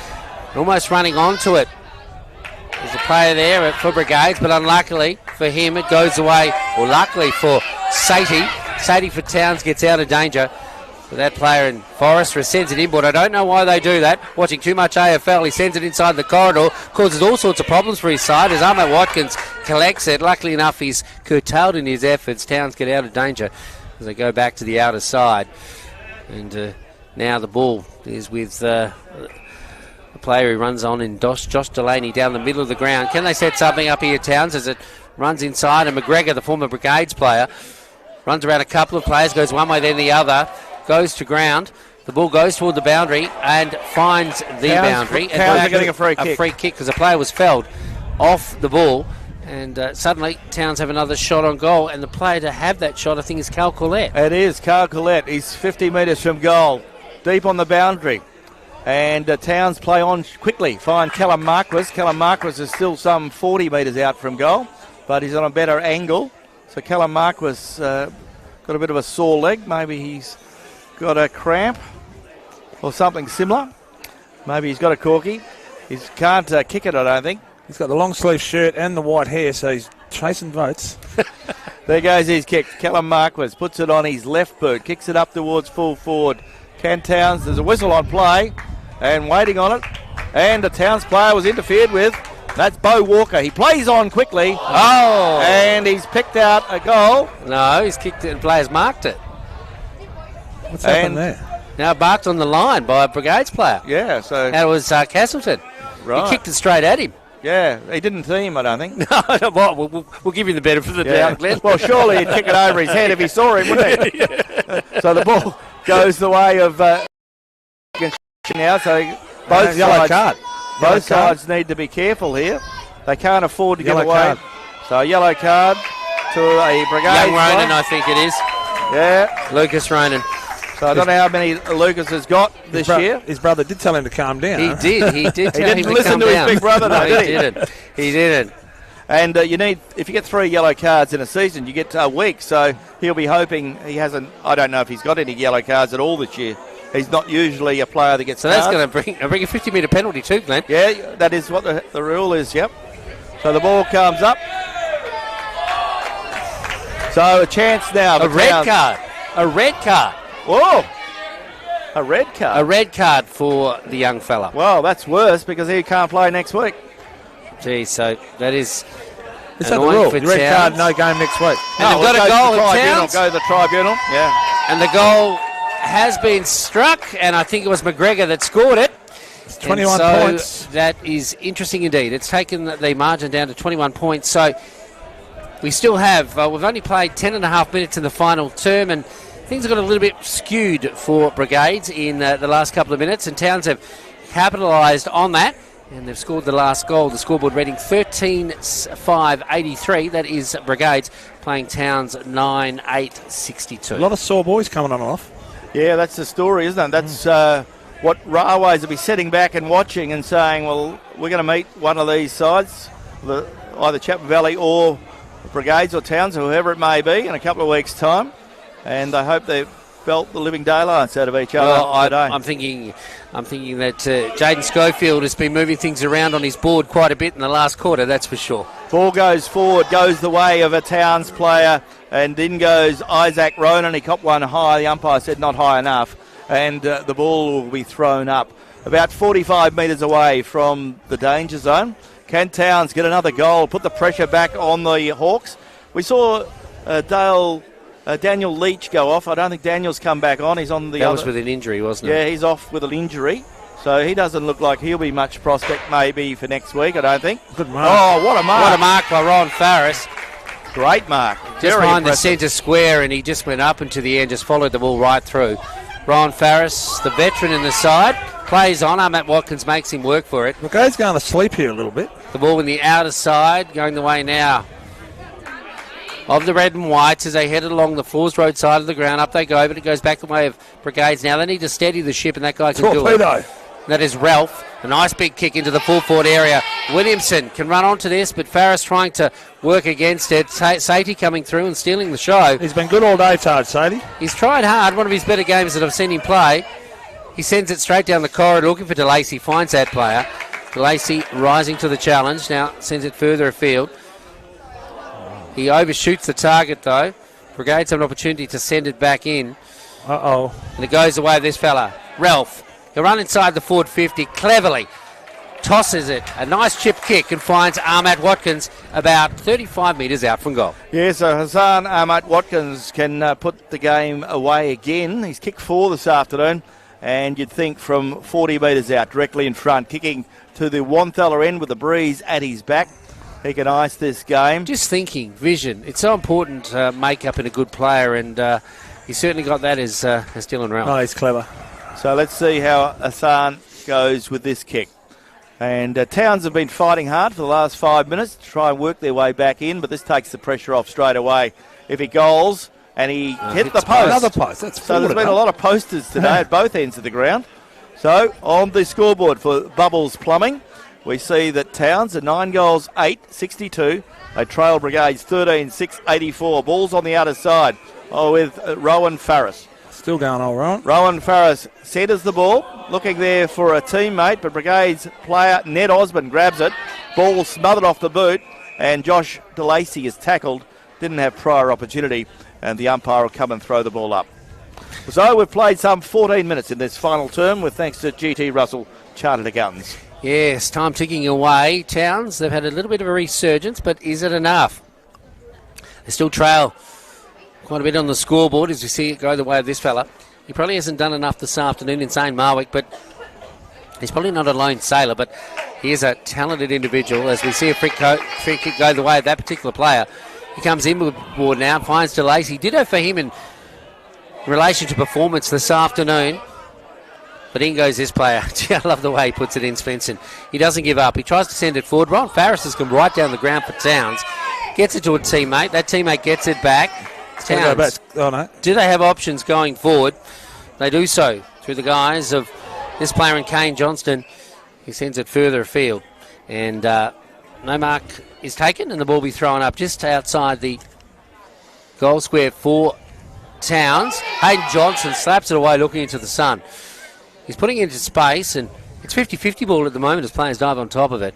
Almost running onto it. There's a player there for Brigades, but unluckily for him, it goes away. Or luckily for Sadie. Sadie for Towns gets out of danger. But that player in Forrester sends it inboard. I don't know why they do that. Watching too much AFL, he sends it inside the corridor. Causes all sorts of problems for his side as Ahmed Watkins collects it. Luckily enough, he's curtailed in his efforts. Towns get out of danger as they go back to the outer side. And now the ball is with the player who runs on in Josh Delaney down the middle of the ground. Can they set something up here, Towns, as it runs inside? And McGregor, the former Brigades player, runs around a couple of players, goes one way then the other. Goes to ground. The ball goes toward the boundary and finds the boundary. Towns are getting a free kick. A free kick because the player was felled off the ball. And suddenly Towns have another shot on goal. And the player to have that shot, I think, is Carl Collette. It is Carl Collette. He's 50 metres from goal. Deep on the boundary. And Towns play on quickly. Find Callum Marquis. Callum Marquis is still some 40 metres out from goal. But he's on a better angle. So Callum Marquis got a bit of a sore leg. Maybe he's got a cramp or something similar. Maybe he's got a corky. He can't kick it, I don't think. He's got the long sleeve shirt and the white hair, so he's chasing votes. There goes his kick. Callum Marquis puts it on his left boot, kicks it up towards full forward. Can Towns, there's a whistle on play and waiting on it. And the Towns player was interfered with. That's Bo Walker. He plays on quickly. Oh! And he's picked out a goal. No, he's kicked it and players marked it. What's happened there? Now marked on the line by a Brigades player. Yeah, so... That was Castleton. Right. He kicked it straight at him. Yeah, he didn't see him, I don't think. No, well, we'll give him the benefit of the doubt, Glenn. Well, surely he'd kick it over his head if he saw him, wouldn't he? So the ball goes the way of now. So both sides need to be careful here. They can't afford to get away. Card. So a yellow card to a Brigades. Young Ronan, I think it is. Yeah. Lucas Ronan. So I don't know how many Lucas has got this year. His brother did tell him to calm down. He did. He did tell him didn't to listen calm to down. his big brother, though, No, did he he? didn't. He didn't. And you need, if you get 3 yellow cards in a season, you get a week. So he'll be hoping he hasn't. I don't know if he's got any yellow cards at all this year. He's not usually a player that gets. So that's going to bring a 50-metre penalty too, Glenn. Yeah, that is what the rule is. Yep. So the ball comes up. So a chance now. A red card. A red card. Whoa. A red card. A red card for the young fella. Well, that's worse because he can't play next week. Gee, so that is. Is that the rule? Red card, no game next week. And they've got a goal at Towns. Go to the tribunal. Yeah. And the goal has been struck, and I think it was McGregor that scored it. It's 21 points. That is interesting indeed. It's taken the margin down to 21 points. So we still have, we've only played 10 and a half minutes in the final term, and things have got a little bit skewed for Brigades in the last couple of minutes, and Towns have capitalised on that, and they've scored the last goal. The scoreboard reading 13-5-83. That is Brigades playing Towns 9-8-62. A lot of sore boys coming on and off. Yeah, that's the story, isn't it? That's what Railways will be sitting back and watching and saying, well, we're going to meet one of these sides, either Chapman Valley or Brigades or Towns, or whoever it may be, in a couple of weeks' time. And I hope they've felt the living daylights out of each other today. I'm thinking that Jaden Schofield has been moving things around on his board quite a bit in the last quarter, that's for sure. Ball goes forward, goes the way of a Towns player, and in goes Isaac Ronan. He copped one high. The umpire said not high enough, and the ball will be thrown up about 45 metres away from the danger zone. Can Towns get another goal, put the pressure back on the Hawks? We saw Daniel Leach go off. I don't think Daniel's come back on. He's on the That was with an injury, wasn't it? Yeah, he's off with an injury. So he doesn't look like he'll be much prospect maybe for next week, I don't think. Good mark. Oh, what a mark. What a mark by Ron Farris. Great mark. Just Very behind the impressive. centre square, and he just went up into the end, just followed the ball right through. Ron Farris, the veteran in the side, plays on. Matt Watkins makes him work for it. McGay's going to sleep here a little bit. The ball in the outer side, going the way now of the red and whites as they headed along the Falls Road side of the ground. Up they go, but it goes back the way of Brigades now. They need to steady the ship, and that guy can do it. That is Ralph. A nice big kick into the full forward area. Williamson can run onto this, but Farris trying to work against it. Sadie coming through and stealing the show. He's been good all day, Todd, Sadie. He's tried hard. One of his better games that I've seen him play. He sends it straight down the corridor looking for DeLacy. Finds that player. DeLacy rising to the challenge. Now sends it further afield. He overshoots the target though. Brigades have an opportunity to send it back in. Uh-oh. And it goes away of this fella, Ralph. He'll run inside the forward 50, cleverly tosses it. A nice chip kick and finds Ahmad Watkins about 35 metres out from goal. Yeah, so Hassan Ahmad Watkins can put the game away again. He's kicked 4 this afternoon, and you'd think from 40 metres out, directly in front, kicking to the Wanthella end with the breeze at his back. He can ice this game. Just thinking, vision. It's so important, make-up in a good player, and he's certainly got that as Dylan Ralph. Oh, he's clever. So let's see how Hassan goes with this kick. And Towns have been fighting hard for the last 5 minutes to try and work their way back in, but this takes the pressure off straight away. If he goals and he hit the post. Another post. That's so there's been a lot of posters today at both ends of the ground. So on the scoreboard for Bubbles Plumbing, we see that Towns are 9 goals, 8-62. They trail Brigades 13-6-84. Balls on the outer side with Rowan Farris. Still going all right. Rowan Farris centres the ball, looking there for a teammate, but Brigades player Ned Osborne grabs it. Ball smothered off the boot, and Josh DeLacy is tackled. Didn't have prior opportunity, and the umpire will come and throw the ball up. So we've played some 14 minutes in this final term with thanks to GT Russell Chartered Accountants. Yes, time ticking away. Towns, they've had a little bit of a resurgence, but is it enough? They still trail quite a bit on the scoreboard as we see it go the way of this fella. He probably hasn't done enough this afternoon in St. Marwick, but he's probably not a lone sailor, but he is a talented individual. As we see a free kick go the way of that particular player, he comes inboard now, finds DeLacy. Ditto for him in relation to performance this afternoon. But in goes this player. Gee, I love the way he puts it in, Svensson. He doesn't give up. He tries to send it forward. Ron Farris has come right down the ground for Towns. Gets it to a teammate. That teammate gets it back. Towns. Oh, no. Do they have options going forward? They do so through the guise of this player in Kane Johnston. He sends it further afield. And no mark is taken, and the ball will be thrown up just outside the goal square for Towns. Hayden Johnson slaps it away looking into the sun. He's putting it into space, and it's 50-50 ball at the moment as players dive on top of it.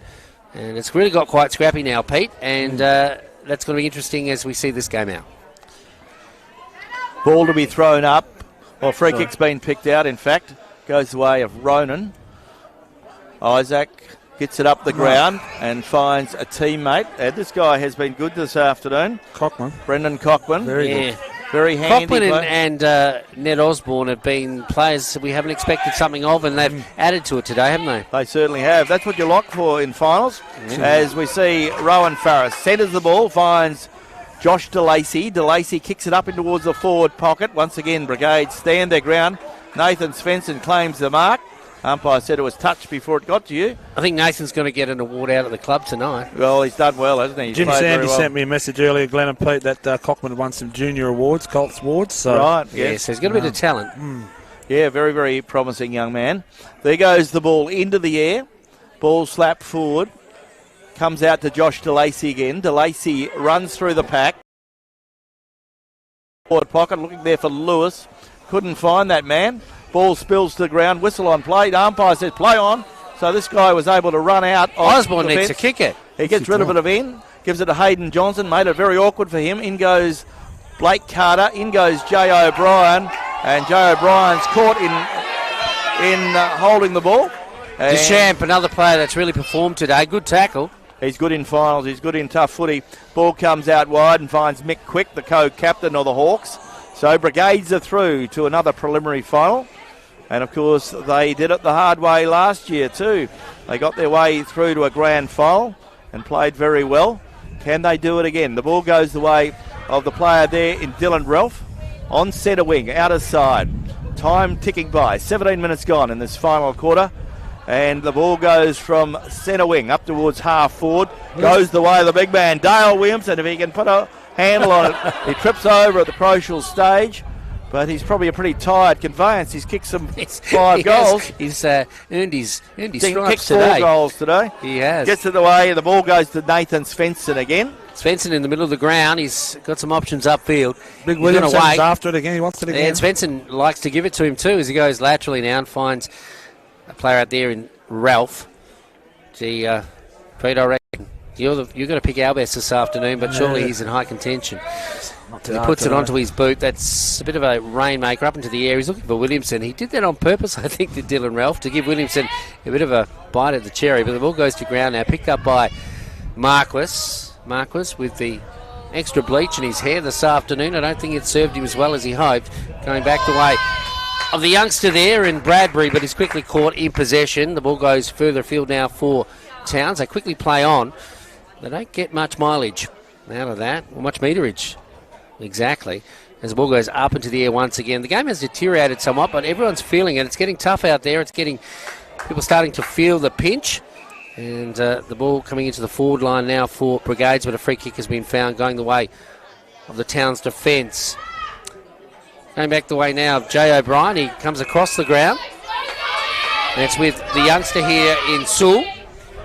And it's really got quite scrappy now, Pete, and that's going to be interesting as we see this game out. Ball to be thrown up. Well, free kick's been picked out, in fact. Goes the way of Ronan. Isaac gets it up the ground and finds a teammate. And this guy has been good this afternoon. Cockman. Brendan Cockman. Very good. Very handy. Cockman and Ned Osborne have been players we haven't expected something of, and they've added to it today, haven't they? They certainly have. That's what you look for in finals. As we see Rowan Farris centres the ball, finds Josh DeLacy. DeLacy kicks it up in towards the forward pocket. Once again, Brigades stand their ground. Nathan Svensson claims the mark. Umpire said it was touched before it got to you. I think Nathan's going to get an award out at the club tonight. Well, he's done well, hasn't he? Jimmy Sandy sent me a message earlier, Glenn and Pete, that Cockman won some junior awards, Colts awards. So. Right, yes. He's got a bit of talent. Yeah, very, very promising young man. There goes the ball into the air. Ball slapped forward. Comes out to Josh DeLacy again. DeLacy runs through the pack. Forward pocket, looking there for Lewis. Couldn't find that man. Ball spills to the ground. Whistle on play. The umpire says play on. So this guy was able to run out. Osborne needs to kick it. He gets rid of it in. Gives it to Hayden Johnson. Made it very awkward for him. In goes Blake Carter. In goes Jay O'Brien. And Jay O'Brien's caught in holding the ball. Deschamps, another player that's really performed today. Good tackle. He's good in finals. He's good in tough footy. Ball comes out wide and finds Mick Quick, the co-captain of the Hawks. So Brigades are through to another preliminary final. And, of course, they did it the hard way last year too. They got their way through to a grand final and played very well. Can they do it again? The ball goes the way of the player there in Dylan Ralph on centre wing, outer side. Time ticking by. 17 minutes gone in this final quarter. And the ball goes from centre wing up towards half forward. Goes the way of the big man, Dale Williamson. If he can put a handle on it, he trips over at the crucial stage. But he's probably a pretty tired conveyance. He's kicked some 5 goals. He's earned his stripes kicked today. 4 goals today. He has. Gets it away. The ball goes to Nathan Svensson again. Svensson in the middle of the ground. He's got some options upfield. Big Williamson's after it again. He wants it again. And Svensson likes to give it to him too as he goes laterally now and finds a player out there in Ralph. Gee, Pete, I reckon you're going to pick our best this afternoon, but surely he's in high contention. He puts it onto his boot. That's a bit of a rainmaker up into the air. He's looking for Williamson. He did that on purpose, I think, to Dylan Ralph, to give Williamson a bit of a bite at the cherry. But the ball goes to ground now, picked up by Marquis. Marquis with the extra bleach in his hair this afternoon. I don't think it served him as well as he hoped. Going back the way of the youngster there in Bradbury, but he's quickly caught in possession. The ball goes further afield now for Towns. They quickly play on. They don't get much mileage out of that, or much meterage. Exactly. As the ball goes up into the air once again. The game has deteriorated somewhat, but everyone's feeling it. It's getting tough out there. It's getting people starting to feel the pinch. And the ball coming into the forward line now for Brigades, but a free kick has been found going the way of the Towns defence. Going back the way now of Jay O'Brien. He comes across the ground. And it's with the youngster here in Sewell.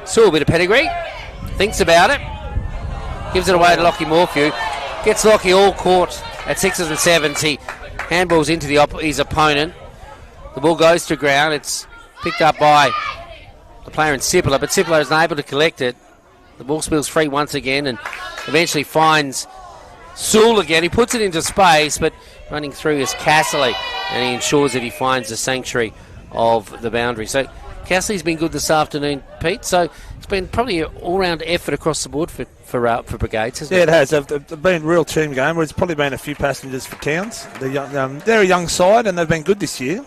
Sewell, a bit of pedigree. Thinks about it. Gives it away to Lockie Morphew. Gets Lockie all caught at 6s and 7s. He handballs into his opponent. The ball goes to ground. It's picked up by the player in Sipler, but Sipler isn't able to collect it. The ball spills free once again and eventually finds Sewell again. He puts it into space, but running through is Casserly, and he ensures that he finds the sanctuary of the boundary. So Cassidy's been good this afternoon, Pete. So it's been probably an all-round effort across the board for Brigades, hasn't it? Yeah, it has. They've been a real team game. There's probably been a few passengers for Towns. They're a young side, and they've been good this year.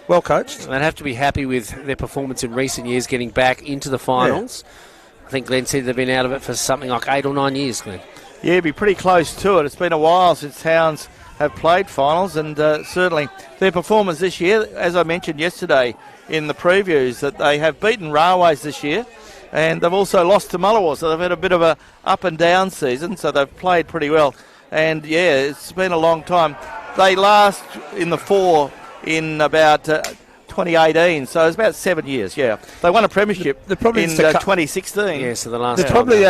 Well coached. They'd have to be happy with their performance in recent years, getting back into the finals. Yeah. I think Glenn said they've been out of it for something like 8 or 9 years, Glenn. Yeah, be pretty close to it. It's been a while since Towns have played finals, and certainly their performance this year, as I mentioned yesterday in the previews, that they have beaten Railways this year, and they've also lost to Mullawa, so they've had a bit of a up and down season, so they've played pretty well. And yeah, it's been a long time. They last in the 4 in about 2018, so it's about 7 years. Yeah, they won a premiership in 2016. Yeah, so the last. There's probably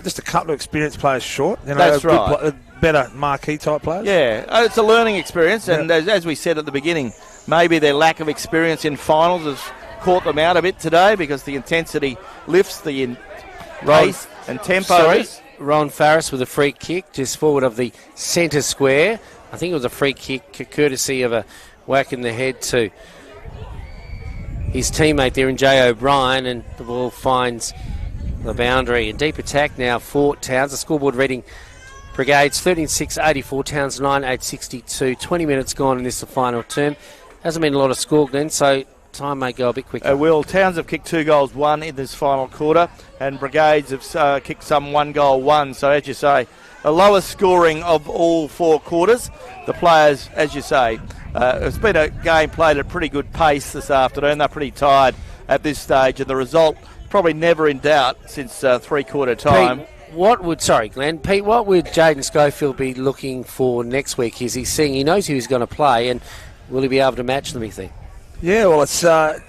just a couple of experienced players short. That's right. Better marquee type players. Yeah, it's a learning experience, and as we said at the beginning, maybe their lack of experience in finals has caught them out a bit today because the intensity lifts, the pace and tempo. Ron Farris with a free kick just forward of the centre square. I think it was a free kick courtesy of a whack in the head to his teammate there in Jay O'Brien, and the ball finds the boundary. And deep attack now for Towns. The scoreboard reading Brigades 13-6-84, Towns 9-8-62. 20 minutes gone in this the final term. Hasn't been a lot of score, Glenn, so time may go a bit quicker. Towns have kicked 2 goals, 1 in this final quarter, and Brigades have kicked some 1 goal, 1. So as you say, the lowest scoring of all 4 quarters. The players, as you say, it's been a game played at pretty good pace this afternoon. They're pretty tired at this stage, and the result probably never in doubt since 3-quarter time. Pete, what would Jaden Schofield be looking for next week? He knows who he's going to play, and will he be able to match them, you think? Yeah, well, it's a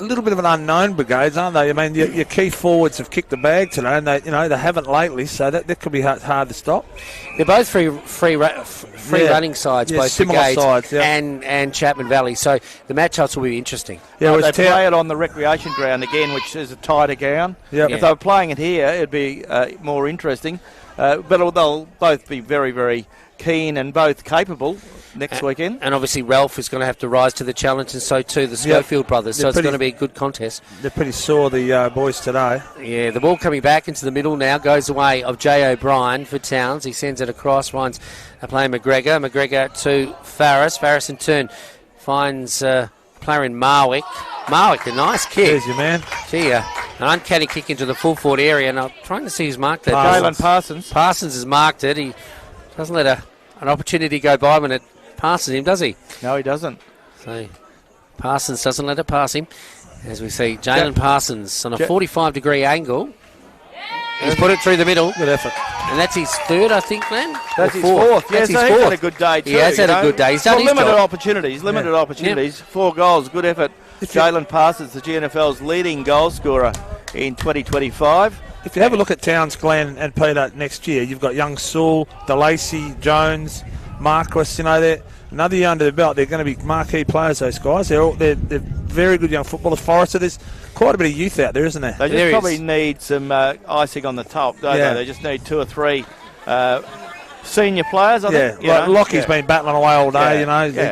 little bit of an unknown, Brigades, aren't they? I mean, your key forwards have kicked the bag today, and they haven't lately, so that could be hard to stop. They're both free running sides, both Brigades sides, and Chapman Valley, so the matchups will be interesting. Yeah, they play it on the recreation ground again, which is a tighter ground. Yep. If they were playing it here, it'd be more interesting. But they'll both be very, very keen and both capable next weekend. And obviously Ralph is going to have to rise to the challenge, and so too the Schofield brothers. So it's going to be a good contest. They're pretty sore, the boys today. Yeah, the ball coming back into the middle now goes away of Jay O'Brien for Towns. He sends it across, finds a player McGregor to Farris. Farris in turn finds a player in Marwick. Marwick, a nice kick. There's your man. Gee, an uncanny kick into the full forward area. And I'm trying to see who's marked that. Jalen Parsons. Parsons has marked it. He doesn't let an opportunity go by when it passes him, does he? No, he doesn't. So Parsons doesn't let it pass him. As we see, Jalen Parsons on a 45-degree angle. He's put it through the middle. Good effort. And that's his third, I think, Glenn. That's his fourth. That's his fourth. He's had a good day too. He has had a good day. He's done his limited job. opportunities. 4 goals, good effort. Jalen Parsons, the GNFL's leading goal scorer in 2025. If you have a look at Towns, Glenn and Peter next year, you've got young Sewell, DeLacy, Jones, Marquis. They're another year under their belt. They're going to be marquee players, those guys. They're very good young footballers. Forrester, there's quite a bit of youth out there, isn't there? They just probably need some icing on the top, don't they? They just need 2 or 3 senior players, I think. Like Lockie's been battling away all day, he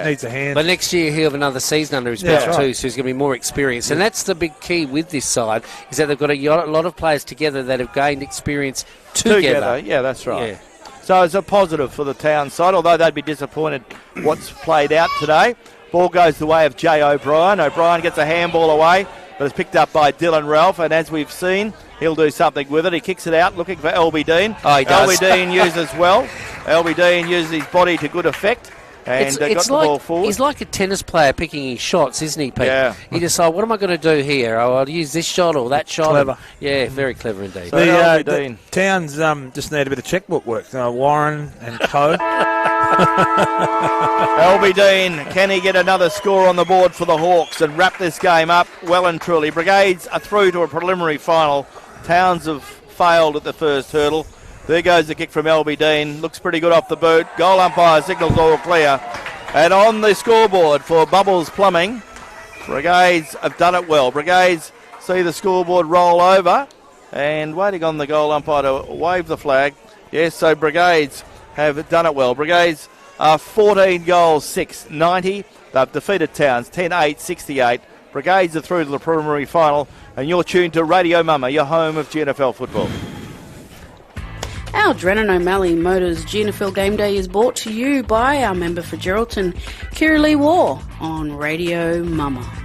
needs a hand. But next year he'll have another season under his belt too, so he's going to be more experienced. And that's the big key with this side, is that they've got a lot of players together that have gained experience together. Yeah, that's right. Yeah. So it's a positive for the Town side, although they'd be disappointed what's played out today. Ball goes the way of Jay O'Brien. O'Brien gets a handball away, but it's picked up by Dylan Ralph, and as we've seen, he'll do something with it. He kicks it out, looking for LB Dean. Oh, he does. LB Dean uses well. LB Dean uses his body to good effect. And got the ball forward. He's like a tennis player picking his shots, isn't he, Pete? Yeah. He decides, what am I going to do here? Oh, I'll use this shot or that shot. Clever. Yeah, very clever indeed. So the Towns just need a bit of checkbook work. Warren and Co. LB Dean, can he get another score on the board for the Hawks and wrap this game up well and truly? Brigades are through to a preliminary final. Towns have failed at the first hurdle. There goes the kick from LB Dean. Looks pretty good off the boot. Goal umpire signals all clear. And on the scoreboard for Bubbles Plumbing, Brigades have done it well. Brigades see the scoreboard roll over and waiting on the goal umpire to wave the flag. Yes, so Brigades have done it well. Brigades are 14 goals, 6, 90. They've defeated Towns 10-8, 68, Brigades are through to the preliminary final, and you're tuned to Radio Mama, your home of GNFL football. Our Drennan O'Malley Motors GNFL Game Day is brought to you by our member for Geraldton, Kira Lee War, on Radio Mama.